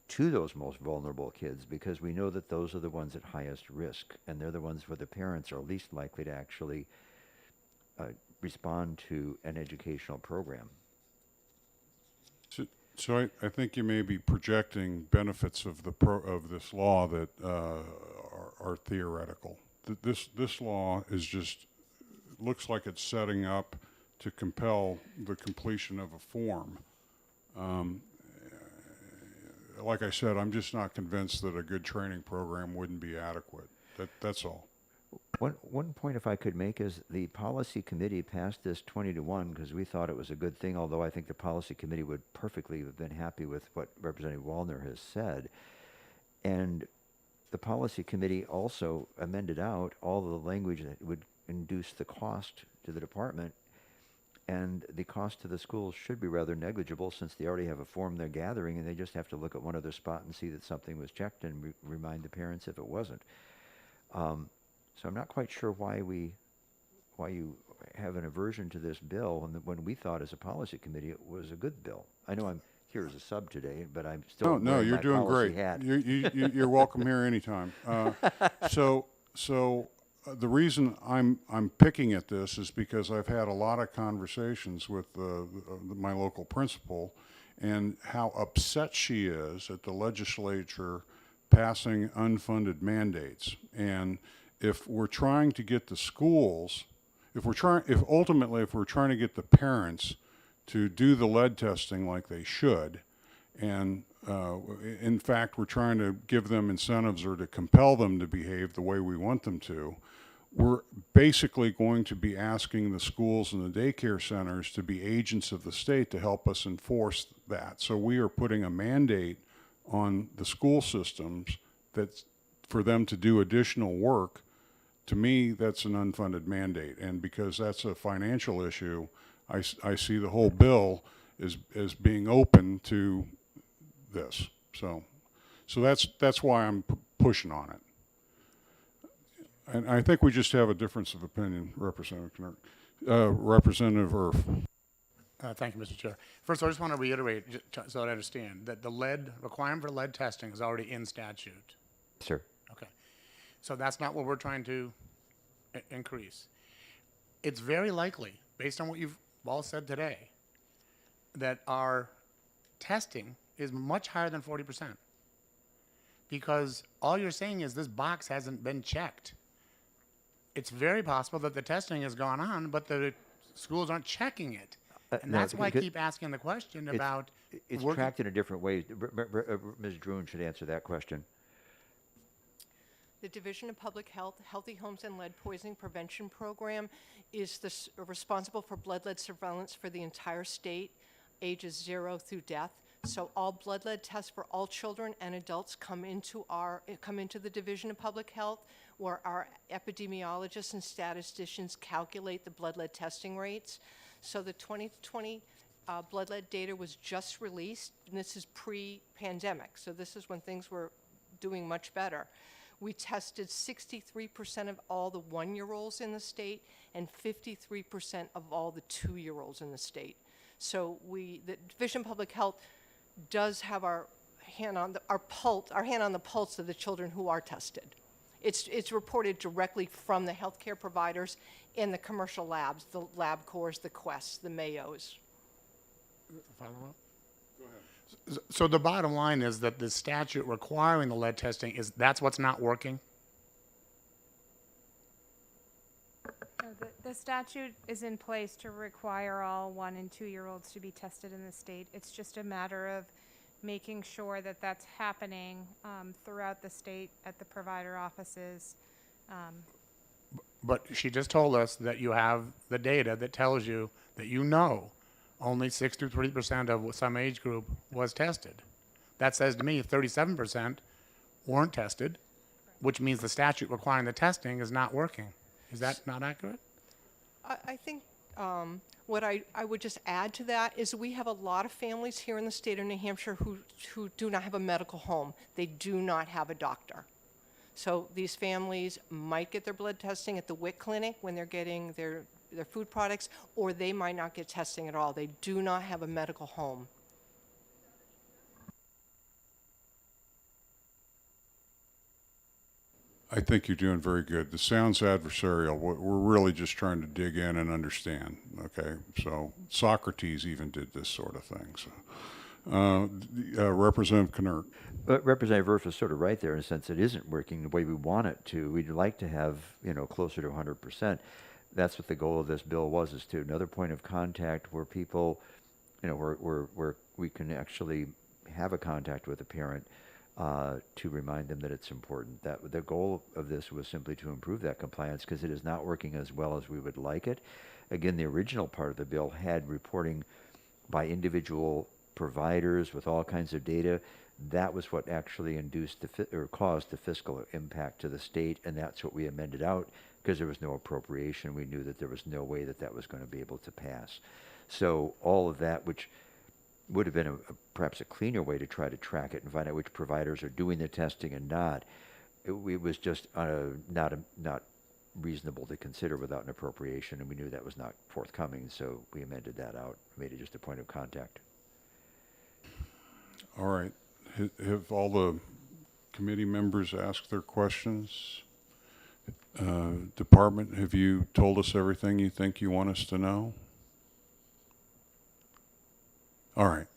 to those most vulnerable kids, because we know that those are the ones at highest risk, and they're the ones where the parents are least likely to actually respond to an educational program. So I think you may be projecting benefits of this law that are theoretical. This law is just looks like it's setting up to compel the completion of a form. Like I said, I'm just not convinced that a good training program wouldn't be adequate. That's all. One point, if I could make, is the policy committee passed this 20-1 because we thought it was a good thing, although I think the policy committee would perfectly have been happy with what Representative Wallner has said. And the policy committee also amended out all of the language that would induce the cost to the department, and the cost to the schools should be rather negligible, since they already have a form they're gathering, and they just have to look at one other spot and see that something was checked and remind the parents if it wasn't. So I'm not quite sure why you have an aversion to this bill when we thought as a policy committee it was a good bill. I know I'm here as a sub today, but I'm still No, wearing you're my doing policy great. hat. You're welcome here anytime. So the reason I'm picking at this is because I've had a lot of conversations with my local principal, and how upset she is at the legislature passing unfunded mandates. And if we're trying to get the schools, if ultimately we're trying to get the parents to do the lead testing like they should, and in fact we're trying to give them incentives or to compel them to behave the way we want them to, we're basically going to be asking the schools and the daycare centers to be agents of the state to help us enforce that. So we are putting a mandate on the school systems that's for them to do additional work. To me, that's an unfunded mandate. And because that's a financial issue, I see the whole bill as being open to this. So that's why I'm pushing on it. And I think we just have a difference of opinion, Representative Knurk. Representative Erf. Thank you, Mr. Chair. First, I just want to reiterate, so I understand, that the requirement for lead testing is already in statute. Sir. Okay. So that's not what we're trying to increase. It's very likely, based on what you've all said today, that our testing is much higher than 40%. Because all you're saying is this box hasn't been checked. It's very possible that the testing has gone on, but the schools aren't checking it. And No, that's why I keep asking the question about... It's tracked in a different way. Ms. Droon should answer that question. The Division of Public Health, Healthy Homes and Lead Poisoning Prevention Program is responsible for blood lead surveillance for the entire state, ages 0 through death. So all blood lead tests for all children and adults come into the Division of Public Health, where our epidemiologists and statisticians calculate the blood lead testing rates. So the 2020 blood lead data was just released, and this is pre-pandemic. So this is when things were doing much better. We tested 63% of all the 1-year-olds in the state and 53% of all the 2-year-olds in the state. So the Division of Public Health does have our hand on the pulse of the children who are tested. It's reported directly from the healthcare providers and the commercial labs, the LabCorps, the Quests, the Mayos. Follow-up? Go ahead. So the bottom line is that the statute requiring the lead testing that's what's not working? The statute is in place to require all 1- and 2-year-olds to be tested in the state. It's just a matter of making sure that that's happening throughout the state at the provider offices. But she just told us that you have the data that tells you that only 63% of some age group was tested. That says to me 37% weren't tested, which means the statute requiring the testing is not working. Is that not accurate? I think what I would just add to that is we have a lot of families here in the state of New Hampshire who do not have a medical home. They do not have a doctor. So these families might get their blood testing at the WIC clinic when they're getting their food products, or they might not get testing at all. They do not have a medical home. I think you're doing very good. This sounds adversarial. We're really just trying to dig in and understand, okay? So Socrates even did this sort of thing. So, Representative Knurk. But Representative Erf is sort of right there in a sense it isn't working the way we want it to. We'd like to have, closer to 100%. That's what the goal of this bill was, is to another point of contact where people, where we can actually have a contact with a parent to remind them that it's important. That the goal of this was simply to improve that compliance because it is not working as well as we would like it. Again, the original part of the bill had reporting by individual providers with all kinds of data. That was what actually induced or caused the fiscal impact to the state, and that's what we amended out because there was no appropriation. We knew that there was no way that that was going to be able to pass. So all of that, which would have been perhaps a cleaner way to try to track it and find out which providers are doing the testing and not. It was just not reasonable to consider without an appropriation, and we knew that was not forthcoming, so we amended that out, made it just a point of contact. All right. Have all the committee members asked their questions? Department, have you told us everything you think you want us to know? All right.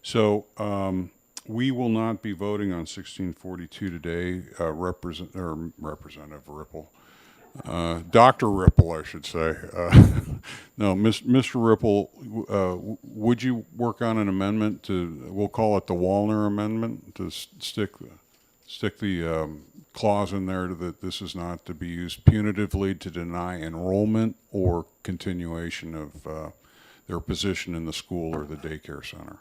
So we will not be voting on 1642 today. Representative Ripple. Dr. Ripple, I should say. No, Mr. Ripple, would you work on an amendment to, we'll call it the Wallner Amendment, to stick the clause in there that this is not to be used punitively to deny enrollment or continuation of their position in the school or the daycare center?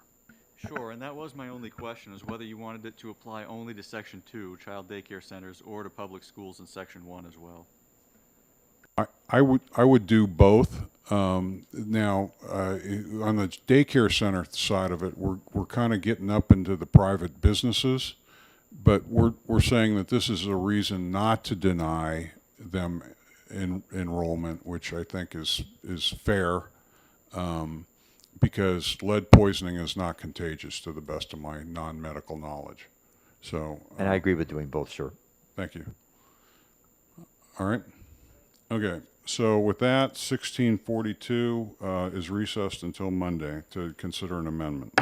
Sure, and that was my only question, is whether you wanted it to apply only to Section 2, child daycare centers, or to public schools in Section 1 as well. I would do both. Now, on the daycare center side of it, we're kind of getting up into the private businesses, but we're saying that this is a reason not to deny them enrollment, which I think is fair, because lead poisoning is not contagious to the best of my non-medical knowledge. So. And I agree with doing both, sir. Thank you. All right. Okay, so with that, 1642 is recessed until Monday to consider an amendment.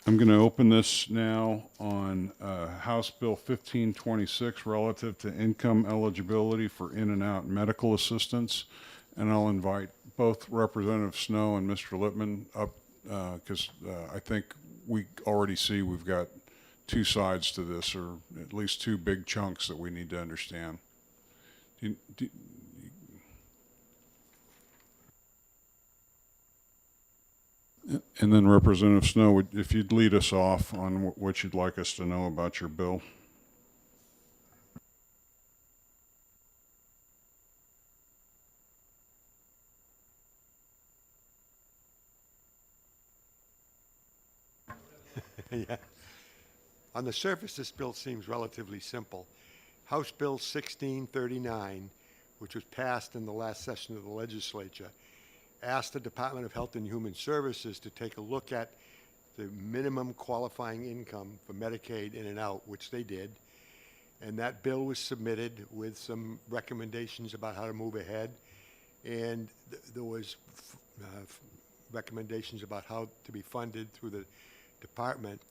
I'm going to open this now on House Bill 1526 relative to income eligibility for in and out medical assistance. And I'll invite both Representative Snow and Mr. Lippman up because I think we already see we've got two sides to this, or at least two big chunks that we need to understand. And then Representative Snow, if you'd lead us off on what you'd like us to know about your bill. Yeah. On the surface, this bill seems relatively simple. House Bill 1639, which was passed in the last session of the legislature, asked the Department of Health and Human Services to take a look at the minimum qualifying income for Medicaid in and out, which they did. And that bill was submitted with some recommendations about how to move ahead. And there was recommendations about how to be funded through the department.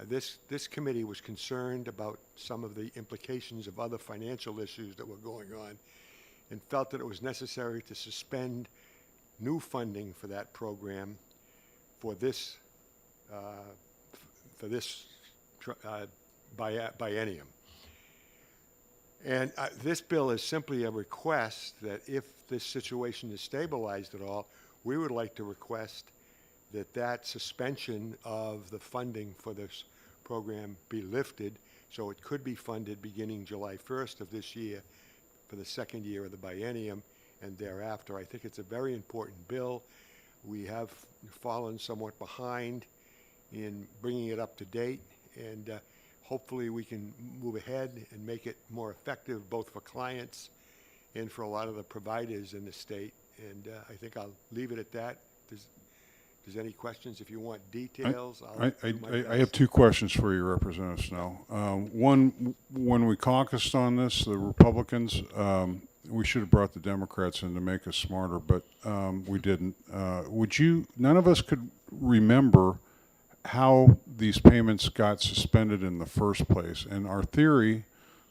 This committee was concerned about some of the implications of other financial issues that were going on and felt that it was necessary to suspend new funding for that program for this biennium. And this bill is simply a request that if this situation is stabilized at all, we would like to request that suspension of the funding for this program be lifted so it could be funded beginning July 1st of this year for the second year of the biennium and thereafter. I think it's a very important bill. We have fallen somewhat behind in bringing it up to date, and hopefully we can move ahead and make it more effective both for clients and for a lot of the providers in the state. And I think I'll leave it at that. There's any questions? If you want details, I'll do my best. I have two questions for you, Representative Snow. One, when we caucused on this, the Republicans, we should have brought the Democrats in to make us smarter, but we didn't. None of us could remember how these payments got suspended in the first place. And our theory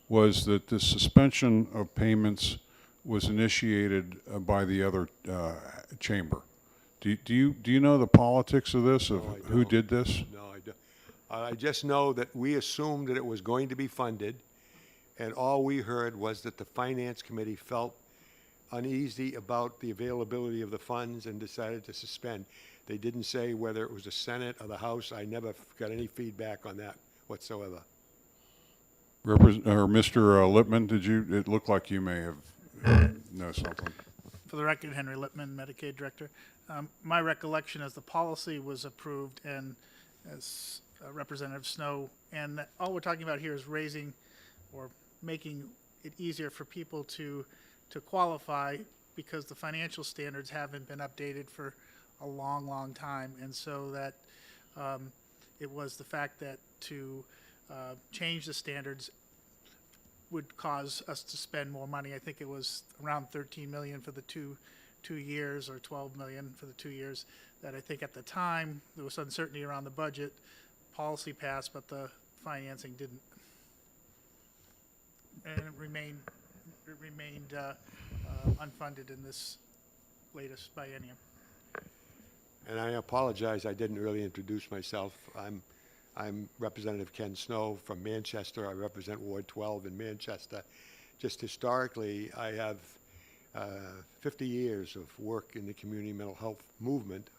was that the suspension of payments was initiated by the other chamber. Do you know the politics of this, of who did this? No, I don't. I just know that we assumed that it was going to be funded, and all we heard was that the Finance Committee felt uneasy about the availability of the funds and decided to suspend. They didn't say whether it was the Senate or the House. I never got any feedback on that whatsoever. Mr. Lippman, it looked like you may have know something. For the record, Henry Lippman, Medicaid Director. My recollection is the policy was approved and as Representative Snow, and that all we're talking about here is raising or making it easier for people to qualify because the financial standards haven't been updated for a long, long time. And so that it was the fact that to change the standards would cause us to spend more money. I think it was around 13 million for the two years, or 12 million for the 2 years, that I think at the time there was uncertainty around the budget. Policy passed, but the financing didn't. And it remained unfunded in this latest biennium. And I apologize, I didn't really introduce myself. I'm Representative Ken Snow from Manchester. I represent Ward 12 in Manchester. Just historically, I have 50 years of work in the community mental health movement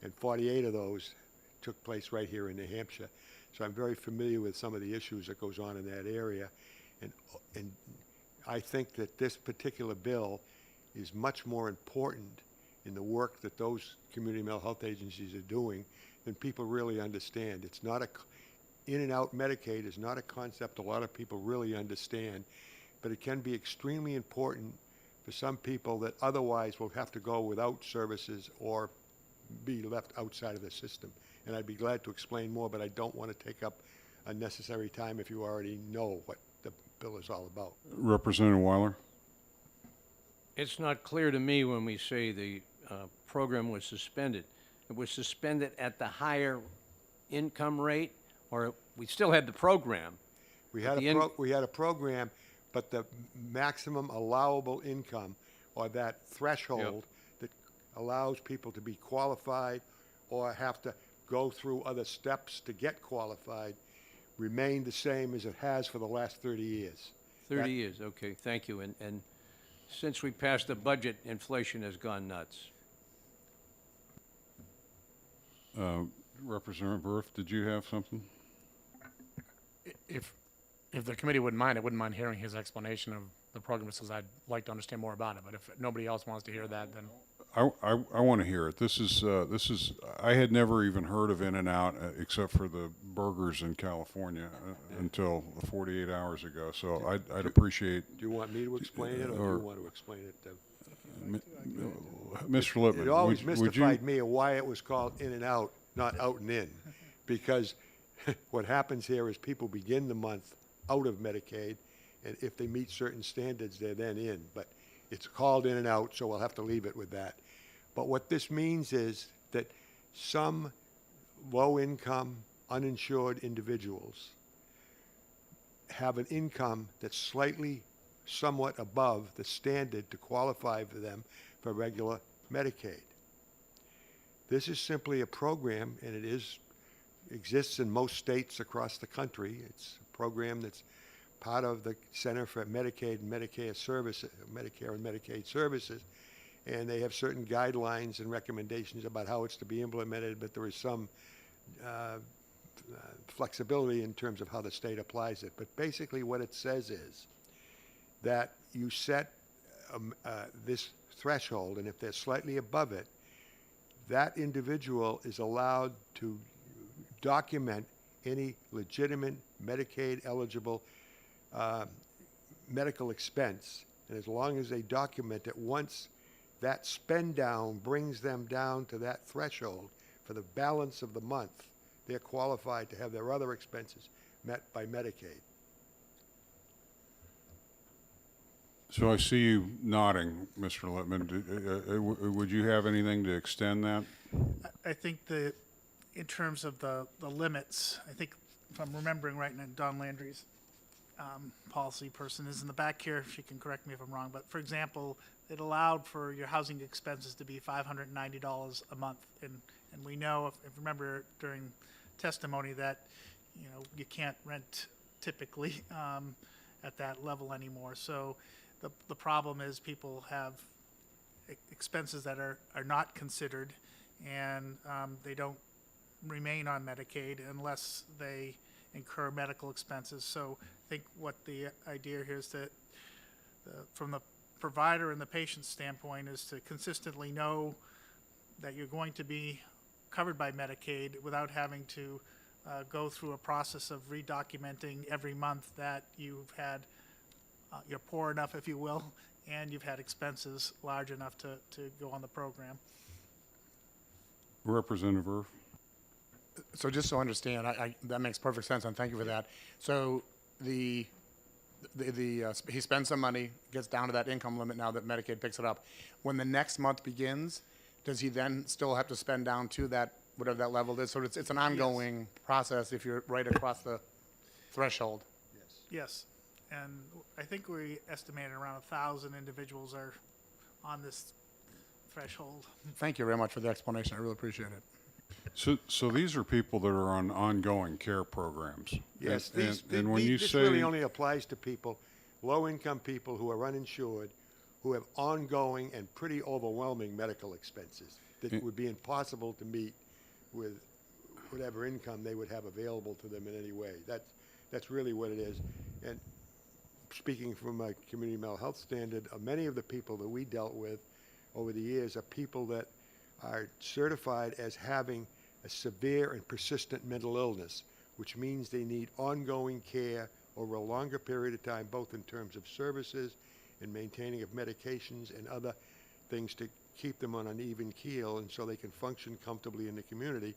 and 48 of those took place right here in New Hampshire. So I'm very familiar with some of the issues that goes on in that area. And I think that this particular bill is much more important in the work that those community mental health agencies are doing than people really understand. It's not in and out Medicaid is not a concept a lot of people really understand, but it can be extremely important for some people that otherwise will have to go without services or be left outside of the system. And I'd be glad to explain more, but I don't want to take up unnecessary time if you already know what the bill is all about. Representative Weiler? It's not clear to me when we say the program was suspended. It was suspended at the higher income rate, or we still had the program? We had a program, but the maximum allowable income, or that threshold that allows people to be qualified or have to go through other steps to get qualified, remained the same as it has for the last 30 years. 30 years, okay, thank you. And since we passed the budget, inflation has gone nuts. Representative Berth, did you have something? If the committee wouldn't mind, I wouldn't mind hearing his explanation of the program, because I'd like to understand more about it. But if nobody else wants to hear that, then I want to hear it. This is I had never even heard of In-N-Out except for the burgers in California until 48 hours ago. So I'd appreciate. Do you want me to explain it, or do you want to explain it? Mr. Lippman, it always would you? mystified me why it was called In-N-Out, not Out and In, because what happens here is people begin the month out of Medicaid, and if they meet certain standards, they're then in. But it's called In-N-Out, so we'll have to leave it with that. But what this means is that some low-income, uninsured individuals have an income that's slightly, somewhat above the standard to qualify for them for regular Medicaid. This is simply a program, and it exists in most states across the country. It's a program that's part of the Center for Medicaid and Medicare Services, Medicare and Medicaid Services, and they have certain guidelines and recommendations about how it's to be implemented, but there is some flexibility in terms of how the state applies it. But basically what it says is that you set this threshold, and if they're slightly above it, that individual is allowed to document any legitimate Medicaid eligible medical expense. And as long as they document it, once that spend down brings them down to that threshold for the balance of the month, they're qualified to have their other expenses met by Medicaid. So I see you nodding, Mr. Lippman. Would you have anything to extend that? I think in terms of the limits, I think if I'm remembering right, and Don Landry's policy person is in the back here, she can correct me if I'm wrong, but for example, it allowed for your housing expenses to be $590 a month. And we know, if you remember during testimony, that you can't rent typically at that level anymore. So the problem is people have expenses that are not considered, and they don't remain on Medicaid unless they incur medical expenses. So I think what the idea here is that from the provider and the patient's standpoint is to consistently know that you're going to be covered by Medicaid without having to go through a process of redocumenting every month that you've had, you're poor enough, if you will, and you've had expenses large enough to go on the program. Representative Irv? So just so I understand, that makes perfect sense, and thank you for that. So he spends some money, gets down to that income limit now that Medicaid picks it up. When the next month begins, does he then still have to spend down to that, whatever that level is? So it's an ongoing process if you're right across the threshold? Yes. And I think we estimated around 1,000 individuals are on this threshold. Thank you very much for the explanation. I really appreciate it. So these are people that are on ongoing care programs. Yes, And when you this say, really only applies to people, low-income people who are uninsured, who have ongoing and pretty overwhelming medical expenses that would be impossible to meet with whatever income they would have available to them in any way. That's really what it is. And speaking from a community mental health standard, many of the people that we dealt with over the years are people that are certified as having a severe and persistent mental illness, which means they need ongoing care over a longer period of time, both in terms of services and maintaining of medications and other things to keep them on an even keel and so they can function comfortably in the community.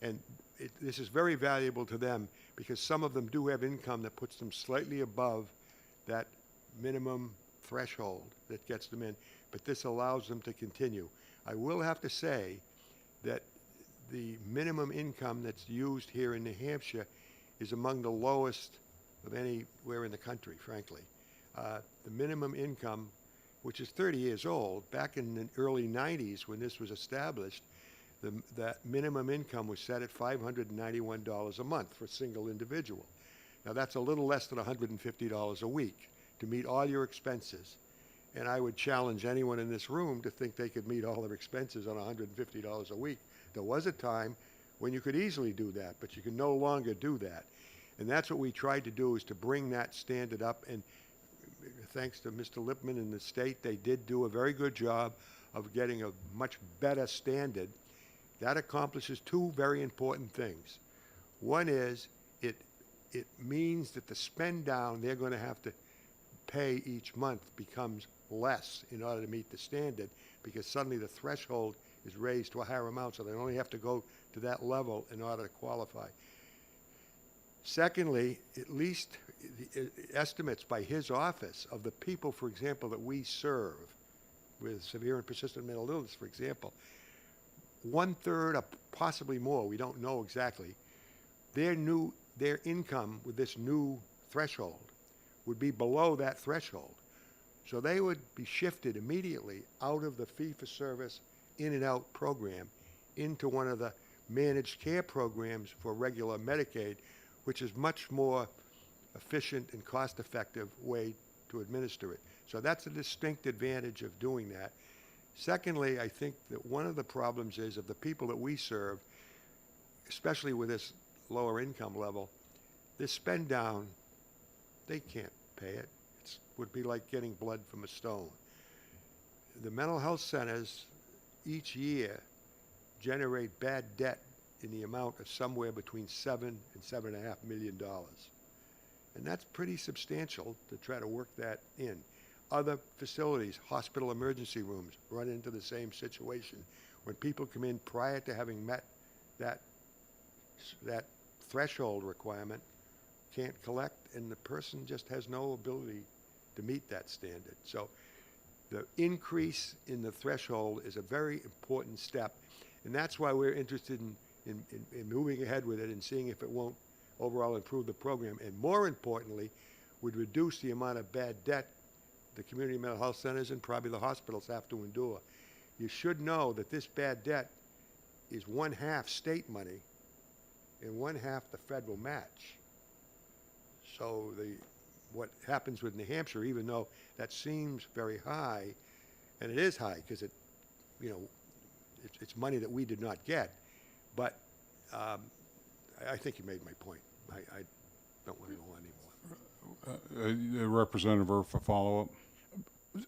And this is very valuable to them because some of them do have income that puts them slightly above that minimum threshold that gets them in, but this allows them to continue. I will have to say that the minimum income that's used here in New Hampshire is among the lowest of anywhere in the country, frankly. The minimum income, which is 30 years old, back in the early 90s when this was established, that minimum income was set at $591 a month for a single individual. Now that's a little less than $150 a week to meet all your expenses. And I would challenge anyone in this room to think they could meet all their expenses on $150 a week. There was a time when you could easily do that, but you can no longer do that. And that's what we tried to do, is to bring that standard up. And thanks to Mr. Lippman and the state, they did do a very good job of getting a much better standard. That accomplishes two very important things. One is it means that the spend down they're going to have to pay each month becomes less in order to meet the standard, because suddenly the threshold is raised to a higher amount, so they only have to go to that level in order to qualify. Secondly, at least the estimates by his office of the people, for example, that we serve with severe and persistent mental illness, for example, 1/3 or possibly more, we don't know exactly, their income with this new threshold would be below that threshold. So they would be shifted immediately out of the fee-for-service in and out program into one of the managed care programs for regular Medicaid, which is much more efficient and cost-effective way to administer it. So that's a distinct advantage of doing that. Secondly, I think that one of the problems is of the people that we serve, especially with this lower income level, this spend down, they can't pay it. It would be like getting blood from a stone. The mental health centers each year generate bad debt in the amount of somewhere between $7 and $7.5 million. And that's pretty substantial to try to work that in. Other facilities, hospital emergency rooms, run into the same situation. When people come in prior to having met that threshold requirement, can't collect, and the person just has no ability to meet that standard. So the increase in the threshold is a very important step, and that's why we're interested in moving ahead with it and seeing if it won't overall improve the program, and more importantly, would reduce the amount of bad debt the community mental health centers and probably the hospitals have to endure. You should know that this bad debt is 1/2 state money and 1/2 the federal match. So what happens with New Hampshire, even though that seems very high, and it is high because it's money that we did not get, but I think you made my point. I don't want to go on anymore. Representative Irf, a follow-up?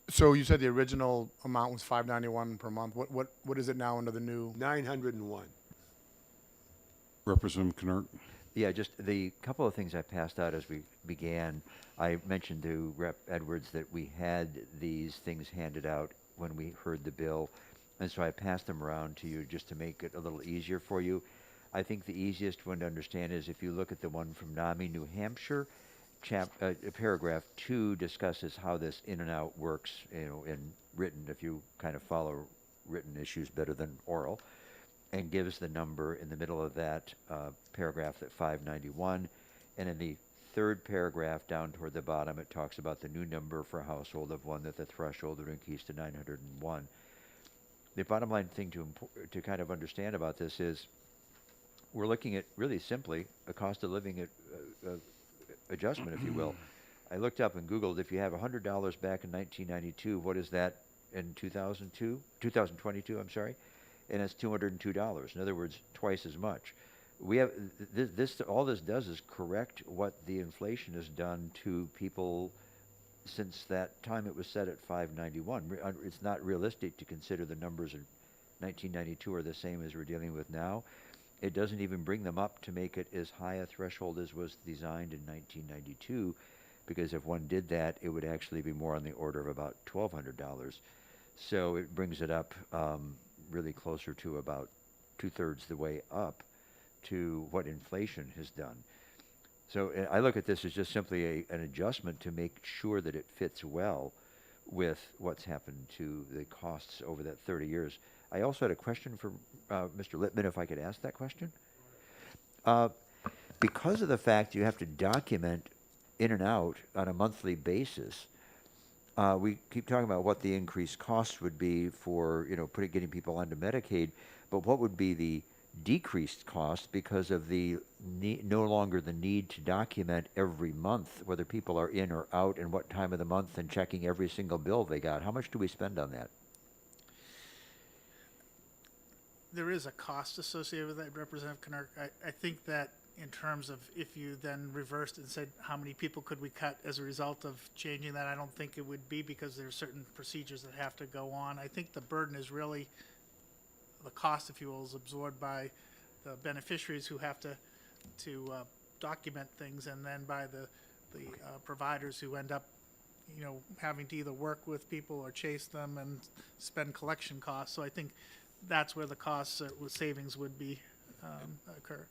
So you said the original amount was $591 per month. What is it now under the new? 901. Representative Knurk. Yeah, just the couple of things I passed out as we began. I mentioned to Rep. Edwards that we had these things handed out when we heard the bill, and so I passed them around to you just to make it a little easier for you. I think the easiest one to understand is if you look at the one from NAMI, New Hampshire, paragraph 2 discusses how this in and out works, in written, if you kind of follow written issues better than oral, and gives the number in the middle of that paragraph at 591. And in the third paragraph down toward the bottom, it talks about the new number for a household of one, that the threshold would increase to 901. The bottom line thing to kind of understand about this is we're looking at really simply a cost of living adjustment, if you will. I looked up and Googled, if you have $100 back in 1992, what is that in 2022, I'm sorry? And it's $202. In other words, twice as much. We have all this does is correct what the inflation has done to people since that time it was set at 591. It's not realistic to consider the numbers in 1992 are the same as we're dealing with now. It doesn't even bring them up to make it as high a threshold as was designed in 1992, because if one did that, it would actually be more on the order of about $1,200. So it brings it up really closer to about 2/3 the way up to what inflation has done. So I look at this as just simply an adjustment to make sure that it fits well with what's happened to the costs over that 30 years. I also had a question for Mr. Littman, if I could ask that question. Because of the fact you have to document in and out on a monthly basis, we keep talking about what the increased costs would be for, getting people onto Medicaid, but what would be the decreased cost because of the no longer the need to document every month whether people are in or out and what time of the month and checking every single bill they got? How much do we spend on that? There is a cost associated with that, Representative Knurk. I think that in terms of if you then reversed and said how many people could we cut as a result of changing that, I don't think it would be, because there are certain procedures that have to go on. I think the burden is really, the cost, if you will, is absorbed by the beneficiaries who have to document things, and then by the providers who end up, having to either work with people or chase them and spend collection costs. So I think that's where the costs with savings would be occur.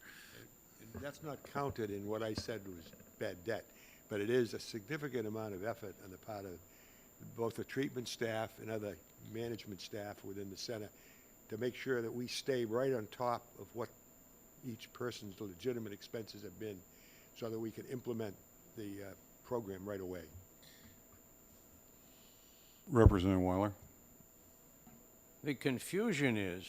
And that's not counted in what I said was bad debt, but it is a significant amount of effort on the part of both the treatment staff and other management staff within the center to make sure that we stay right on top of what each person's legitimate expenses have been, so that we can implement the program right away. Representative Weiler. The confusion is,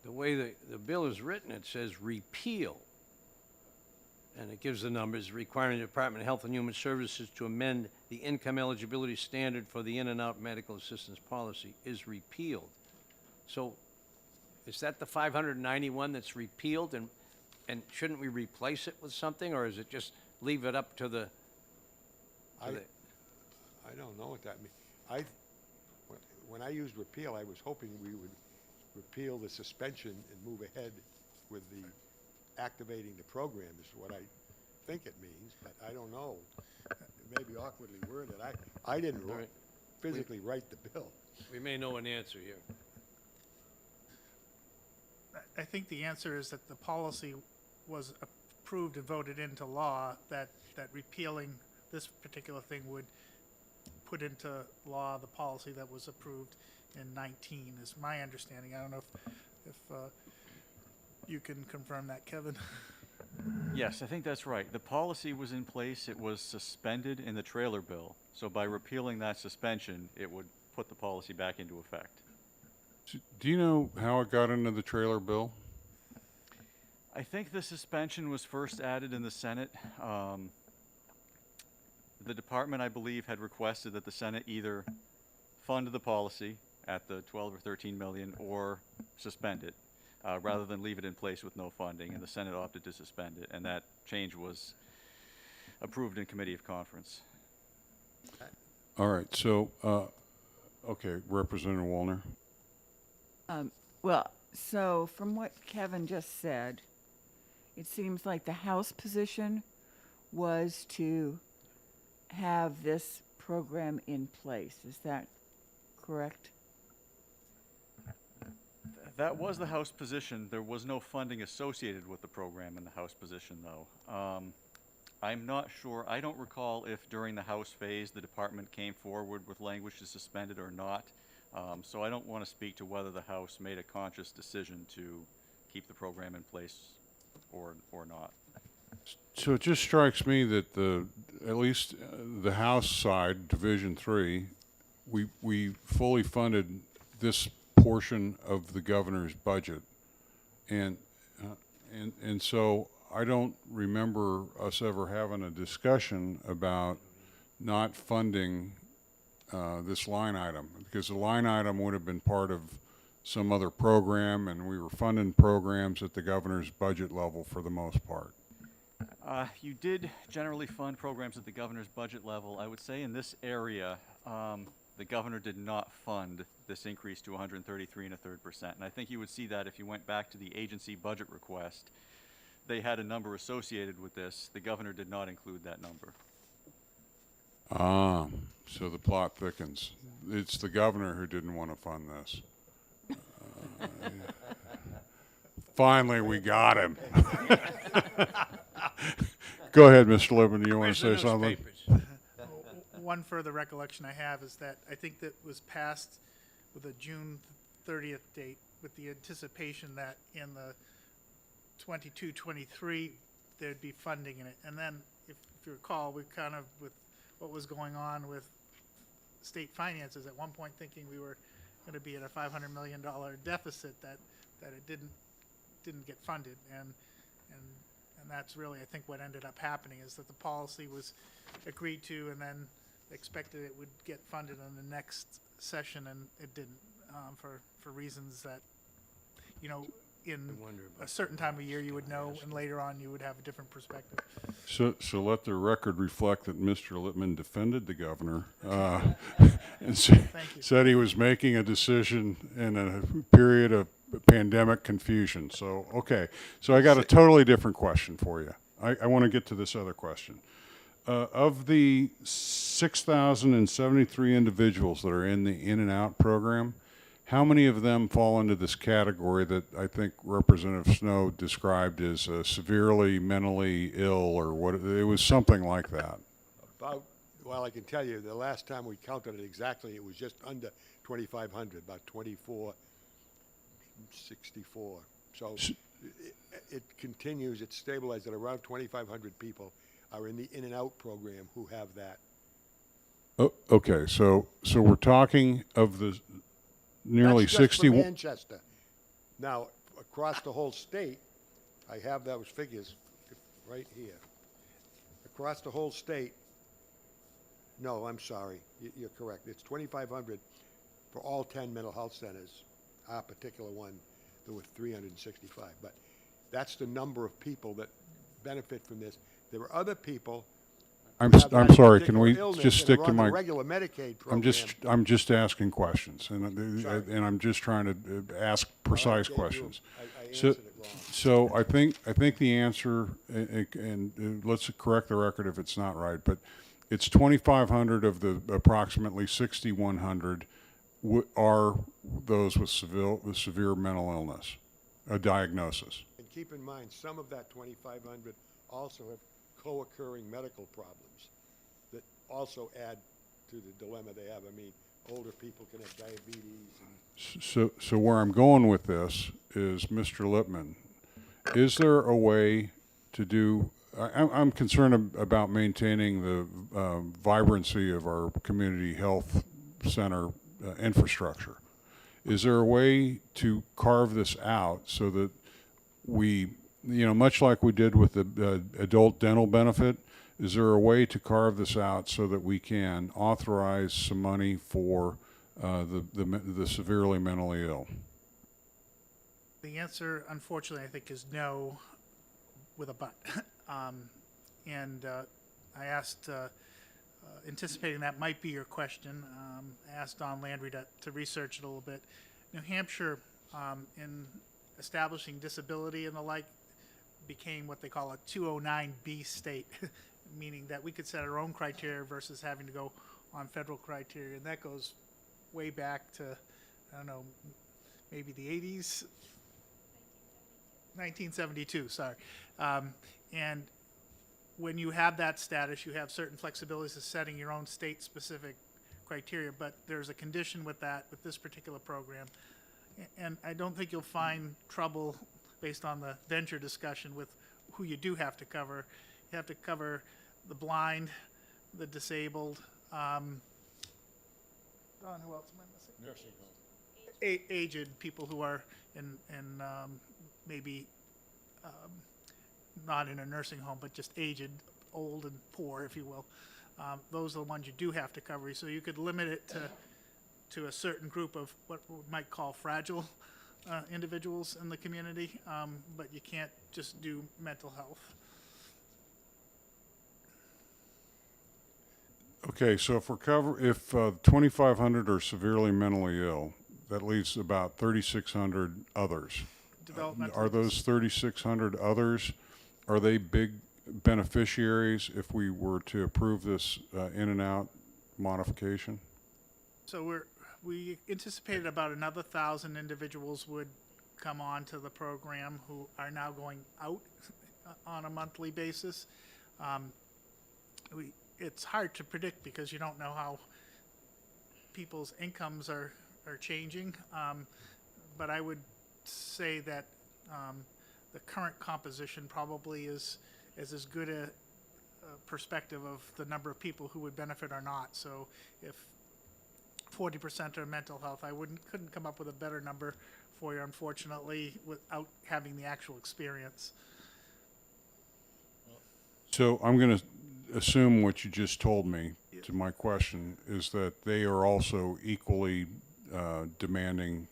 the way the bill is written, it says repeal. And it gives the numbers, requiring the Department of Health and Human Services to amend the income eligibility standard for the in and out medical assistance policy is repealed. So is that the 591 that's repealed, and shouldn't we replace it with something, or is it just leave it up to the? I don't know what that means. When I used repeal, I was hoping we would repeal the suspension and move ahead with the activating the program is what I think it means, but I don't know. It may be awkwardly worded. I didn't physically write the bill. We may know an answer here. I think the answer is that the policy was approved and voted into law, that repealing this particular thing would put into law the policy that was approved in 19, is my understanding. I don't know if you can confirm that, Kevin. Yes, I think that's right. The policy was in place. It was suspended in the trailer bill. So by repealing that suspension, it would put the policy back into effect. Do you know how it got into the trailer bill? I think the suspension was first added in the Senate. The department, I believe, had requested that the Senate either fund the policy at the 12 or 13 million or suspend it, rather than leave it in place with no funding, and the Senate opted to suspend it, and that change was approved in committee of conference. All right, so, okay, Representative Wallner. Well, so from what Kevin just said, it seems like the House position was to have this program in place. Is that correct? That was the House position. There was no funding associated with the program in the House position, though. I'm not sure, I don't recall if during the House phase the department came forward with language to suspend it or not. So I don't want to speak to whether the House made a conscious decision to keep the program in place or not. So it just strikes me that at least the House side, Division 3, we fully funded this portion of the governor's budget. And so I don't remember us ever having a discussion about not funding this line item, because the line item would have been part of some other program, and we were funding programs at the governor's budget level for the most part. You did generally fund programs at the governor's budget level. I would say in this area, the governor did not fund this increase to 133.33%. And I think you would see that if you went back to the agency budget request. They had a number associated with this. The governor did not include that number. Ah, so the plot thickens. It's the governor who didn't want to fund this. Finally, we got him. Go ahead, Mr. Lippman. Do you want to say something? One further recollection I have is that I think that was passed with a June 30th date with the anticipation that in the 22-23 there'd be funding in it. And then, if you recall, we kind of, with what was going on with state finances, at one point thinking we were going to be at a $500 million deficit, that it didn't get funded. And that's really, I think, what ended up happening, is that the policy was agreed to and then expected it would get funded in the next session, and it didn't, for reasons that, you know, in a certain time of year you would know, and later on you would have a different perspective. So let the record reflect that Mr. Lippman defended the governor and said he was making a decision in a period of pandemic confusion. So, okay. So I got a totally different question for you. I want to get to this other question. Of the 6,073 individuals that are in the in and out program, how many of them fall into this category that I think Representative Snow described as severely mentally ill, or what? It was something like that. About, well, I can tell you, the last time we counted it exactly, it was just under 2,500, about 2,464. So it continues, it's stabilized at around 2,500 people are in the in and out program who have that. Oh, okay, so we're talking of the nearly That's just 60. for Manchester. Now, across the whole state, I have those figures right here. Across the whole state, no, I'm sorry, you're correct. It's 2,500 for all 10 mental health centers. Our particular one, there were 365. But that's the number of people that benefit from this. There are other people. I'm sorry. Can we just stick to my regular Medicaid program? I'm just asking questions, and I'm just trying to ask precise questions. So I think the answer, and let's correct the record if it's not right, but it's 2,500 of the approximately 6,100 are those with severe mental illness, a diagnosis. And keep in mind, some of that 2,500 also have co-occurring medical problems that also add to the dilemma they have. I mean, older people can have diabetes. So where I'm going with this is, Mr. Lippman, is there a way to do, I'm concerned about maintaining the vibrancy of our community health center infrastructure. Is there a way to carve this out so that we, you know, much like we did with the adult dental benefit, is there a way to carve this out so that we can authorize some money for the severely mentally ill? The answer, unfortunately, I think is no, with a but. I asked anticipating that might be your question, I asked Don Landry to research it a little bit. New Hampshire, in establishing disability and the like, became what they call a 209B state, meaning that we could set our own criteria versus having to go on federal criteria. And that goes way back to, I don't know, maybe the 80s? 1972, sorry. And when you have that status, you have certain flexibilities of setting your own state-specific criteria, but there's a condition with that, with this particular program. And I don't think you'll find trouble based on the venture discussion with who you do have to cover. You have to cover the blind, the disabled, Don, who else am I missing? Nursing home. Aged people who are in maybe not in a nursing home, but just aged, old and poor, if you will. Those are the ones you do have to cover. So you could limit it to a certain group of what we might call fragile individuals in the community, but you can't just do mental health. Okay, so if 2,500 are severely mentally ill, that leaves about 3,600 others. Are those 3,600 others, are they big beneficiaries if we were to approve this in and out modification? So we anticipated about another 1,000 individuals would come on to the program who are now going out on a monthly basis. It's hard to predict because you don't know how people's incomes are changing. But I would say that the current composition probably is as good a perspective of the number of people who would benefit or not. So if 40% are mental health, I couldn't come up with a better number for you, unfortunately, without having the actual experience. So I'm going to assume what you just told me to my question is that they are also equally demanding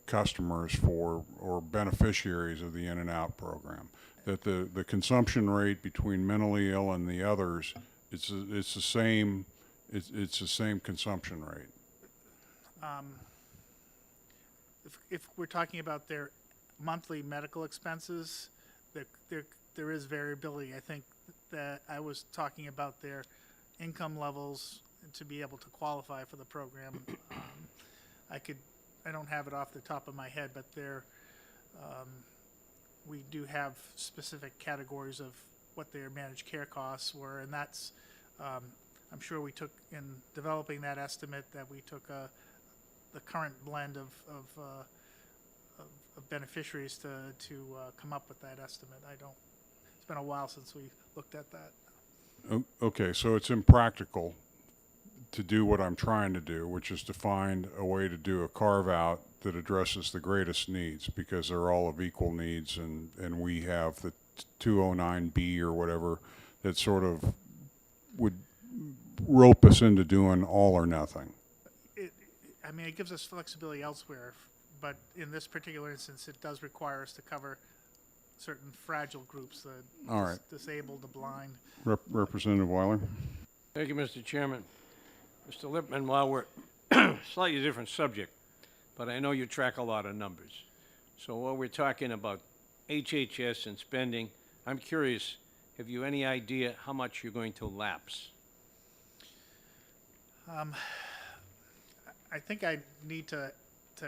customers for or beneficiaries of the in and out program. That the consumption rate between mentally ill and the others, it's the same consumption rate. If we're talking about their monthly medical expenses, there is variability. I think that I was talking about their income levels to be able to qualify for the program. I don't have it off the top of my head, but we do have specific categories of what their managed care costs were, and that's, I'm sure we took, in developing that estimate, that we took the current blend of beneficiaries to come up with that estimate. It's been a while since we looked at that. Okay, so it's impractical to do what I'm trying to do, which is to find a way to do a carve-out that addresses the greatest needs, because they're all of equal needs, and we have the 209B or whatever that sort of would rope us into doing all or nothing. It gives us flexibility elsewhere, but in this particular instance, it does require us to cover certain fragile groups, the All right. disabled, the blind. Representative Weiler? Thank you, Mr. Chairman. Mr. Lippman, while we're slightly different subject, but I know you track a lot of numbers. So while we're talking about HHS and spending, I'm curious, have you any idea how much you're going to lapse? I think I need to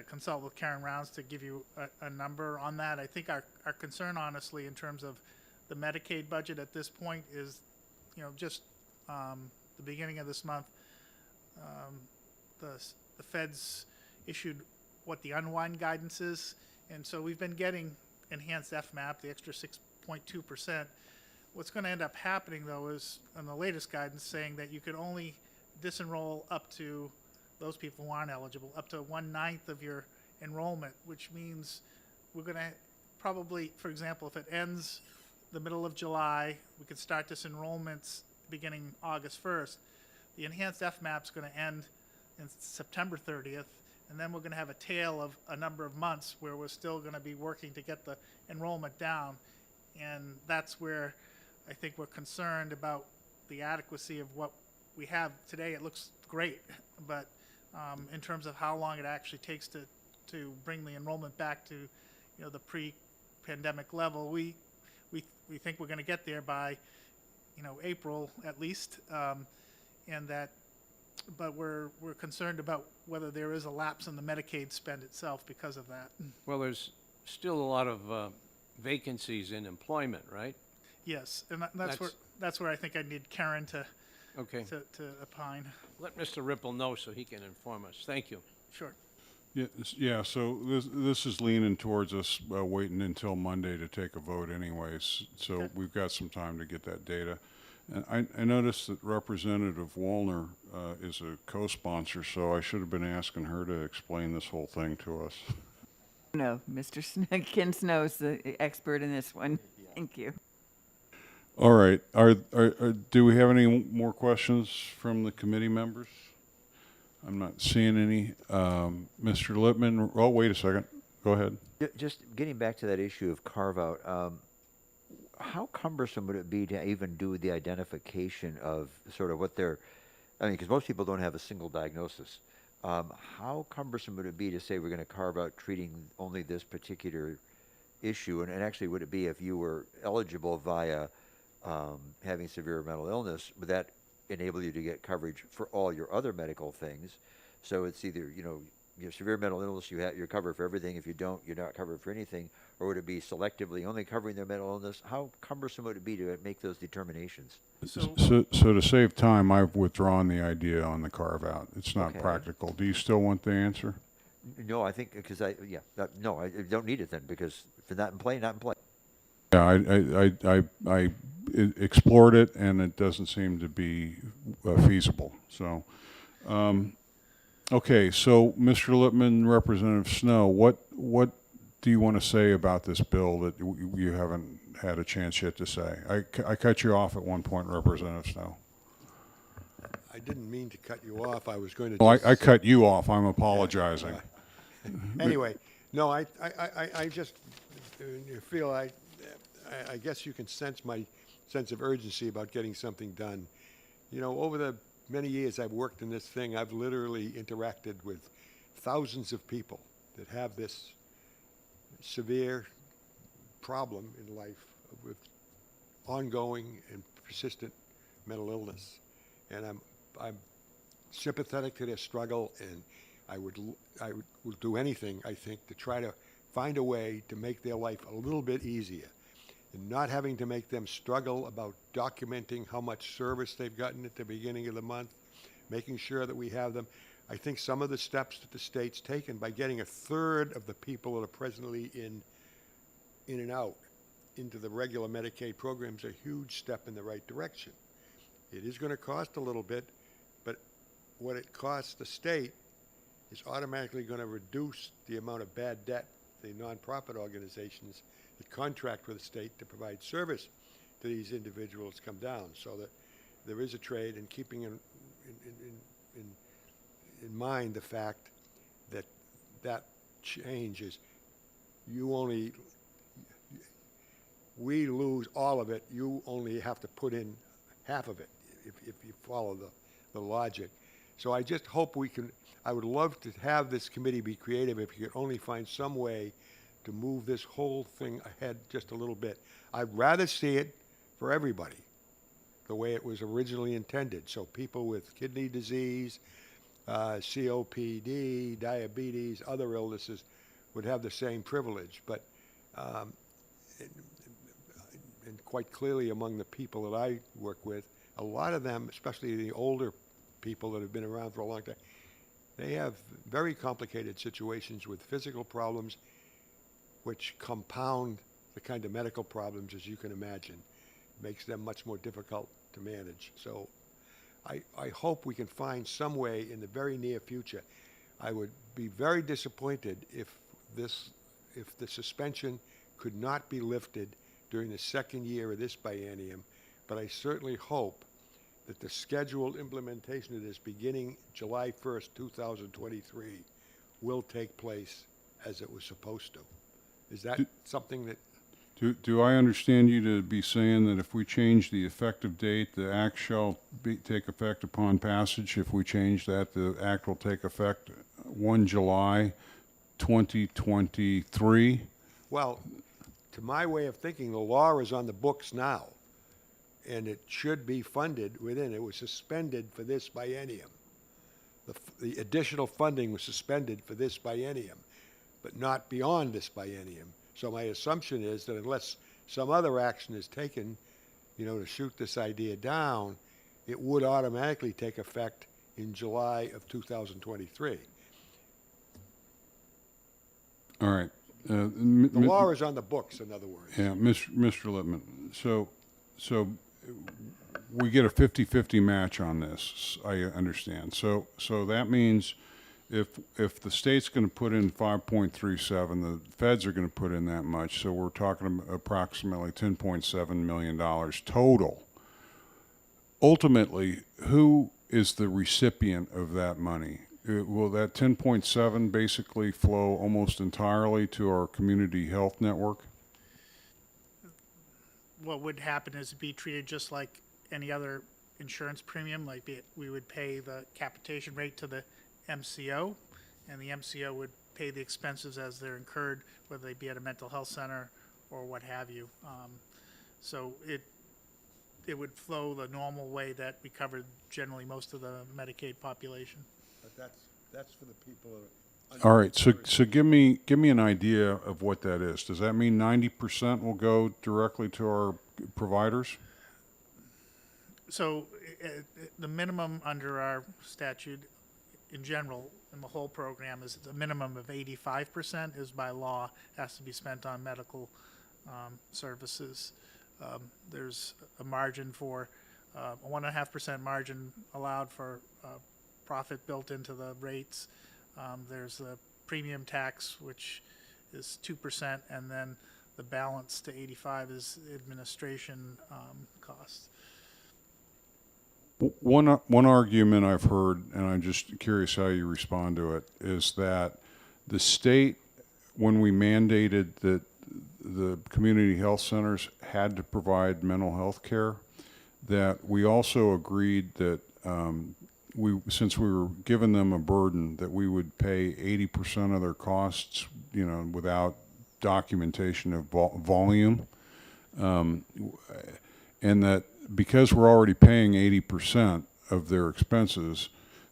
consult with Karen Rounds to give you a number on that. I think our concern, honestly, in terms of the Medicaid budget at this point is, just the beginning of this month, the feds issued what the unwind guidance is, and so we've been getting enhanced FMAP, the extra 6.2%. What's going to end up happening, though, is in the latest guidance saying that you could only disenroll up to those people who aren't eligible, up to 1/9 of your enrollment, which means we're going to probably, for example, if it ends the middle of July, we could start disenrollments beginning August 1st. The enhanced FMAP is going to end in September 30th, and then we're going to have a tail of a number of months where we're still going to be working to get the enrollment down, and that's where I think we're concerned about the adequacy of what we have today, it looks great, but in terms of how long it actually takes to bring the enrollment back to, the pre-pandemic level, we think we're going to get there by, April at least, and that, but we're concerned about whether there is a lapse in the Medicaid spend itself because of that. Well, there's still a lot of vacancies in employment, right? Yes, and that's where I think I need Karen to Okay. to opine. Let Mr. Ripple know so he can inform us. Thank you. Sure. Yeah, so this is leaning towards us waiting until Monday to take a vote anyways, so Okay. we've got some time to get that data. And I noticed that Representative Wallner is a co-sponsor, so I should have been asking her to explain this whole thing to us. No, Mr. Kins knows the expert in this one. Thank you. All right, do we have any more questions from the committee members? I'm not seeing any. Mr. Lippman, oh, wait a second. Go ahead. Just getting back to that issue of carve-out, how cumbersome would it be to even do the identification of sort of what they're, because most people don't have a single diagnosis. How cumbersome would it be to say we're going to carve out treating only this particular issue? And actually, would it be if you were eligible via having severe mental illness, would that enable you to get coverage for all your other medical things? So it's either, you have severe mental illness, you're covered for everything. If you don't, you're not covered for anything. Or would it be selectively only covering their mental illness? How cumbersome would it be to make those determinations? So to save time, I've withdrawn the idea on the carve-out. It's not Okay. practical. Do you still want the answer? No, I think, because I don't need it then, because if it's not in play, not in play. Yeah, I explored it, and it doesn't seem to be feasible. So, okay. So, Mr. Lippman, Representative Snow, what do you want to say about this bill that you haven't had a chance yet to say? I cut you off at one point, Representative Snow. I didn't mean to cut you off. I was going to. Well, just I say- cut you off. I'm apologizing. Anyway, no, I just feel I guess you can sense my sense of urgency about getting something done. Over the many years I've worked in this thing, I've literally interacted with thousands of people that have this severe problem in life with ongoing and persistent mental illness. And I'm sympathetic to their struggle, and I would do anything, I think, to try to find a way to make their life a little bit easier, and not having to make them struggle about documenting how much service they've gotten at the beginning of the month, making sure that we have them. I think some of the steps that the state's taken by getting a third of the people that are presently in and out into the regular Medicaid programs are a huge step in the right direction. It is going to cost a little bit, but what it costs the state is automatically going to reduce the amount of bad debt the nonprofit organizations that contract with the state to provide service to these individuals come down, so that there is a trade, and keeping in mind the fact that that change is we lose all of it, you only have to put in half of it if you follow the logic. So I just hope I would love to have this committee be creative if you could only find some way to move this whole thing ahead just a little bit. I'd rather see it for everybody, the way it was originally intended. So people with kidney disease, COPD, diabetes, other illnesses would have the same privilege. But, and quite clearly among the people that I work with, a lot of them, especially the older people that have been around for a long time, they have very complicated situations with physical problems which compound the kind of medical problems, as you can imagine. Makes them much more difficult to manage. So I hope we can find some way in the very near future. I would be very disappointed if the suspension could not be lifted during the second year of this biennium, but I certainly hope that the scheduled implementation of this beginning July 1st, 2023 will take place as it was supposed to. Is that something that Do I understand you to be saying that if we change the effective date, the act shall take effect upon passage? If we change that, the act will take effect 1 July 2023? Well, to my way of thinking, the law is on the books now, and it should be funded within. It was suspended for this biennium. The additional funding was suspended for this biennium, but not beyond this biennium. So my assumption is that unless some other action is taken, to shoot this idea down, it would automatically take effect in July of 2023. All right. The law is on the books, in other words. Yeah, Mr. Lippman. So we get a 50-50 match on this, I understand. So that means if the state's going to put in 5.37, the feds are going to put in that much, so we're talking approximately $10.7 million total. Ultimately, who is the recipient of that money? Will that 10.7 basically flow almost entirely to our community health network? What would happen is it'd be treated just like any other insurance premium, like we would pay the capitation rate to the MCO, and the MCO would pay the expenses as they're incurred, whether they be at a mental health center or what have you. So it would flow the normal way that we covered generally most of the Medicaid population. But that's for the people who are All right, so give me an idea of what that is. Does that mean 90% will go directly to our providers? So the minimum under our statute in general, in the whole program, is the minimum of 85% is by law, has to be spent on medical services. There's a margin for, a 1.5% margin allowed for profit built into the rates. There's the premium tax, which is 2%, and then the balance to 85 is administration costs. One argument I've heard, and I'm just curious how you respond to it, is that the state, when we mandated that the community health centers had to provide mental health care, that we also agreed that since we were giving them a burden, that we would pay 80% of their costs, without documentation of volume, and that because we're already paying 80% of their expenses,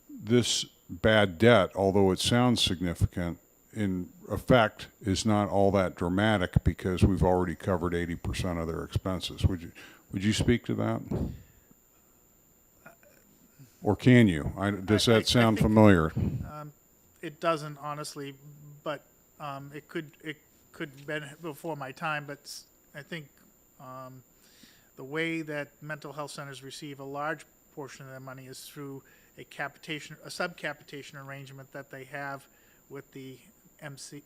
this bad debt, although it sounds significant, in effect is not all that dramatic because we've already covered 80% of their expenses. Would you speak to that? Or can you? Does that sound familiar? It doesn't, honestly, but it could be before my time. But I think the way that mental health centers receive a large portion of their money is through a sub-capitation arrangement that they have with the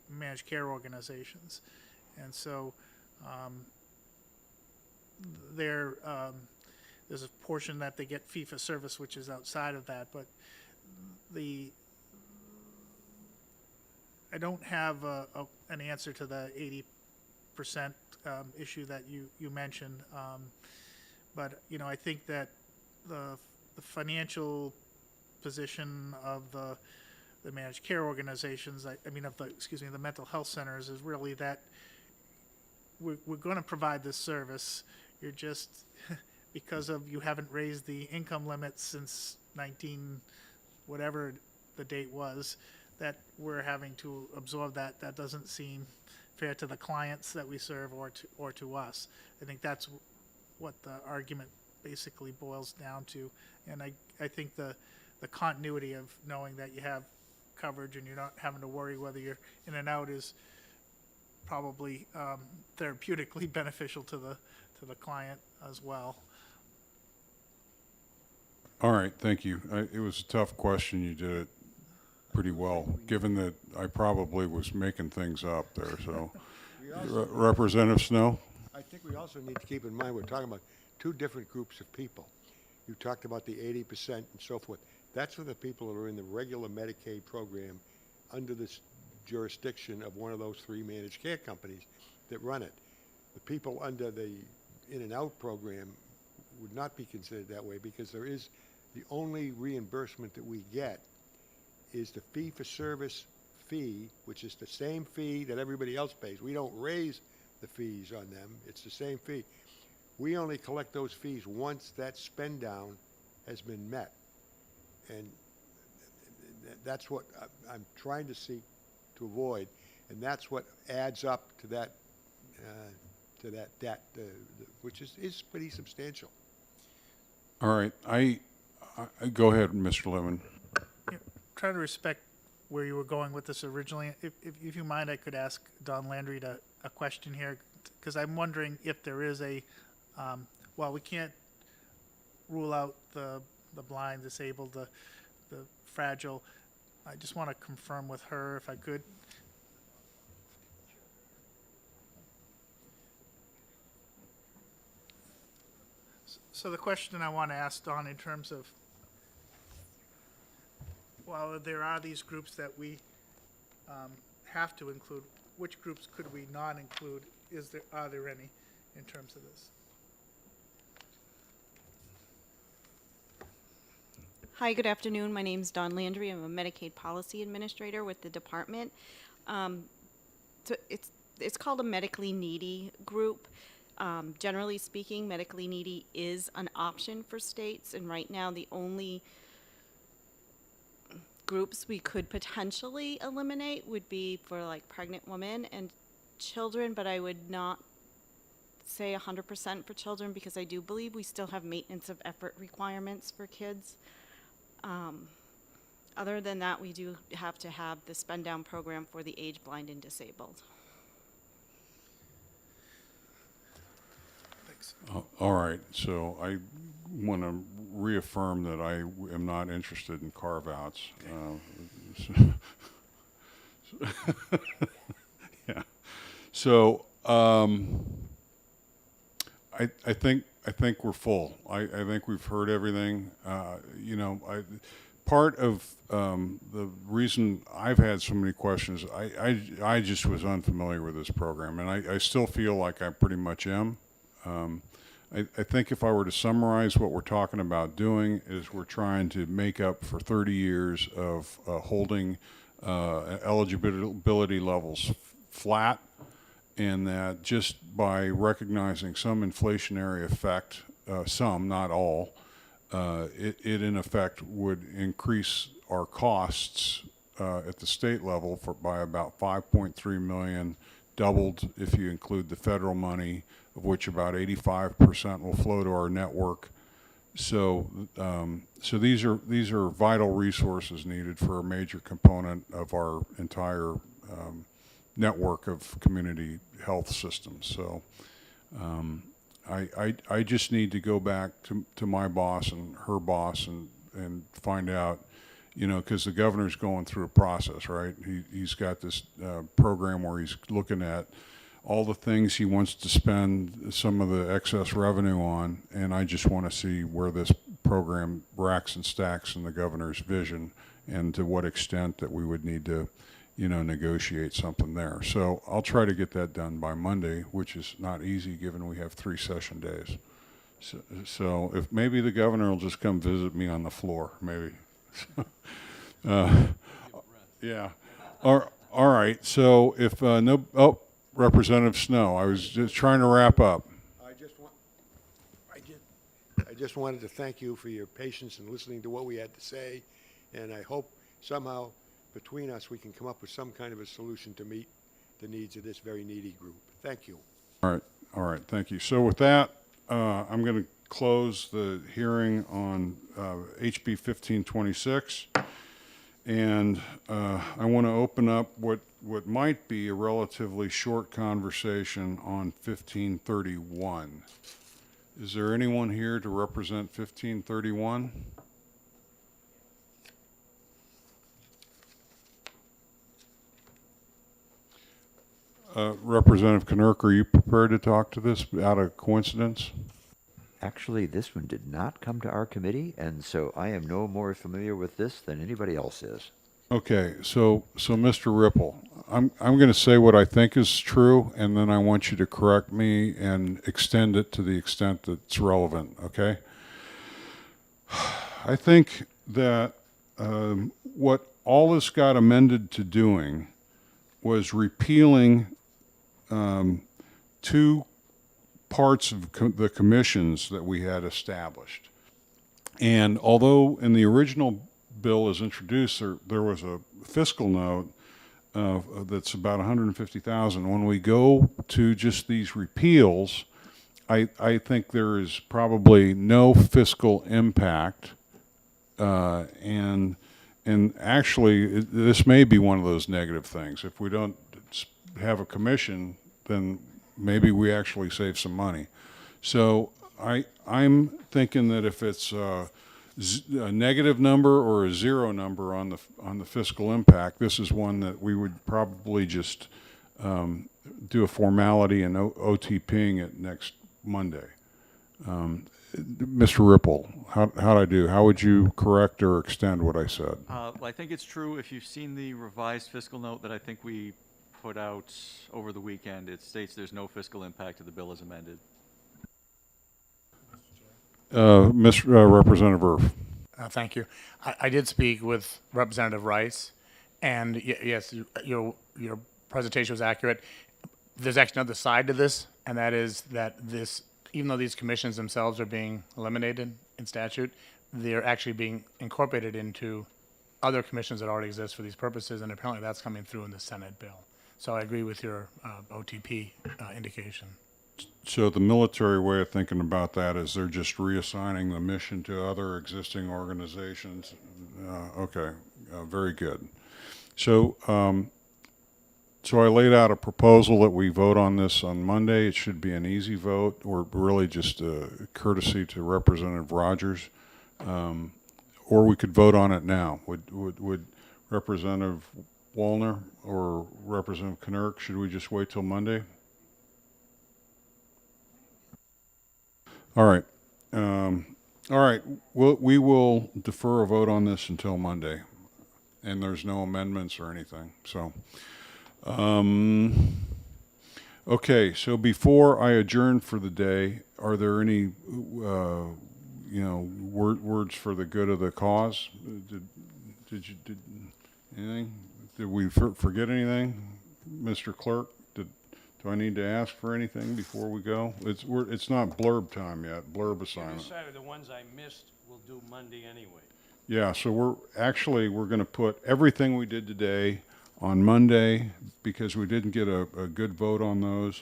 managed care organizations, and so there's a portion that they get fee-for-service, which is outside of that. But I don't have an answer to the 80% issue that you mentioned. But I think that the financial position of the managed care organizations, the mental health centers, is really that we're going to provide this service. You're just because you haven't raised the income limits since 19 whatever the date was, that we're having to absorb that. That doesn't seem fair to the clients that we serve or to us. I think that's what the argument basically boils down to. And I think the continuity of knowing that you have coverage and you're not having to worry whether you're in and out is probably therapeutically beneficial to the client as well. All right, thank you. It was a tough question. You did it pretty well, given that I probably was making things up there. So, Representative Snow? I think we also need to keep in mind we're talking about two different groups of people. You talked about the 80% and so forth. That's for the people who are in the regular Medicaid program under this jurisdiction of one of those three managed care companies that run it. the people under the in and out program would not be considered that way, because there is, the only reimbursement that we get is the fee-for-service fee, which is the same fee that everybody else pays. We don't raise the fees on them. It's the same fee. We only collect those fees once that spend down has been met. And that's what I'm trying to seek to avoid, and that's what adds up to that debt, which is pretty substantial. All right, I go ahead, Mr. Lemon. Try to respect where you were going with this originally. If you mind, I could ask Don Landry a question here, because I'm wondering if there is a, while we can't rule out the blind, disabled, the fragile, I just want to confirm with her, if I could. So the question I want to ask Don, in terms of, while there are these groups that we have to include, which groups could we not include? Are there any in terms of this? Hi, good afternoon. My name's Dawn Landry. I'm a Medicaid Policy Administrator with the department. So it's called a medically needy group. Generally speaking, medically needy is an option for states, and right now the only groups we could potentially eliminate would be for like pregnant women and children, but I would not say 100% for children, because I do believe we still have maintenance of effort requirements for kids. Other than that, we do have to have the spend down program for the age blind and disabled. Thanks. All right, so I want to reaffirm that I am not interested in carve-outs. Yeah. So I think we're full. I think we've heard everything. You know, part of the reason I've had so many questions, I just was unfamiliar with this program, and I still feel like I pretty much am. I think if I were to summarize what we're talking about doing, is we're trying to make up for 30 years of holding eligibility levels flat, and that just by recognizing some inflationary effect, some, not all, it in effect would increase our costs at the state level by about 5.3 million, doubled if you include the federal money, of which about 85% will flow to our network. So, so these are vital resources needed for a major component of our entire network of community health systems. So, I just need to go back to my boss and her boss and find out, you know, because the governor's going through a process, right? He's got this program where he's looking at all the things he wants to spend some of the excess revenue on, and I just want to see where this program racks and stacks in the governor's vision, and to what extent that we would need to, you know, negotiate something there. So I'll try to get that done by Monday, which is not easy given we have 3 session days. So if maybe the governor will just come visit me on the floor, maybe. Yeah. All right. So if Representative Snow, I was just trying to wrap up. I just wanted to thank you for your patience and listening to what we had to say, and I hope somehow between us we can come up with some kind of a solution to meet the needs of this very needy group. Thank you. All right, thank you. So with that, I'm going to close the hearing on HB 1526, and I want to open up what might be a relatively short conversation on 1531. Is there anyone here to represent 1531? Representative Knurk, are you prepared to talk to this out of coincidence? Actually, this one did not come to our committee, and so I am no more familiar with this than anybody else is. Okay, so Mr. Ripple, I'm going to say what I think is true, and then I want you to correct me and extend it to the extent that's relevant. Okay. I think that what all this got amended to doing was repealing two parts of the commissions that we had established. And although in the original bill as introduced, there was a fiscal note that's about 150,000. When we go to just these repeals, I think there is probably no fiscal impact, and actually this may be one of those negative things. If we don't have a commission, then maybe we actually save some money. So I'm thinking that if it's a negative number or a zero number on the fiscal impact, this is one that we would probably just do a formality and OTPing it next Monday. Mr. Ripple, how'd I do? How would you correct or extend what I said? Well, I think it's true. If you've seen the revised fiscal note that I think we put out over the weekend, it states there's no fiscal impact to the bill as amended. Representative Irf. Thank you. I did speak with Representative Rice, and yes, your presentation was accurate. There's actually another side to this, and that is that this, even though these commissions themselves are being eliminated in statute, they're actually being incorporated into other commissions that already exist for these purposes, and apparently that's coming through in the Senate bill. So I agree with your OTP indication. So the military way of thinking about that is they're just reassigning the mission to other existing organizations. Okay, very good. So, so I laid out a proposal that we vote on this on Monday. It should be an easy vote, or really just a courtesy to Representative Rogers, or we could vote on it now. Would Representative Wallner or Representative Knirk, should we just wait till Monday? All right. All right. We will defer a vote on this until Monday, and there's no amendments or anything. So, okay. So before I adjourn for the day, are there any, words for the good of the cause? Did anything? Did we forget anything, Mr. Clerk? Do I need to ask for anything before we go? It's not blurb time yet, blurb assignment. You decided the ones I missed we'll do Monday anyway. Yeah, so we're going to put everything we did today on Monday because we didn't get a good vote on those.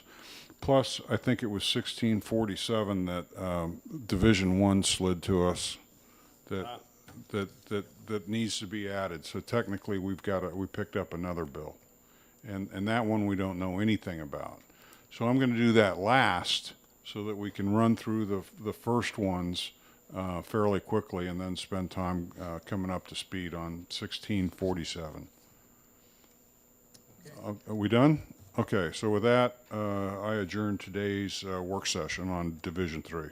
Plus, I think it was 1647 that Division 1 slid to us that needs to be added. So technically, we picked up another bill. And that one we don't know anything about. So I'm going to do that last so that we can run through the first ones fairly quickly and then spend time coming up to speed on 1647. Okay. Are we done? Okay, so with that, I adjourn today's work session on Division 3.